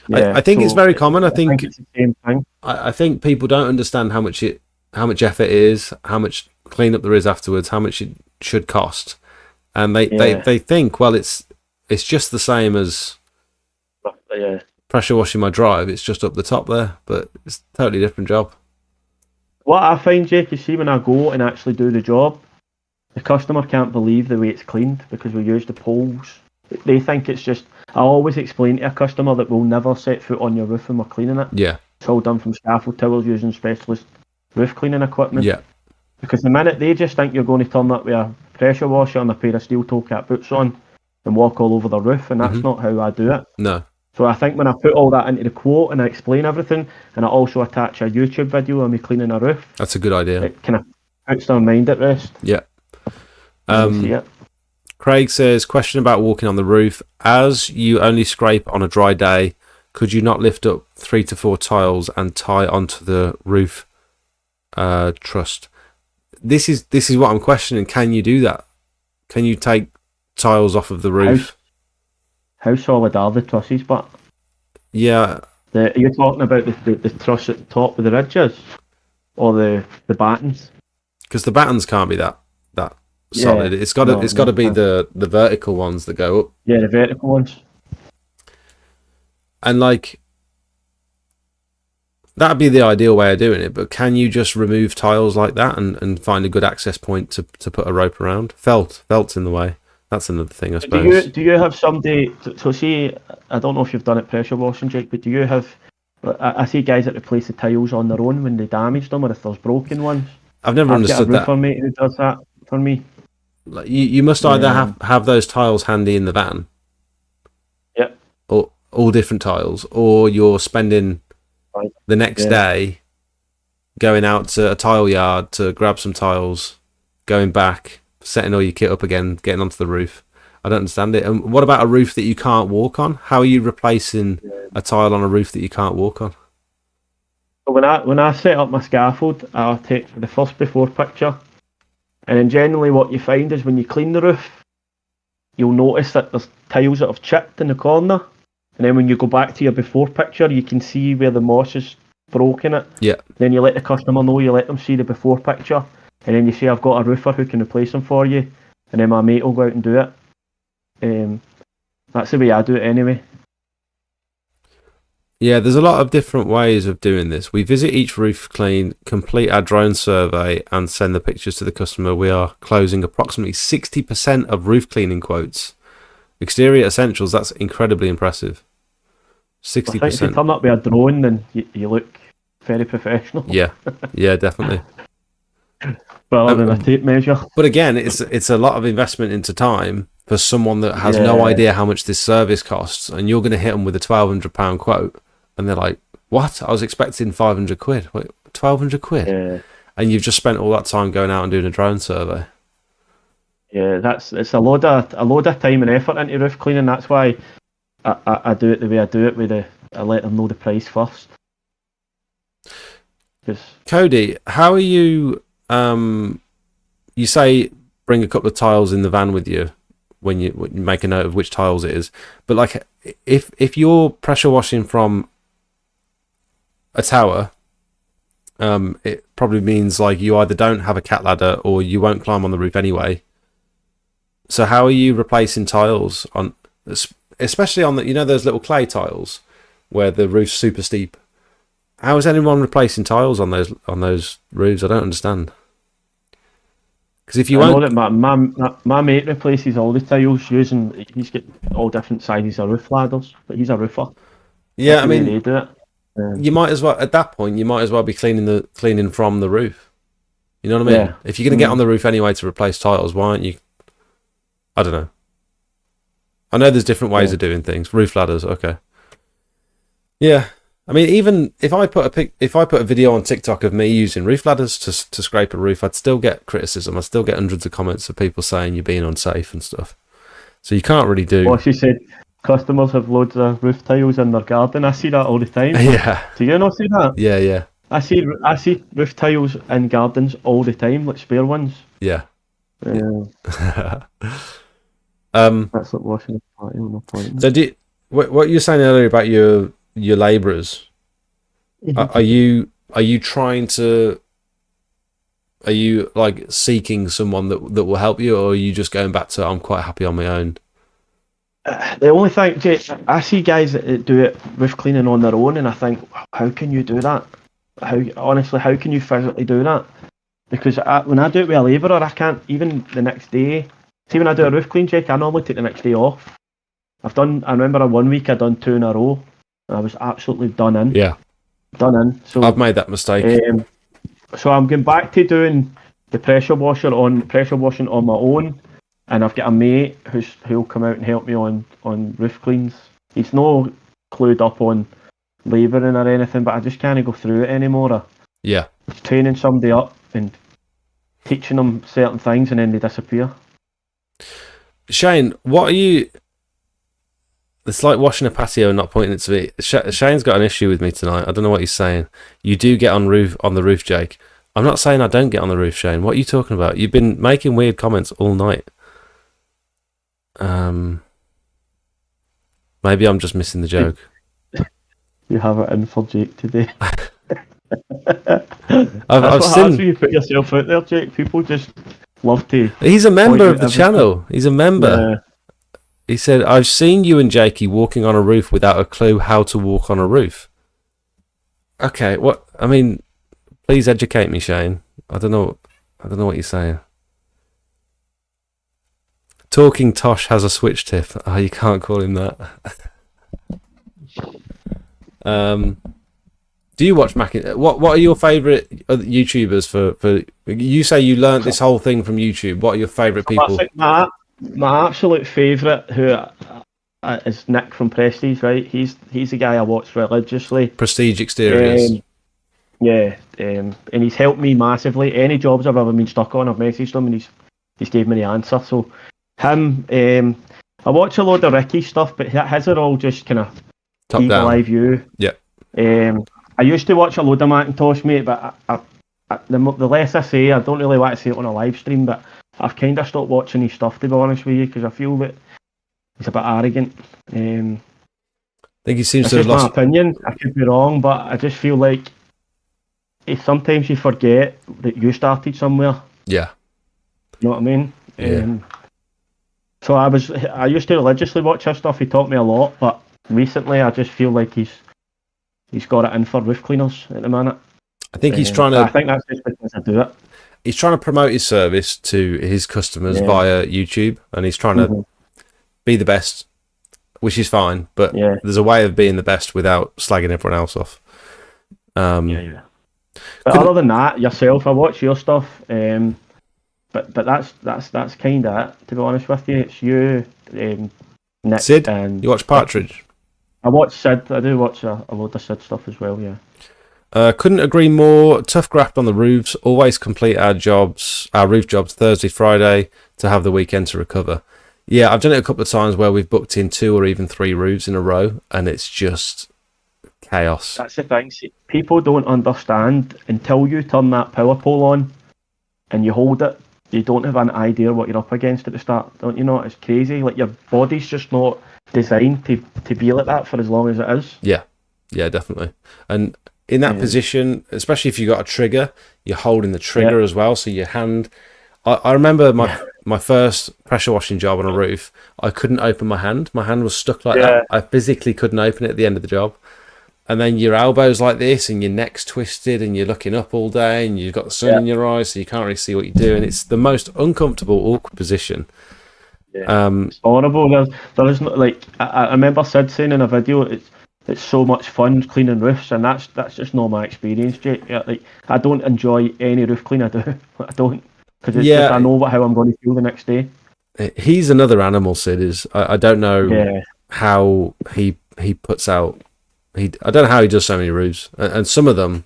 Yeah, I think it's very common. I think it's the same thing. I think people don't understand how much effort it is, how much cleanup there is afterwards, how much it should cost, and they think, well, it's just the same as pressure washing my drive. It's just up the top there, but it's a totally different job. What I find, Jake, is see when I go and actually do the job, the customer can't believe the way it's cleaned because we use the poles. They think it's just. I always explain to a customer that we'll never set foot on your roof when we're cleaning it. Yeah. It's all done from scaffold towels using specialist roof cleaning equipment. Yeah. Because the minute they just think you're going to turn up with a pressure washer and a pair of steel toe cap boots on and walk all over the roof, and that's not how I do it. No. So I think when I put all that into the quote and I explain everything, and I also attach a YouTube video of me cleaning a roof, that's a good idea. it kind of puts their mind at rest. Yeah. See it. Craig says, question about walking on the roof. As you only scrape on a dry day, could you not lift up 3 to 4 tiles and tie onto the roof truss? This is what I'm questioning. Can you do that? Can you take tiles off of the roof? How solid are the trusses? But yeah, are you talking about the truss at the top with the ridges, or the battens? Because the battens can't be that solid. It's got to be the vertical ones that go up. Yeah, the vertical ones. And like that'd be the ideal way of doing it. But can you just remove tiles like that and find a good access point to put a rope around? Felt's in the way. That's another thing, I suppose. Do you have somebody? So see, I don't know if you've done it pressure washing, Jake, but do you have? I see guys that replace the tiles on their own when they damage them, or if there's broken ones. I've never understood that. I've got a roofer mate who does that for me. Like you must either have those tiles handy in the van. Yep. Or all different tiles, or you're spending the next day going out to a tile yard to grab some tiles, going back, setting all your kit up again, getting onto the roof. I don't understand it. And what about a roof that you can't walk on? How are you replacing a tile on a roof that you can't walk on? When I set up my scaffold, I'll take the first before picture, and then generally what you find is when you clean the roof, you'll notice that there's tiles that have chipped in the corner, and then when you go back to your before picture, you can see where the moss has broken it. Yeah. Then you let the customer know, you let them see the before picture, and then you say, I've got a roofer who can replace them for you, and then my mate will go out and do it. That's the way I do it anyway. Yeah, there's a lot of different ways of doing this. We visit each roof clean, complete our drone survey, and send the pictures to the customer. We are closing approximately 60% of roof cleaning quotes. Exterior essentials, that's incredibly impressive. I think if you 60%. turn up with a drone, then you look very professional. Yeah, yeah, definitely. Rather than a tape measure. But again, it's a lot of investment into time for someone that has no Yeah. idea how much this service costs, and you're going to hit them with a £1,200 quote, and they're like, "What? I was expecting 500 quid. Wait, 1,200 quid?" Yeah. And you've just spent all that time going out and doing a drone survey. Yeah, it's a load of time and effort into roof cleaning. That's why I do it the way I do it. I let them know the price first. Cody, how are you? You say bring a couple of tiles in the van with you when you make a note of which tiles it is. But like, if you're pressure washing from a tower, it probably means like you either don't have a cat ladder or you won't climb on the roof anyway. So how are you replacing tiles on, especially on the, those little clay tiles where the roof's super steep? How is anyone replacing tiles on those roofs? I don't understand. Because if you I know that my mate replaces all the tiles he's got all different sizes of roof ladders, but he's a roofer. Yeah, That's I the way mean, they do it. you might as well, at that point, you might as well be cleaning from the roof. You know what I mean? Yeah. If you're going to get on the roof anyway to replace tiles, why aren't you? I don't know. I know there's different ways of doing things. Roof ladders, okay. Yeah. I mean, even if I put a video on TikTok of me using roof ladders to scrape a roof, I'd still get criticism. I'd still get hundreds of comments of people saying you're being unsafe and stuff. So you can't really do. Well, she said customers have loads of roof tiles in their garden. I see that all the time. Yeah. Do you not see that? Yeah, yeah. I see roof tiles in gardens all the time, like spare ones. Yeah. That's like washing a patio, no point. So what you were saying earlier about your labourers, are you like seeking someone that will help you, or are you just going back to I'm quite happy on my own? The only thing, Jake, I see guys that do it roof cleaning on their own, and I think, how can you do that? How can you physically do that? Because when I do it with a labourer, I can't even the next day. See, when I do a roof clean, Jake, I normally take the next day off. I remember 1 week I done 2 in a row, and I was absolutely done in. Yeah. Done in. So I've made that mistake. So I'm going back to doing the pressure washing on my own, and I've got a mate who'll come out and help me on roof cleans. He's no clued up on labouring or anything, but I just can't go through it anymore. Yeah. Training somebody up and teaching them certain things, and then they disappear. Shane, what are you? It's like washing a patio and not pointing it to me. Shane's got an issue with me tonight. I don't know what he's saying. You do get on the roof, Jake. I'm not saying I don't get on the roof, Shane. What are you talking about? You've been making weird comments all night. Maybe I'm just missing the joke. You have it in for Jake today. I've seen when you put yourself out there, Jake. People just love to. He's a member of the channel. He's a member. He said, I've seen you and Jakey walking on a roof without a clue how to walk on a roof. Okay, please educate me, Shane. I don't know what you're saying. Talking Tosh has a switch tip. Oh, you can't call him that. Do you watch Mac? What are your favourite YouTubers for? You say you learnt this whole thing from YouTube. What are your favourite people? I think my absolute favourite who is Nick from Prestige, right? He's the guy I watch religiously. Prestige Exteriors. And he's helped me massively. Any jobs I've ever been stuck on, I've messaged him and he's gave me the answer. So him, I watch a load of Ricky stuff, but his are all just kind of top down live view. Yeah. I used to watch a load of Macintosh, mate, but the less I say, I don't really want to say it on a live stream, but I've kind of stopped watching his stuff, to be honest with you, because I feel that he's a bit arrogant. I think he seems that's to have just lost. my opinion. I could be wrong, but I just feel like sometimes you forget that you started somewhere. Yeah. You know what I mean? Yeah. So I used to religiously watch his stuff. He taught me a lot, but recently I just feel like he's got it in for roof cleaners at the minute. I think he's trying to. I think that's just because I do it. He's trying to promote his service to his customers via YouTube, and he's trying to be the best. which is fine. But Yeah. there's a way of being the best without slagging everyone else off. Yeah. But Couldn't- other than that, yourself, I watch your stuff. But that's kind of it. To be honest with you, it's you, Nick, Sid, and you watch Partridge? I watch Sid. I do watch a load of Sid stuff as well. Yeah. Couldn't agree more. Tough graft on the roofs. Always complete our roof jobs Thursday, Friday to have the weekend to recover. Yeah, I've done it a couple of times where we've booked in 2 or even 3 roofs in a row, and it's just chaos. That's the thing. See, people don't understand until you turn that power pole on and you hold it. You don't have an idea what you're up against at the start, don't you know? It's crazy. Like, your body's just not designed to be like that for as long as it is. Yeah, definitely. And in that position, especially if you got a trigger, you're holding the trigger as well. So your hand. I remember my first pressure washing job on a roof. I couldn't open my hand. My hand was stuck like that. I physically couldn't open it at the end of the job. And then your elbow's like this, and your neck's twisted, and you're looking up all day, and you've got the sun in your eyes, so you can't really see what you're doing. It's the most uncomfortable, awkward position. Yeah. It's horrible. There's not, like, I remember Sid saying in a video, it's so much fun cleaning roofs, and that's just not my experience, Jake. Like, I don't enjoy any roof clean I do. I don't, because it's just, I know how I'm going to feel the next day. He's another animal, Sid is. I don't know how he puts out. I don't know how he does so many roofs, and some of them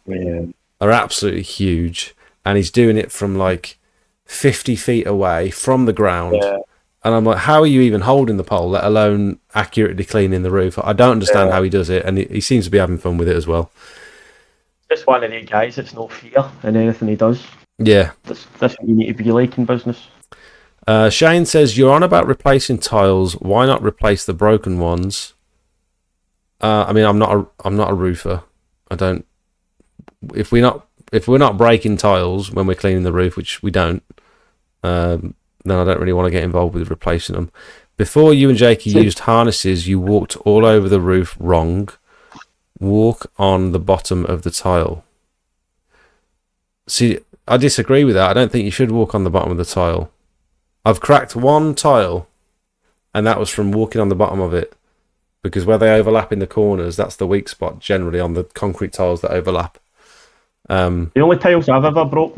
are absolutely huge, and he's doing it from like 50 feet away from the ground. And I'm like, how are you even holding the pole, let alone accurately cleaning the roof? I don't understand how he does it, and he seems to be having fun with it as well. Just one of the guys that's no fear in anything he does. Yeah. That's what you need to be like in business. Shane says, you're on about replacing tiles. Why not replace the broken ones? I mean, I'm not a roofer. I don't. If we're not breaking tiles when we're cleaning the roof, which we don't, then I don't really want to get involved with replacing them. Before you and Jakey used harnesses, you walked all over the roof wrong. Walk on the bottom of the tile. See, I disagree with that. I don't think you should walk on the bottom of the tile. I've cracked one tile, and that was from walking on the bottom of it. Because where they overlap in the corners, that's the weak spot generally on the concrete tiles that overlap. The only tiles I've ever broke,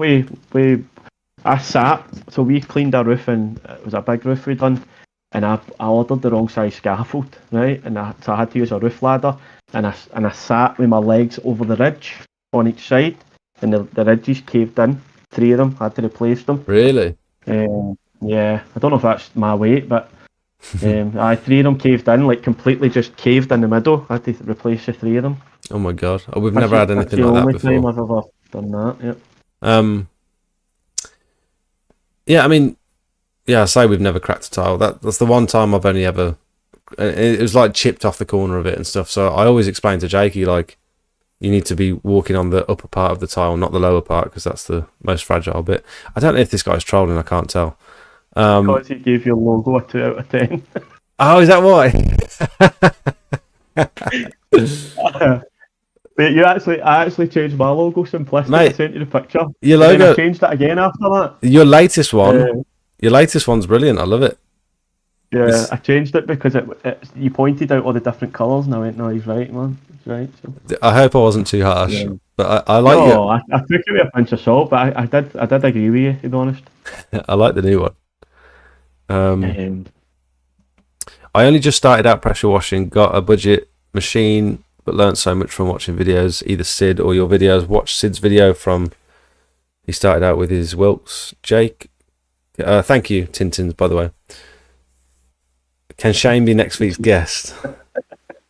I sat, so we cleaned our roof, and it was a big roof we'd done, and I ordered the wrong size scaffold, right? So I had to use a roof ladder, and I sat with my legs over the ridge on each side, and the ridges caved in. 3 of them, I had to replace them. Really? Yeah, I don't know if that's my weight, but 3 of them caved in, like completely just caved in the middle. I had to replace the 3 of them. Oh my god, we've never had anything like that before. That's the only time I've ever done that. Yeah, I mean, I say we've never cracked a tile. That's the one time I've only ever. It was like chipped off the corner of it and stuff. So I always explain to Jakey, like, you need to be walking on the upper part of the tile, not the lower part, because that's the most fragile bit. I don't know if this guy's trolling. I can't tell. Because he gave your logo a 2 out of 10. Oh, is that why? Mate, I actually changed my logo simplistic. Mate, I sent you the picture. Your logo. And then I changed it again after that. Your latest one. Your latest one's brilliant. I love it. Yeah, I changed it because you pointed out all the different colours, and I went, no, he's right, man. He's right. So. I hope I wasn't too harsh, but I like no, I took it with a pinch of salt, but I did agree with you, to be honest. I like the new one. I only just started out pressure washing, got a budget machine, but learnt so much from watching videos, either Sid or your videos. Watch Sid's video from, he started out with his Wilkes. Jake, thank you, Tintins, by the way. Can Shane be next week's guest?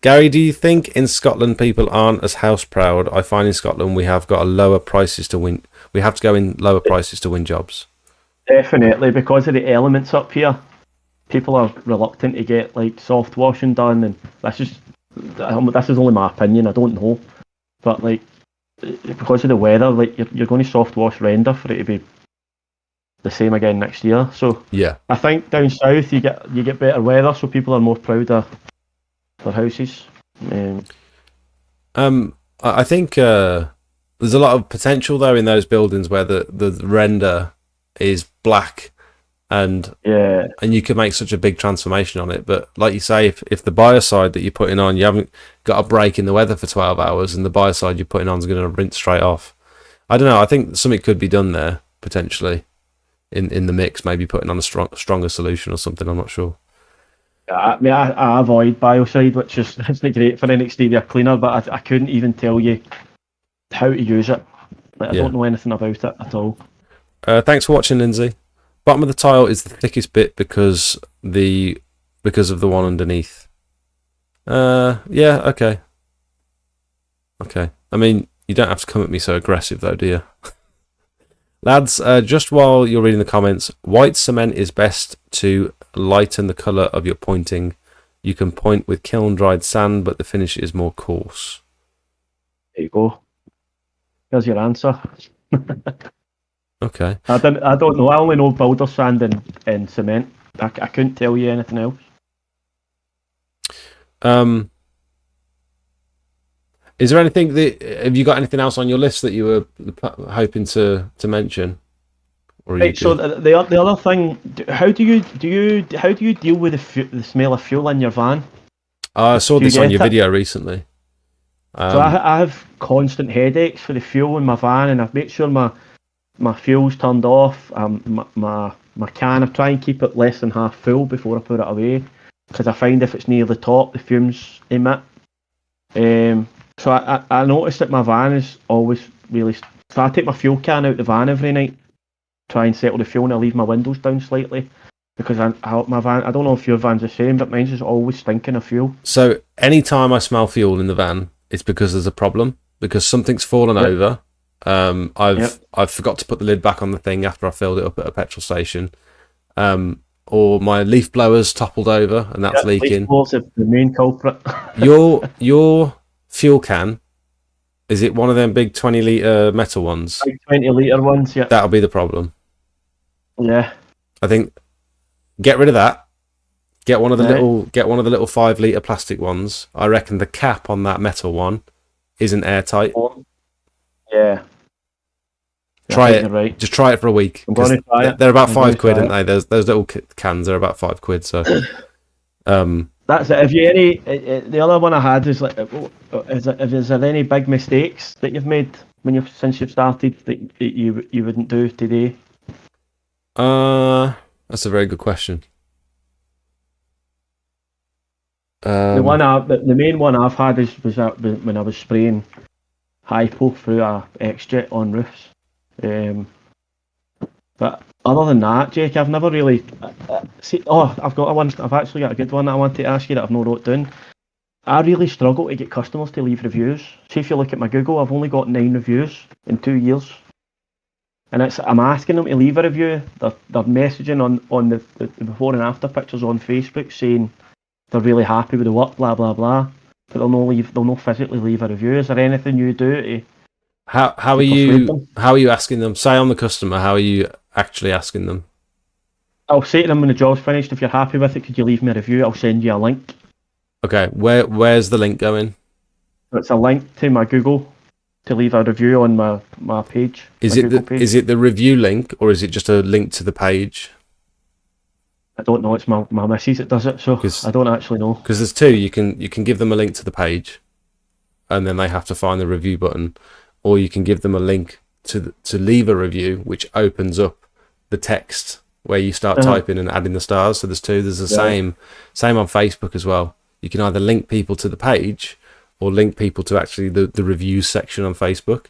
Gary, do you think in Scotland people aren't as house proud? I find in Scotland we have got lower prices to win. We have to go in lower prices to win jobs. Definitely, because of the elements up here, people are reluctant to get like soft washing done, and this is only my opinion. I don't know, but like because of the weather, like you're going to soft wash render for it to be the same again next year. So yeah, I think down south you get better weather, so people are more proud of their houses. I think there's a lot of potential though in those buildings where the render is black and Yeah. you can make such a big transformation on it. But like you say, if the buyer side that you're putting on, you haven't got a break in the weather for 12 hours, and the buyer side you're putting on is going to rinse straight off. I don't know. I think something could be done there potentially in the mix. Maybe putting on a stronger solution or something. I'm not sure. I mean, I avoid biocide, which is isn't great for an exterior cleaner, but I couldn't even tell you how to use it. Like, I don't know anything about it at all. Thanks for watching, Lindsay. Bottom of the tile is the thickest bit because of the one underneath. Yeah, okay. Okay. I mean, you don't have to come at me so aggressive though, do you? Lads, just while you're reading the comments, white cement is best to lighten the colour of your pointing. You can point with kiln-dried sand, but the finish is more coarse. There you go. Here's your answer. Okay. I don't know. I only know builder sand and cement. I couldn't tell you anything else. Is there anything have you got anything else on your list that you were hoping to mention? Or right. So the other thing, how do you deal with the smell of fuel in your van? I saw this on your video recently. So I have constant headaches for the fuel in my van, and I've made sure my fuel's turned off. My can, I try and keep it less than half full before I put it away, because I find if it's near the top, the fumes emit. So I noticed that my van is always really. So I take my fuel can out the van every night, try and settle the fuel, and I leave my windows down slightly, because my van. I don't know if your van's the same, but mine's is always stinking of fuel. So anytime I smell fuel in the van, it's because there's a problem, because something's fallen over. I've forgot to put the lid back on the thing after I filled it up at a petrol station, or my leaf blower's toppled over and that's leaking. Leaf blower's the main culprit. Your fuel can, is it one of them big 20-litre metal ones? Big 20-litre ones, yeah. That'll be the problem. Yeah. I think get rid of that. Get one of the little 5-litre plastic ones. I reckon the cap on that metal one isn't airtight. Yeah. Try it. Right. Just try it for a week. I'm going to try it. They're about £5, aren't they? Those little cans. They're about £5. So. That's it. Have you any? The other one I had is like, is there any big mistakes that you've made since you've started that you wouldn't do today? That's a very good question. The main one I've had was when I was spraying hypo through a X-Jet on roofs. But other than that, Jake, I've never really see. Oh, I've got one. I've actually got a good one that I want to ask you that I've not wrote down. I really struggle to get customers to leave reviews. See, if you look at my Google, I've only got 9 reviews in 2 years, and I'm asking them to leave a review. They're messaging on the before and after pictures on Facebook saying they're really happy with the work, blah blah blah. But they'll not physically leave a review. Is there anything you do to how are you asking them? Say I'm the customer, how are you actually asking them? I'll say to them when the job's finished, if you're happy with it, could you leave me a review? I'll send you a link. Okay, where's the link going? It's a link to my Google to leave a review on my page. Is it the review link, or is it just a link to the page? I don't know. It's my missus that does it, so I don't actually know. Because there's two. You can give them a link to the page, and then they have to find the review button, or you can give them a link to leave a review, which opens up the text where you start typing and adding the stars. So there's two. There's the same on Facebook as well. You can either link people to the page or link people to actually the reviews section on Facebook.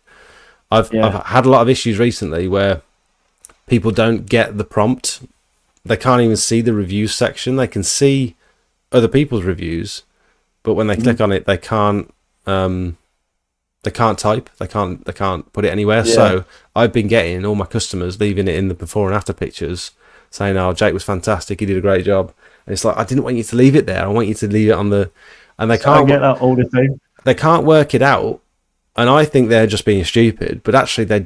I've had a lot of issues recently where people don't get the prompt. They can't even see the reviews section. They can see other people's reviews, but when they click on it, they can't type. They can't put it anywhere. Yeah. So I've been getting all my customers leaving it in the before and after pictures, saying, "Oh, Jake was fantastic. He did a great job." And it's like, I didn't want you to leave it there. I want you to leave it on the. And they can't get that all the time. They can't work it out, and I think they're just being stupid. But actually, they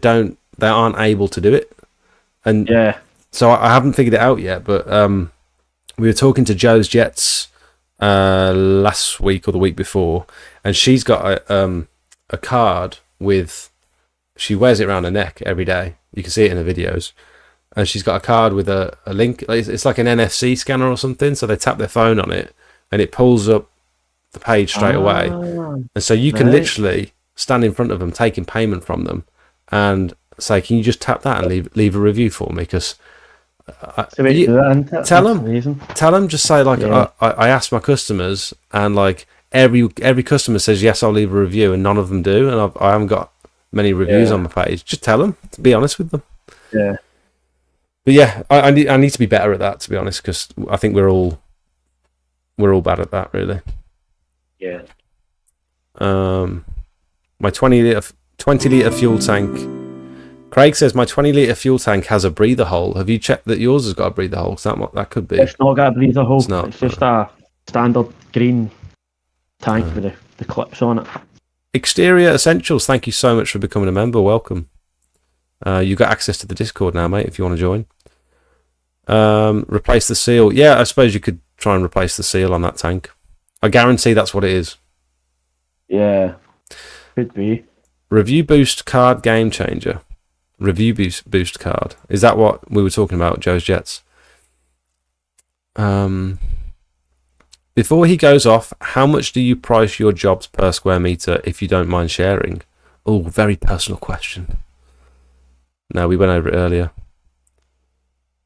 aren't able to do it. And yeah. So I haven't figured it out yet. But we were talking to Joe's Jets last week or the week before, and she's got a card with. She wears it around her neck every day. You can see it in her videos. and she's got a card with a link. It's like an NFC scanner or something. So they tap their phone on it, and it pulls up the page straight away. And so you can literally stand in front of them, taking payment from them, and say, "Can you just tap that and leave a review for me?" Because tell them, just say like, I asked my customers, and like every customer says yes, I'll leave a review, and none of them do, and I haven't got many reviews on my page. Just tell them, to be honest with them. Yeah. But yeah, I need to be better at that, to be honest, because I think we're all bad at that, really. Yeah. My 20 litre fuel tank. Craig says my 20 litre fuel tank has a breather hole. Have you checked that yours has got a breather hole? That could be. It's not got a breather hole. It's not. It's just a standard green tank with the clips on it. Exterior Essentials, thank you so much for becoming a member. Welcome. You got access to the Discord now, mate, if you want to join. Replace the seal. Yeah, I suppose you could try and replace the seal on that tank. I guarantee that's what it is. Yeah, could be. Review boost card game changer. Review boost card. Is that what we were talking about, Joe's Jets? Before he goes off, how much do you price your jobs per square meter, if you don't mind sharing? Oh, very personal question. No, we went over it earlier.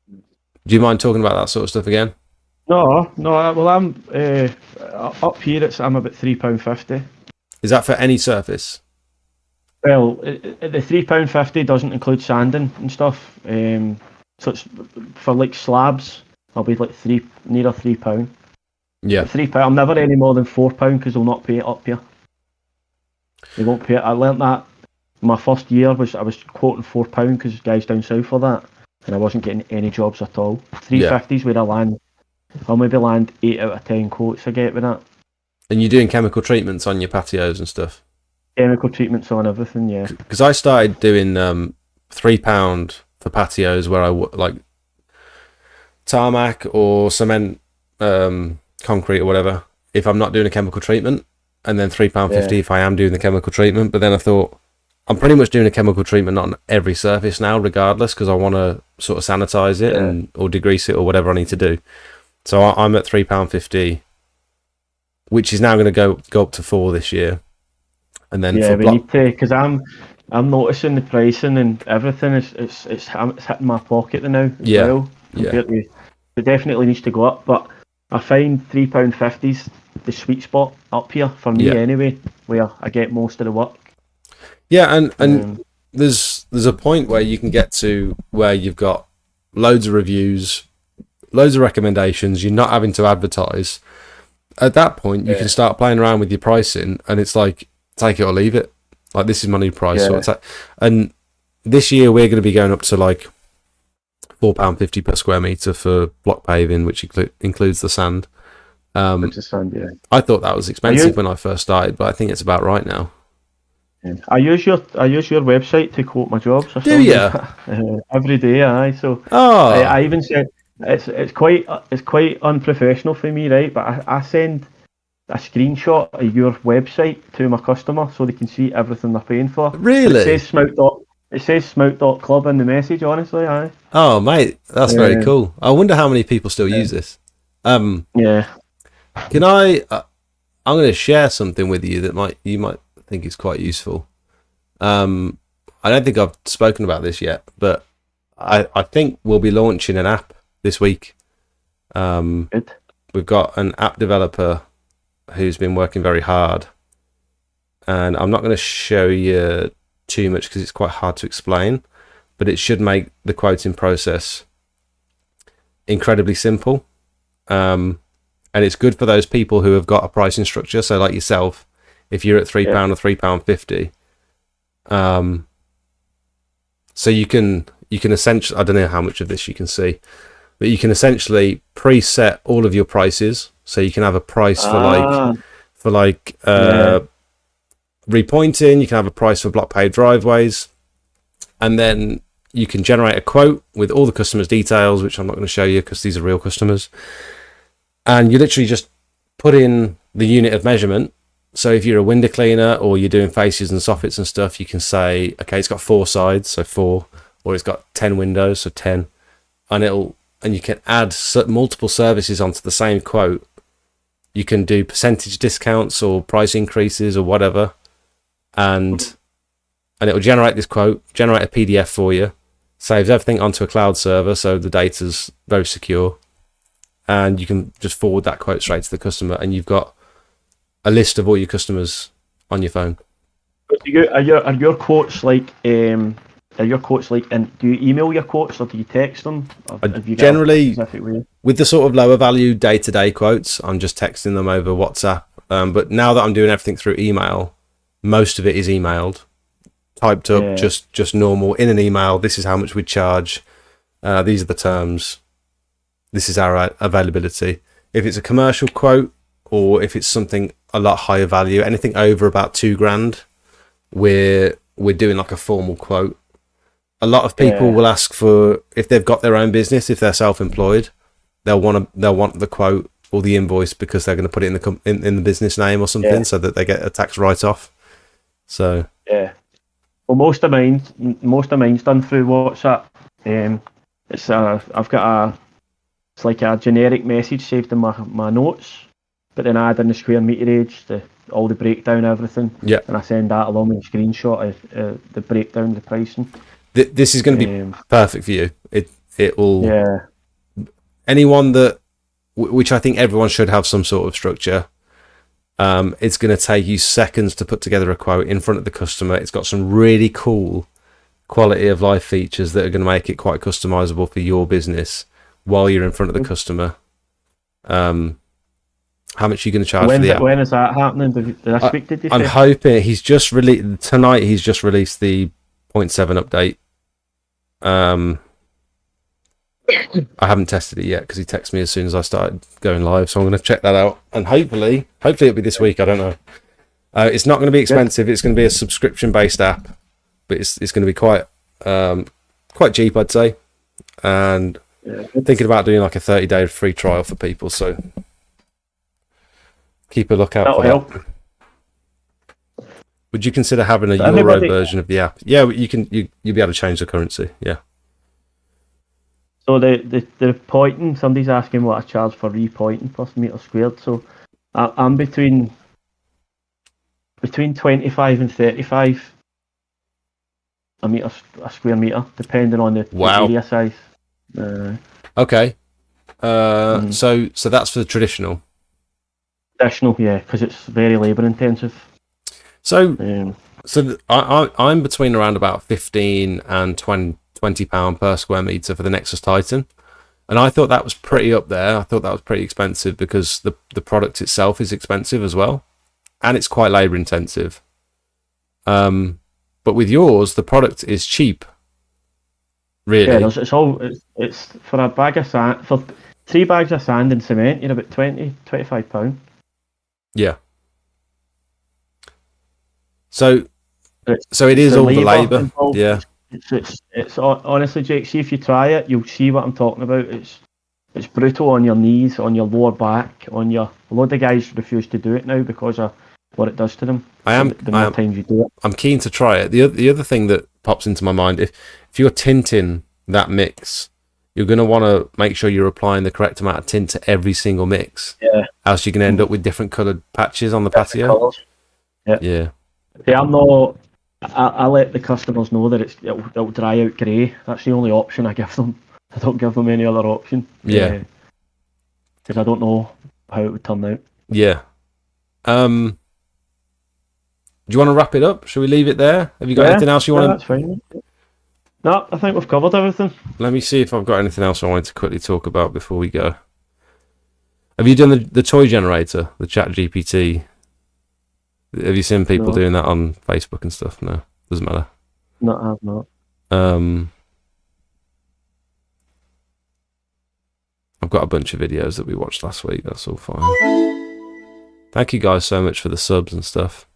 Do you mind talking about that sort of stuff again? No. Well, I'm up here. I'm about £3.50. Is that for any surface? Well, the £3.50 doesn't include sanding and stuff. So it's for like slabs. I'll be like near £3. Yeah. £3. I'm never any more than £4 because they'll not pay it up here. They won't pay it. I learnt that my first year I was quoting £4 because guys down south for that, and I wasn't getting any jobs at all. £3.50 is where I land. I'll maybe land 8 out of 10 quotes I get with that. And you're doing chemical treatments on your patios and stuff? Chemical treatments on everything, yeah. Because I started doing £3 for patios where I like tarmac or cement, concrete or whatever, if I'm not doing a chemical treatment, and then £3.50 if I am doing the chemical treatment. But then I thought, I'm pretty much doing a chemical treatment on every surface now, regardless, because I want to sort of sanitize it or degrease it or whatever I need to do. So I'm at £3.50, which is now going to go up to £4 this year. And then we need to, because I'm noticing the pricing and everything it's hitting my pocket now as well. It definitely needs to go up, but I find £3.50's the sweet spot up here for me anyway, where I get most of the work. Yeah, and there's a point where you can get to where you've got loads of reviews, loads of recommendations, you're not having to advertise. At that point, you can start playing around with your pricing, and it's like, take it or leave it. Like, this is my new price. And this year we're going to be going up to like £4.50 per square metre for block paving, which includes the sand. I thought that was expensive when I first started, but I think it's about right now. I use your website to quote my jobs. Do you? Every day, aye. So I even said it's quite unprofessional for me, right? But I send a screenshot of your website to my customer so they can see everything they're paying for. Really? It says smout.club in the message, honestly, aye. Oh, mate, that's very cool. I wonder how many people still use this. Yeah. Can I'm going to share something with you that you might think is quite useful. I don't think I've spoken about this yet, but I think we'll be launching an app this week. Good. We've got an app developer who's been working very hard, and I'm not going to show you too much because it's quite hard to explain, but it should make the quoting process incredibly simple. And it's good for those people who have got a pricing structure. So like yourself, if you're at £3 or £3.50, so you can essentially, I don't know how much of this you can see, but you can essentially preset all of your prices. So you can have a price for repointing, you can have a price for block paved driveways, and then you can generate a quote with all the customers' details, which I'm not going to show you because these are real customers. And you literally just put in the unit of measurement. So if you're a window cleaner or you're doing faces and soffits and stuff, you can say, okay, it's got 4 sides, so 4, or it's got 10 windows, so 10. and you can add multiple services onto the same quote. You can do percentage discounts or price increases or whatever, and it'll generate this quote, generate a PDF for you, saves everything onto a cloud server, so the data's very secure, and you can just forward that quote straight to the customer, and you've got a list of all your customers on your phone. Are your quotes like? And do you email your quotes or do you text them? Or have you got Generally, a specific way? with the sort of lower value day-to-day quotes, I'm just texting them over WhatsApp. But now that I'm doing everything through email, most of it is emailed, typed up, just normal in an email. This is how much we charge. These are the terms. This is our availability. If it's a commercial quote, or if it's something a lot higher value, anything over about $2,000, we're doing like a formal quote. A lot of people will ask for, if they've got their own business, if they're self-employed, they'll want the quote or the invoice because they're going to put it in the business name or something, so that they get a tax write-off. So well, most of mine's done through WhatsApp. It's like a generic message saved in my notes, but then I add in the square meterage, all the breakdown, everything. Yeah. And I send that along with a screenshot of the breakdown, the pricing. This is going to be perfect for you. It will. Yeah. Anyone which I think everyone should have some sort of structure. It's going to take you seconds to put together a quote in front of the customer. It's got some really cool quality of life features that are going to make it quite customizable for your business while you're in front of the customer. How much are you going to charge for the app? When is that happening? Did I speak to you? I'm hoping he's just released tonight. He's just released the 0.7 update. I haven't tested it yet because he texted me as soon as I started going live, so I'm going to check that out, and hopefully it'll be this week. I don't know. It's not going to be expensive. It's going to be a subscription-based app, but it's going to be quite cheap, I'd say. And thinking about doing like a 30-day free trial for people, so keep a lookout for that. Would you consider having a euro version of the app? Yeah, you'll be able to change the currency. Yeah. So the repointing, somebody's asking what I charge for repointing per meter squared. So I'm between 25 and 35 a square meter, depending on the area size. Okay. So that's for the traditional. Traditional, yeah, because it's very labour intensive. So I'm between around about 15 and 20 pound per square meter for the Nexus Titan, and I thought that was pretty up there. I thought that was pretty expensive because the product itself is expensive as well, and it's quite labour intensive. But with yours, the product is cheap. Really? Yeah, it's for a bag of sand, for 3 bags of sand and cement, you're about 25 pound. Yeah. So it is all the labour. Yeah. It's honestly, Jake. See if you try it, you'll see what I'm talking about. It's brutal on your knees, on your lower back, on your. A lot of guys refuse to do it now because of what it does to them. The more times you do it. I'm keen to try it. The other thing that pops into my mind, if you're tinting that mix, you're going to want to make sure you're applying the correct amount of tint to every single mix. Yeah. Else you're going to end up with different coloured patches on the patio. Colours. Yeah. Yeah, I'm not. I let the customers know that it'll dry out grey. That's the only option I give them. I don't give them any other option. Yeah. Because I don't know how it would turn out. Yeah. Do you want to wrap it up? Shall we leave it there? Have you got anything else you want to... that's fine. No, I think we've covered everything. Let me see if I've got anything else I wanted to quickly talk about before we go. Have you done the toy generator, the ChatGPT? Have you seen people doing that on Facebook and stuff? No, doesn't matter. No, I have not. I've got a bunch of videos that we watched last week. That's all fine. Thank you guys so much for the subs and stuff.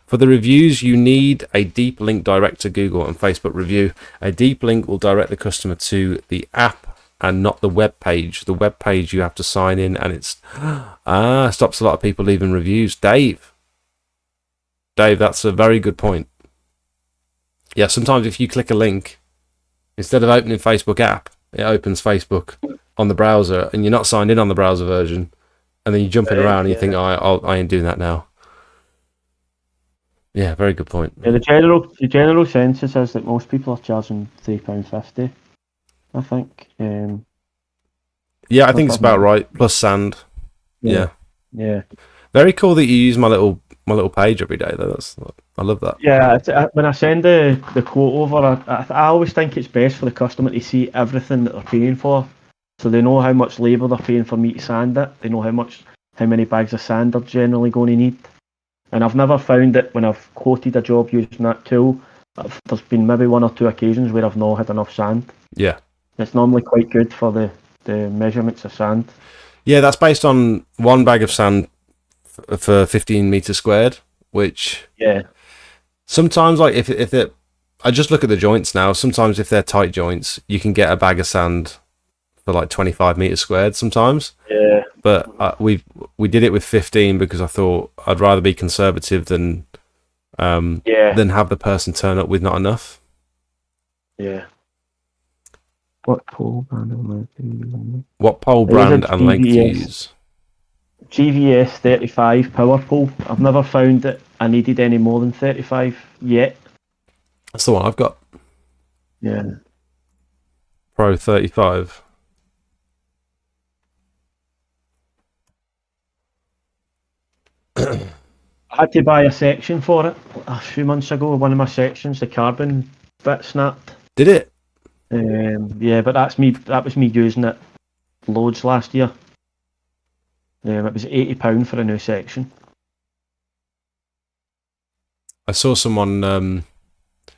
For the reviews, you need a deep link direct to Google and Facebook review. A deep link will direct the customer to the app and not the web page. The web page you have to sign in, and it's stops a lot of people leaving reviews. Dave, that's a very good point. Yeah, sometimes if you click a link, instead of opening Facebook app, it opens Facebook on the browser, and you're not signed in on the browser version, and then you're jumping around and you think, I ain't doing that now. Yeah, very good point. Yeah, the general census is that most people are charging £3.50, I think. Yeah, I think it's about right. Plus sand. Yeah. Very cool that you use my little page every day though. I love that. Yeah, when I send the quote over, I always think it's best for the customer to see everything that they're paying for, so they know how much labour they're paying for me to sand it. They know how many bags of sand they're generally going to need. And I've never found that when I've quoted a job using that tool, there's been maybe 1 or 2 occasions where I've not had enough sand. Yeah. It's normally quite good for the measurements of sand. Yeah, that's based on 1 bag of sand for 15 meters squared, which sometimes, like if it, I just look at the joints now. Sometimes if they're tight joints, you can get a bag of sand for like 25 meters squared sometimes. Yeah. But we did it with 15 because I thought I'd rather be conservative than have the person turn up with not enough. Yeah. What pole brand and length to use? What pole brand and length to use? GVS 35 power pole. I've never found that I needed any more than 35 yet. That's the one I've got. Yeah. Pro 35. I had to buy a section for it a few months ago. One of my sections, the carbon bit snapped. Did it? Yeah, but that was me using it loads last year. It was £80 for a new section. I saw someone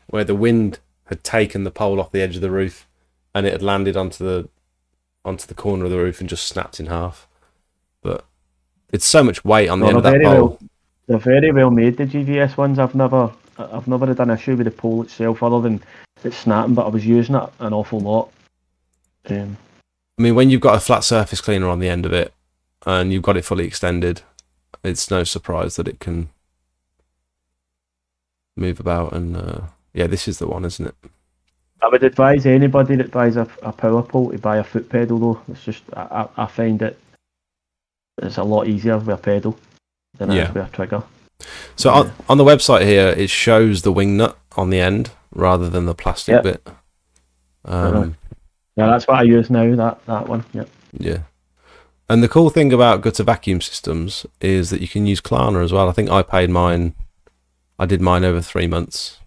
where the wind had taken the pole off the edge of the roof, and it had landed onto the corner of the roof and just snapped in half. But it's so much weight on the end of that pole. They're very well made, the GVS ones. I've never had an issue with the pole itself other than it snapping, but I was using it an awful lot. I mean, when you've got a flat surface cleaner on the end of it and you've got it fully extended, it's no surprise that it can move about. And this is the one, isn't it? I would advise anybody that buys a power pole to buy a foot pedal though. It's just I find it's a lot easier with a pedal than it is with a trigger. So on the website here, it shows the wing nut on the end rather than the plastic bit. Yeah, that's what I use now. That one. Yep. Yeah. And the cool thing about gutter vacuum systems is that you can use Klarna as well. I think I did mine over 3 months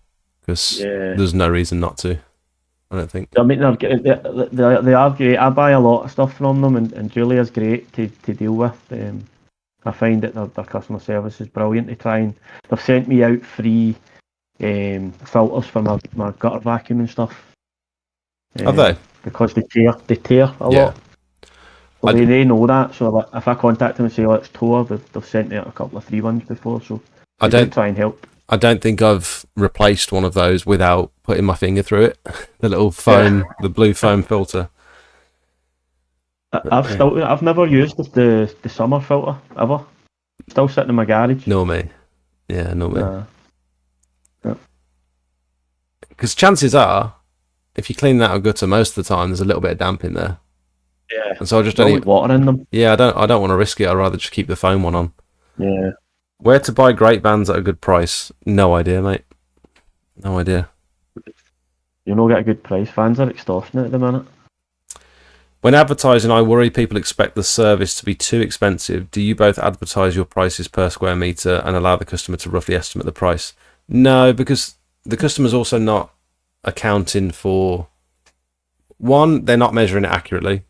because there's no reason not to. I don't think. I mean, they are great. I buy a lot of stuff from them, and Julia's great to deal with. I find that their customer service is brilliant. They've sent me out free filters for my gutter vacuum and stuff. Have they? Because they tear a lot. Well, they know that, so if I contact them and say, let's tour, they've sent me out a couple of free ones before, so I don't try and help. I don't think I've replaced one of those without putting my finger through it. The little foam, the blue foam filter. I've never used the summer filter ever. Still sitting in my garage. No me. Yeah, no me. Because chances are, if you clean that out of gutter, most of the time there's a little bit of damp in there. Yeah. And so I just don't need water in them. Yeah, I don't want to risk it. I'd rather just keep the foam one on. Yeah. Where to buy great vans at a good price? No idea, mate. No idea. You know, get a good price. Vans are extortionate at the minute. When advertising, I worry people expect the service to be too expensive. Do you both advertise your prices per square metre and allow the customer to roughly estimate the price? No, because the customer's also not accounting for... One, they're not measuring it accurately.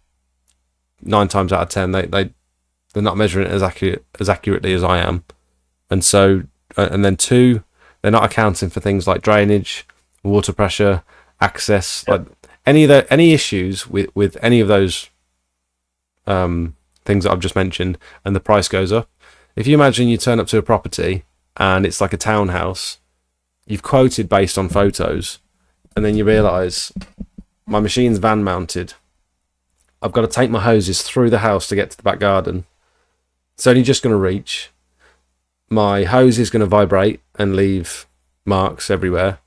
9 times out of 10, they're not measuring it as accurately as I am. And so, and then 2, they're not accounting for things like drainage, water pressure, access, like any issues with any of those things that I've just mentioned, and the price goes up. If you imagine you turn up to a property and it's like a townhouse, you've quoted based on photos, and then you realise my machine's van mounted. I've got to take my hoses through the house to get to the back garden. It's only just going to reach. My hose is going to vibrate and leave marks everywhere.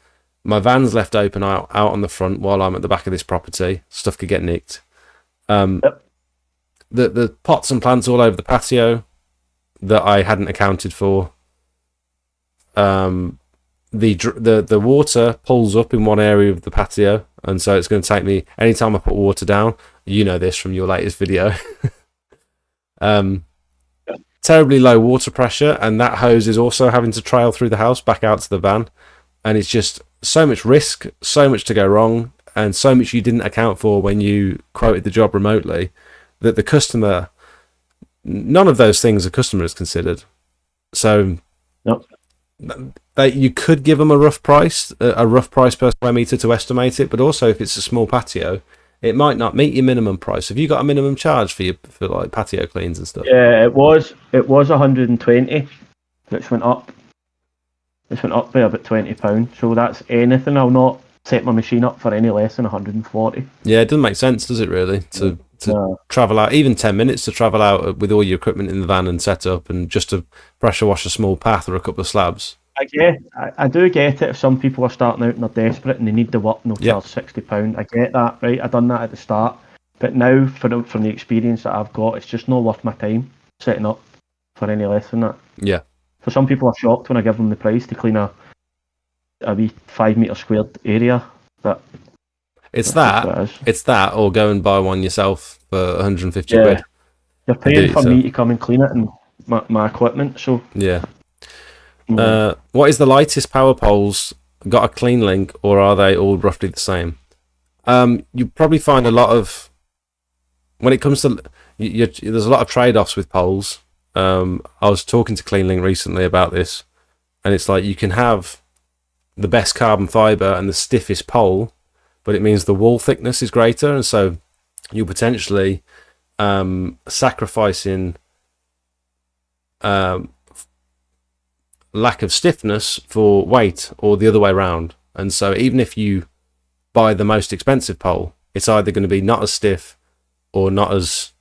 My van's left open out on the front while I'm at the back of this property. Stuff could get nicked. Yep. The pots and plants all over the patio that I hadn't accounted for. The water pulls up in one area of the patio, and so it's going to take me, anytime I put water down, you know this from your latest video, terribly low water pressure, and that hose is also having to trail through the house back out to the van, and it's just so much risk, so much to go wrong, and so much you didn't account for when you quoted the job remotely, that the customer, none of those things the customer has considered. So Nope. you could give them a rough price per square meter to estimate it, but also if it's a small patio, it might not meet your minimum price. Have you got a minimum charge for like patio cleans and stuff? Yeah, it was 120, which went up. It's went up by about £20. So that's anything. I'll not set my machine up for any less than 140. Yeah, it doesn't make sense, does it really? To travel out, even 10 minutes to travel out with all your equipment in the van and set up, and just to pressure wash a small path or a couple of slabs. I do get it if some people are starting out and they're desperate and they need the work and they'll charge £60. I get that, right? I done that at the start. But now, from the experience that I've got, it's just not worth my time setting up for any less than that. Yeah. So some people are shocked when I give them the price to clean a wee 5 metre squared area. But it's that, or go and buy one yourself for 150 quid. You're paying for me to come and clean it and my equipment, so... Yeah. What is the lightest power poles? Got a clean link, or are they all roughly the same? You probably find a lot of... When it comes to... there's a lot of trade-offs with poles. I was talking to CleanLink recently about this, and it's like you can have the best carbon fibre and the stiffest pole, but it means the wall thickness is greater, and so you're potentially sacrificing lack of stiffness for weight, or the other way around. And so even if you buy the most expensive pole, it's either going to be not as stiff or not as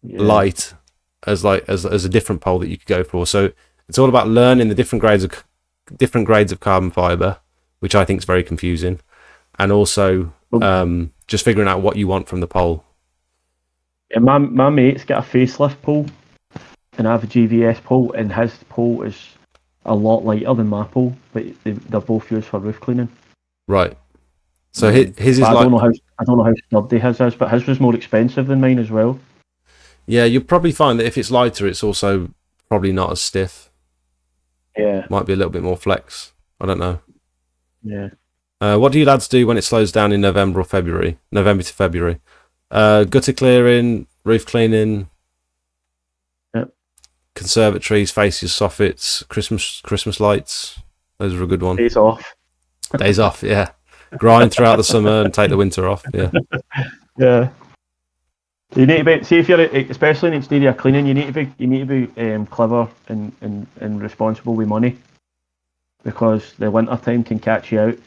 light as a different pole that you could go for. So it's all about learning the different grades of carbon fiber, which I think is very confusing, and also just figuring out what you want from the pole. Yeah, my mate's got a facelift pole, and I have a GVS pole, and his pole is a lot lighter than my pole, but they're both used for roof cleaning. Right. So his is I like... I don't know how sturdy his is, but his was more expensive than mine as well. Yeah, you'll probably find that if it's lighter, it's also probably not as stiff. Yeah. Might be a little bit more flex. I don't know. Yeah. What do you lads do when it slows down in November to February? Gutter clearing, roof cleaning, conservatories, faces, soffits, Christmas lights. Those are a good one. Days off. Days off, yeah. Grind throughout the summer and take the winter off. Yeah. Yeah. You need to be, see if you're especially in exterior cleaning, you need to be clever and responsible with money, because the winter time can catch you out.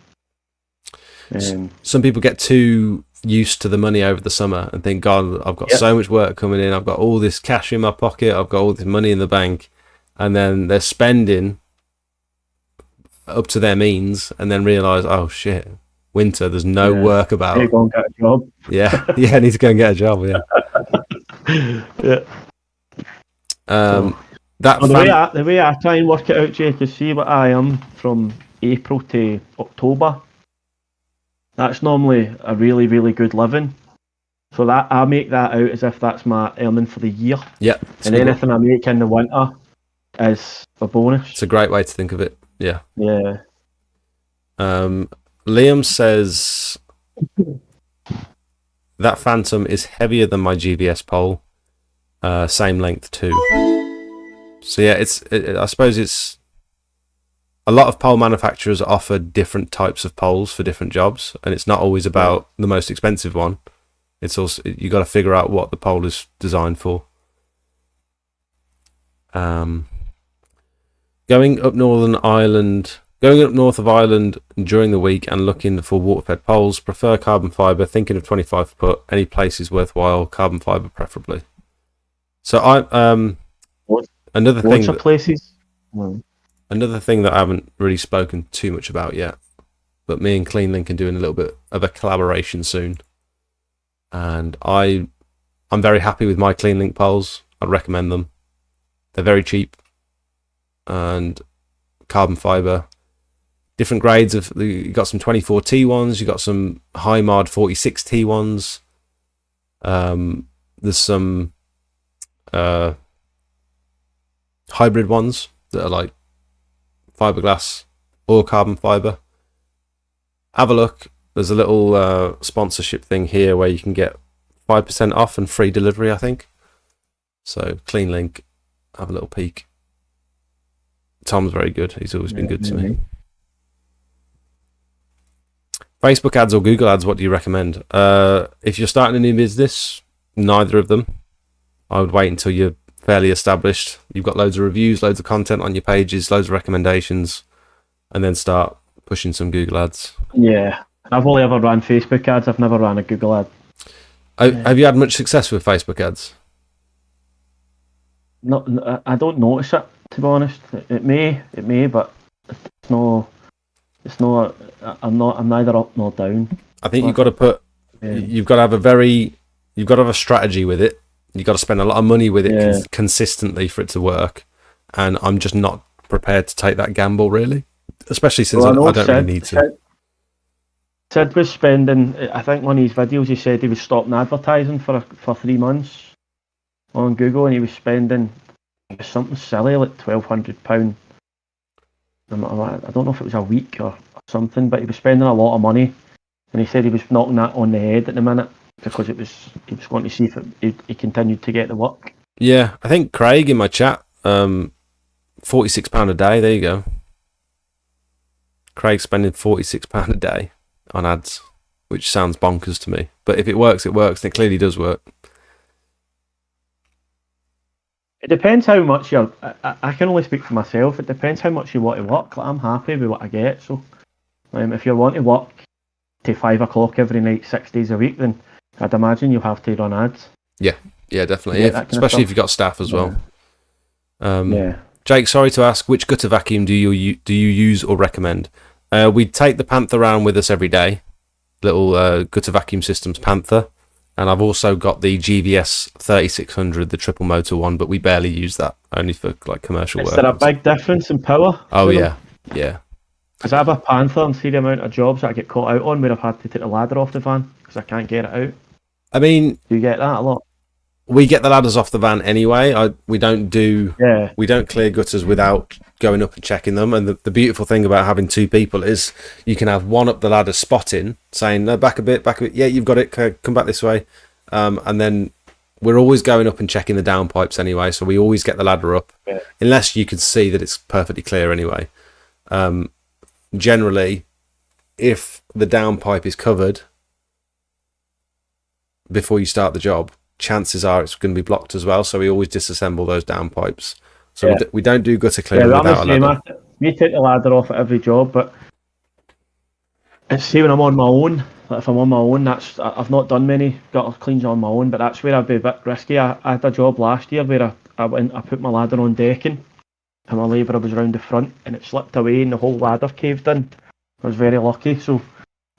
Some people get too used to the money over the summer and think, God, I've got so much work coming in, I've got all this cash in my pocket, I've got all this money in the bank, and then they're spending up to their means, and then realise, oh shit, winter, there's no work about. You need to go and get a job. Yeah, I need to go and get a job. Yeah. The way I try and work it out, Jake, is see what I am from April to October. That's normally a really, really good living. So that I make that out as if that's my earning for the year. Yeah. And anything I make in the winter is a bonus. It's a great way to think of it. Yeah. Yeah. Liam says that Phantom is heavier than my GVS pole. Same length too. So yeah, I suppose it's a lot of pole manufacturers offer different types of poles for different jobs, and it's not always about the most expensive one. It's also, you got to figure out what the pole is designed for. Going up north of Ireland during the week and looking for water-fed poles. Prefer carbon fibre. Thinking of 25 foot. Any place is worthwhile. Carbon fibre preferably. So another thing that I haven't really spoken too much about yet but me and CleanLink are doing a little bit of a collaboration soon. And I'm very happy with my CleanLink poles. I'd recommend them. They're very cheap and carbon fiber. Different grades of you got some 24T ones, you got some high mod 46T ones. There's some hybrid ones that are like fiberglass or carbon fiber. Have a look. There's a little sponsorship thing here where you can get 5% off and free delivery, I think. So CleanLink, have a little peek. Tom's very good. He's always been good to me. Facebook ads or Google ads, what do you recommend? If you're starting a new business, neither of them. I would wait until you're fairly established. You've got loads of reviews, loads of content on your pages, loads of recommendations, and then start pushing some Google ads. Yeah, I've only ever ran Facebook ads. I've never ran a Google ad. Have you had much success with Facebook ads? No, I don't notice it, to be honest. It may, but it's no. It's not. I'm neither up nor down. I think you've got to put. You've got to have You've got to have a strategy with it. You've got to spend a lot of money with it consistently for it to work. And I'm just not prepared to take that gamble, really. Especially since I don't really need to. Sid was spending. I think one of his videos, he said he was stopping advertising for 3 months on Google, and he was spending something silly like £1,200. I don't know if it was a week or something, but he was spending a lot of money, and he said he was knocking that on the head at the minute because he was going to see if he continued to get the work. Yeah, I think Craig in my chat, £46 a day. There you go. Craig spending £46 a day on ads, which sounds bonkers to me. But if it works, it works, and it clearly does work. It depends how much you're. I can only speak for myself. It depends how much you want to work. Like, I'm happy with what I get. So, if you want to work to 5 o'clock every night, 6 days a week, then I'd imagine you'll have to run ads. Yeah, definitely. Especially if you've got staff as well. Yeah. Jake, sorry to ask, which gutter vacuum do you use or recommend? We take the Panther around with us every day. Little gutter vacuum systems Panther. And I've also got the GVS 3600, the triple motor one, but we barely use that, only for like commercial work. Is there a big difference in power? Oh yeah. Because I have a Panther and see the amount of jobs that I get caught out on where I've had to take the ladder off the van because I can't get it out. I mean, do you get that a lot? We get the ladders off the van anyway. We don't clear gutters without going up and checking them. And the beautiful thing about having 2 people is you can have one up the ladder spotting, saying, no, back a bit. Yeah, you've got it. Come back this way. And then we're always going up and checking the downpipes anyway. So we always get the ladder up, unless you can see that it's perfectly clear anyway. Generally, if the downpipe is covered before you start the job, chances are it's going to be blocked as well, so we always disassemble those downpipes. So we don't do gutter clearing without a ladder. We take the ladder off at every job, but it's see when I'm on my own. Like if I'm on my own, I've not done many gutter cleans on my own, but that's where I'd be a bit risky. I had a job last year where I put my ladder on decking, and my labourer was round the front, and it slipped away, and the whole ladder caved in. I was very lucky, so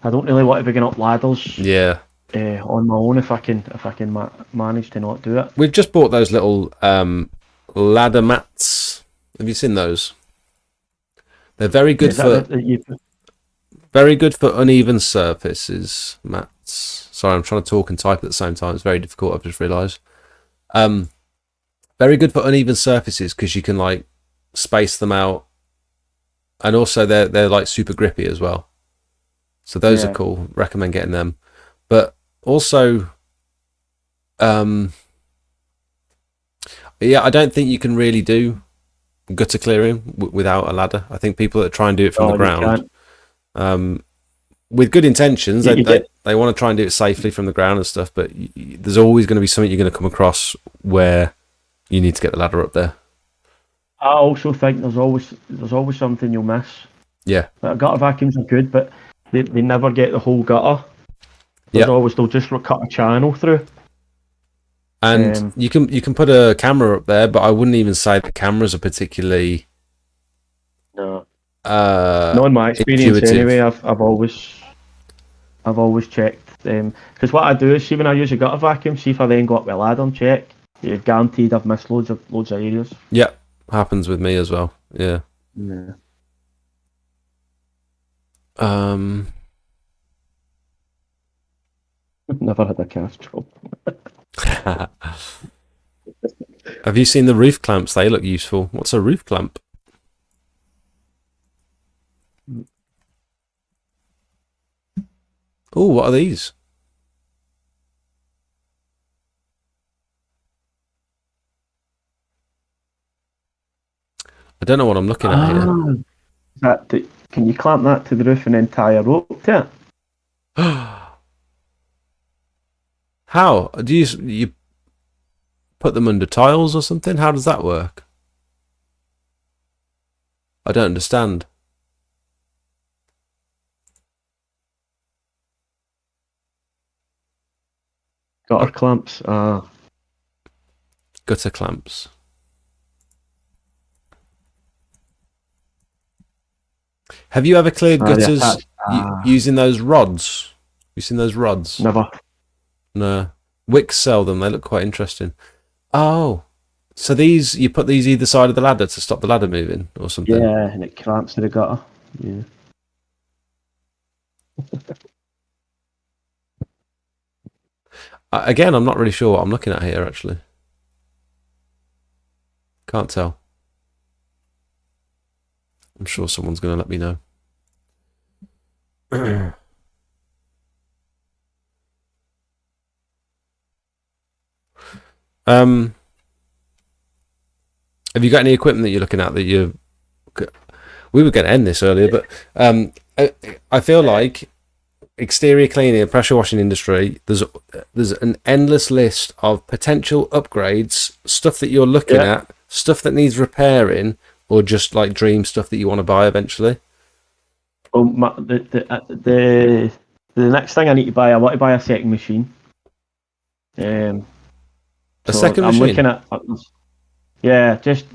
I don't really want to be going up ladders. Yeah. On my own if I can manage to not do it. We've just bought those little ladder mats. Have you seen those? They're very good for uneven surfaces. Mats. Sorry, I'm trying to talk and type at the same time. It's very difficult. I've just realised. Very good for uneven surfaces because you can like space them out, and also they're like super grippy as well. So those are cool. Recommend getting them, but also, I don't think you can really do gutter clearing without a ladder. I think people that try and do it from the ground, with good intentions, they want to try and do it safely from the ground and stuff, but there's always going to be something you're going to come across where you need to get the ladder up there. I also think there's always something you'll miss. Yeah. Like, gutter vacuums are good, but they never get the whole gutter. They'll just cut a channel through. And you can put a camera up there, but I wouldn't even say the cameras are particularly Not in my experience intuitive. anyway. I've always checked. Because what I do is, see when I use a gutter vacuum, see if I then go up with a ladder and check. You're guaranteed I've missed loads of areas. Yeah, happens with me as well. Yeah. Yeah. Never had a cast job. Have you seen the roof clamps? They look useful. What's a roof clamp? Oh, what are these? I don't know what I'm looking at here. Can you clamp that to the roof and then tie a rope to it? How do you put them under tiles or something? How does that work? I don't understand. Gutter clamps. Gutter clamps. Have you ever cleared gutters using those rods? You seen those rods? Never. No. Wicks sell them. They look quite interesting. Oh, so these, you put these either side of the ladder to stop the ladder moving or something? Yeah, and it clamps to the gutter. Yeah. Again, I'm not really sure what I'm looking at here, actually. Can't tell. I'm sure someone's going to let me know. Have you got any equipment that you're looking at that you? We were going to end this earlier, but I feel like exterior cleaning and pressure washing industry, there's an endless list of potential upgrades, stuff that you're looking at, stuff that needs repairing, or just like dream stuff that you want to buy eventually. Well, the next thing I need to buy, I want to buy a second machine. A second machine? I'm looking at just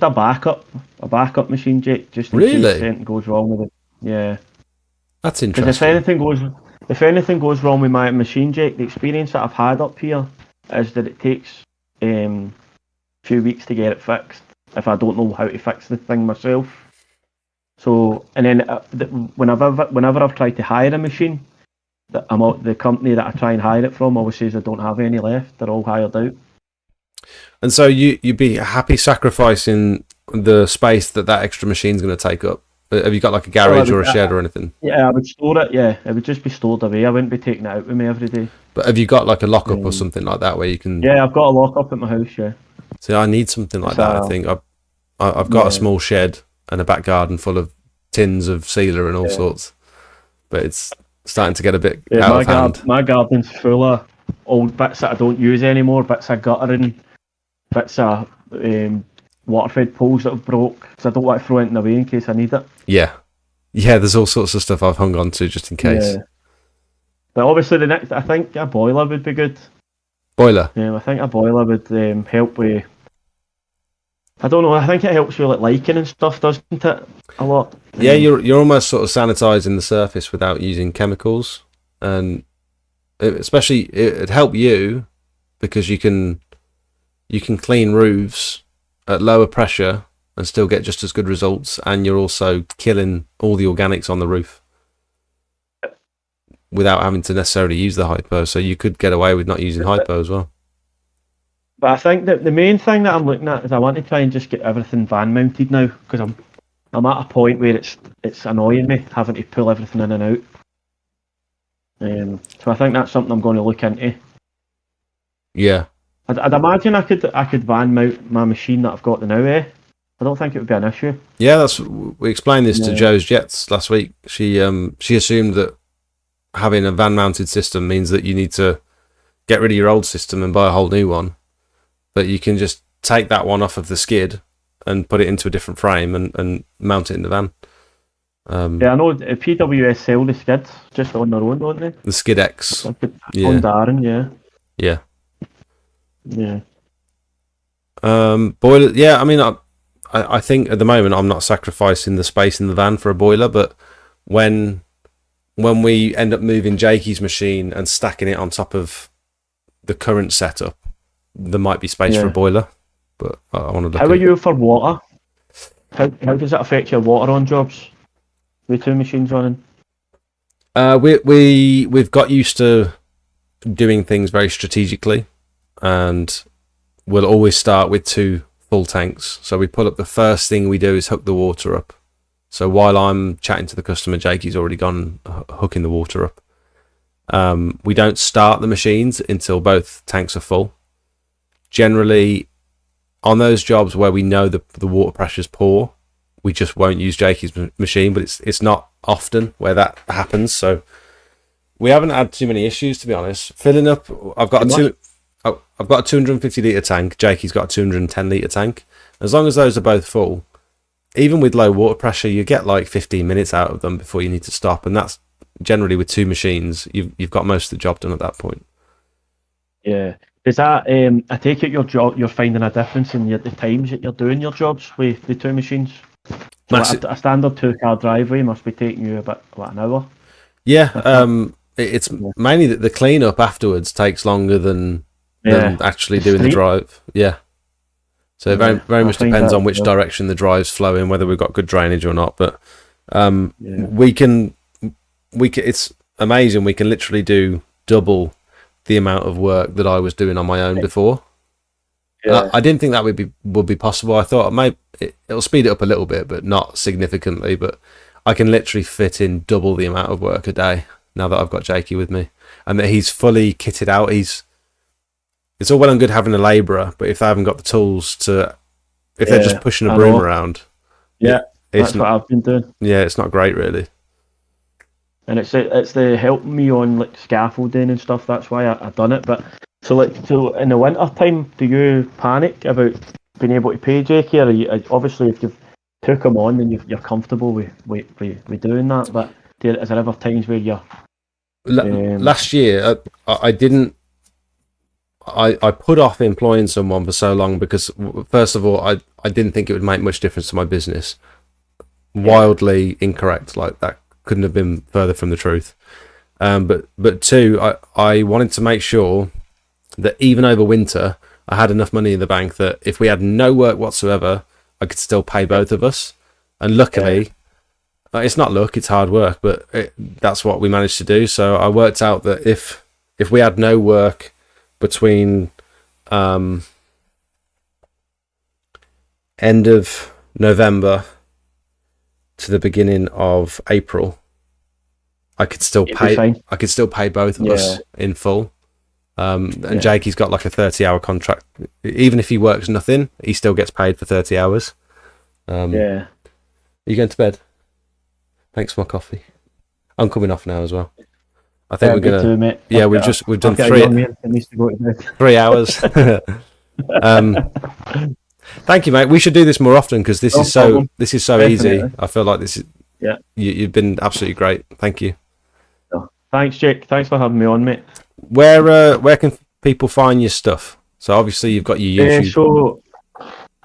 a backup machine, Jake, just in case anything goes wrong with it. Yeah. That's interesting. Because if anything goes wrong with my machine, Jake, the experience that I've had up here is that it takes a few weeks to get it fixed if I don't know how to fix the thing myself. So, and then whenever I've tried to hire a machine, the company that I try and hire it from always says I don't have any left. They're all hired out. And so you'd be happy sacrificing the space that extra machine's going to take up? Have you got like a garage or a shed or anything? Yeah, I would store it. Yeah, it would just be stored away. I wouldn't be taking it out with me every day. But have you got like a lockup or something like that where you can? Yeah, I've got a lockup at my house. Yeah. See, I need something like that. I think I've got a small shed and a back garden full of tins of sealer and all sorts, but it's starting to get a bit out of hand. My garden's full of old bits that I don't use anymore, bits of guttering, bits of water-fed poles that have broke, because I don't want to throw anything away in case I need it. Yeah, there's all sorts of stuff I've hung on to just in case. Yeah. But obviously I think a boiler would be good. Boiler? I think a boiler would help with, I don't know, I think it helps with like lichen and stuff, doesn't it? A lot. Yeah, you're almost sort of sanitizing the surface without using chemicals, and especially it'd help you because you can clean roofs at lower pressure and still get just as good results, and you're also killing all the organics on the roof without having to necessarily use the hypo. So you could get away with not using hypo as well. But I think that the main thing that I'm looking at is I want to try and just get everything van mounted now, because I'm at a point where it's annoying me having to pull everything in and out. So I think that's something I'm going to look into. Yeah. I'd imagine I could van mount my machine that I've got now. I don't think it would be an issue. Yeah, we explained this to Joe's Jets last week. She assumed that having a van mounted system means that you need to get rid of your old system and buy a whole new one, but you can just take that one off of the skid and put it into a different frame and mount it in the van. Yeah, I know PWS sell the skids just on their own, don't they? The Skid X. On Darren, Yeah. Yeah. Boiler. Yeah, I mean, I think at the moment I'm not sacrificing the space in the van for a boiler, but when we end up moving Jakey's machine and stacking it on top of the current setup, there might be space for a boiler. But I want to look. How are you for water? How does it affect your water on jobs with 2 machines running? We've got used to doing things very strategically, and we'll always start with 2 full tanks. So we pull up, the first thing we do is hook the water up. So while I'm chatting to the customer, Jakey's already gone hooking the water up. We don't start the machines until both tanks are full. Generally, on those jobs where we know the water pressure's poor, we just won't use Jakey's machine, but it's not often where that happens. So we haven't had too many issues, to be honest. Filling up, I've got a 250 litre tank. Jakey's got a 210 litre tank. As long as those are both full, even with low water pressure, you get like 15 minutes out of them before you need to stop, and that's generally with 2 machines. You've got most of the job done at that point. Yeah. Is that, I take it you're finding a difference in the times that you're doing your jobs with the 2 machines? So a standard 2-car driveway must be taking you about an hour. Yeah, it's mainly that the cleanup afterwards takes longer than actually doing the drive. Yeah. So it very much depends on which direction the drive's flowing, whether we've got good drainage or not. But we can. It's amazing. We can literally do double the amount of work that I was doing on my own before. Yeah. I didn't think that would be possible. I thought it'll speed it up a little bit, but not significantly. But I can literally fit in double the amount of work a day now that I've got Jakey with me, and that he's fully kitted out. It's all well and good having a labourer, but if they haven't got the tools they're just pushing a broom around. Yeah, that's what I've been doing. Yeah, it's not great really. And it's the helping me on like scaffolding and stuff. That's why I done it. But so in the winter time, do you panic about being able to pay Jakey? Or obviously if you've took him on, then you're comfortable with doing that. But is there ever times where you're last year I didn't. I put off employing someone for so long because, first of all, I didn't think it would make much difference to my business. Wildly incorrect, like that couldn't have been further from the truth. But 2, I wanted to make sure that even over winter, I had enough money in the bank that if we had no work whatsoever, I could still pay both of us. And luckily, it's not luck, it's hard work, but that's what we managed to do. So I worked out that if we had no work between end of November to the beginning of April, I could still pay both of us in full. And Jakey's got like a 30-hour contract. Even if he works nothing, he still gets paid for 30 hours. Are you going to bed? Thanks for my coffee. I'm coming off now as well. I think we're gonna. Mate. Yeah, we've done 3 hours. Thank you, mate. We should do this more often because this is so Definitely. easy. I feel like this is. Yeah. You've been absolutely great. Thank you. Thanks, Jake. Thanks for having me on, mate. Where can people find your stuff? So obviously you've got your YouTube. So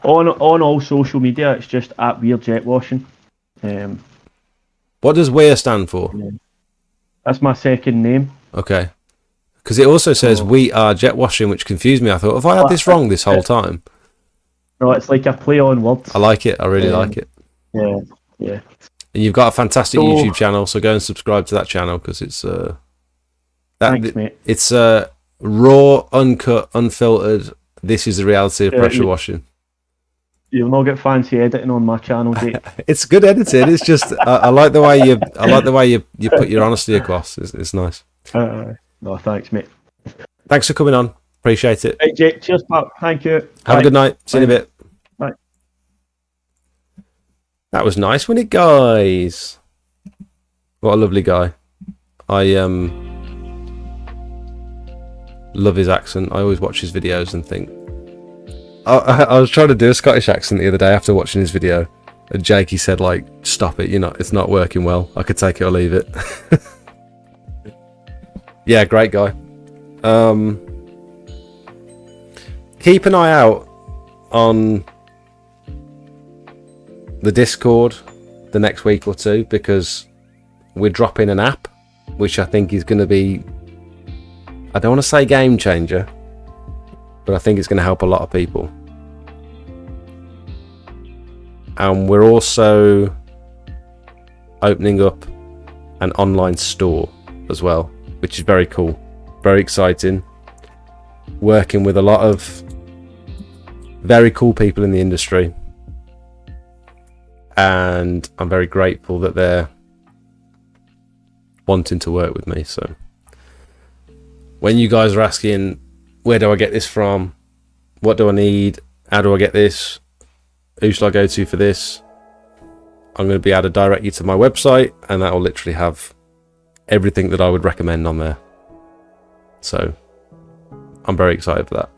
on all social media, it's just at Weir Jetwashing. What does Weir stand for? That's my second name. Okay. Because it also says We Are Jetwashing, which confused me. I thought, have I had this wrong this whole time? No, it's like a play on words. I like it. I really like it. Yeah. And you've got a fantastic YouTube channel, so go and subscribe to that channel because it's thanks, mate. It's raw, uncut, unfiltered. This is the reality of pressure washing. You'll not get fancy editing on my channel, Jake. It's good editing. It's just I like the way you put your honesty across. It's nice. No, thanks, mate. Thanks for coming on. Appreciate it. Hey, Jake. Cheers, pal. Thank you. Have a good night. See you in a bit. Bye. That was nice, wasn't it, guys? What a lovely guy. I love his accent. I always watch his videos and think. I was trying to do a Scottish accent the other day after watching his video, and Jakey said, like, stop it, it's not working well. I could take it or leave it. Yeah, great guy. Keep an eye out on the Discord the next week or two, because we're dropping an app which I think is going to be, I don't want to say game changer, but I think it's going to help a lot of people. And we're also opening up an online store as well, which is very cool, very exciting. Working with a lot of very cool people in the industry, and I'm very grateful that they're wanting to work with me. So when you guys are asking, where do I get this from, what do I need, how do I get this, who should I go to for this, I'm going to be able to direct you to my website, and that will literally have everything that I would recommend on there. So I'm very excited for that.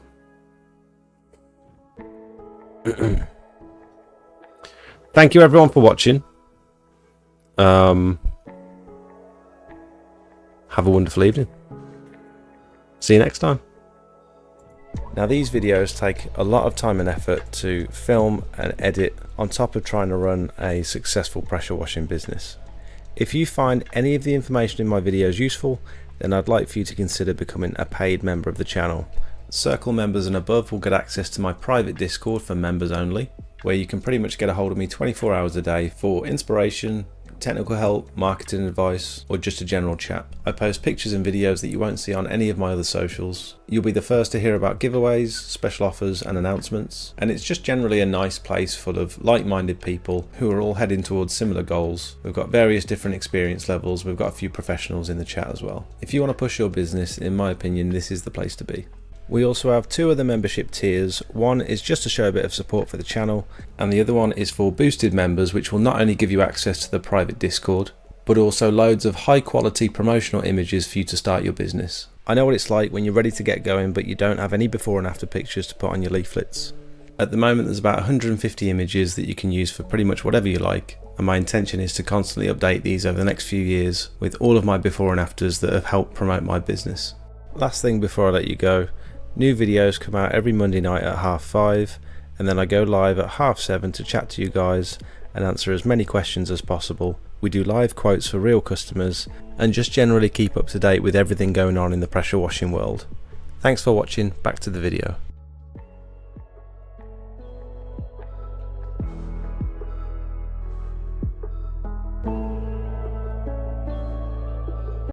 Thank you everyone for watching. Have a wonderful evening. See you next time. Now, these videos take a lot of time and effort to film and edit, on top of trying to run a successful pressure washing business. If you find any of the information in my videos useful, then I'd like for you to consider becoming a paid member of the channel. Circle members and above will get access to my private Discord for members only, where you can pretty much get a hold of me 24 hours a day for inspiration, technical help, marketing advice, or just a general chat. I post pictures and videos that you won't see on any of my other socials. You'll be the first to hear about giveaways, special offers and announcements, and it's just generally a nice place full of like-minded people who are all heading towards similar goals. We've got various different experience levels, we've got a few professionals in the chat as well. If you want to push your business, in my opinion, this is the place to be. We also have two other membership tiers. One is just to show a bit of support for the channel, and the other one is for boosted members, which will not only give you access to the private Discord, but also loads of high quality promotional images for you to start your business. I know what it's like when you're ready to get going, but you don't have any before and after pictures to put on your leaflets. At the moment there's about 150 images that you can use for pretty much whatever you like, and my intention is to constantly update these over the next few years with all of my before and afters that have helped promote my business. Last thing before I let you go, new videos come out every Monday night at 5:30, and then I go live at 7:30 to chat to you guys and answer as many questions as possible. We do live quotes for real customers, and just generally keep up to date with everything going on in the pressure washing world. Thanks for watching, back to the video.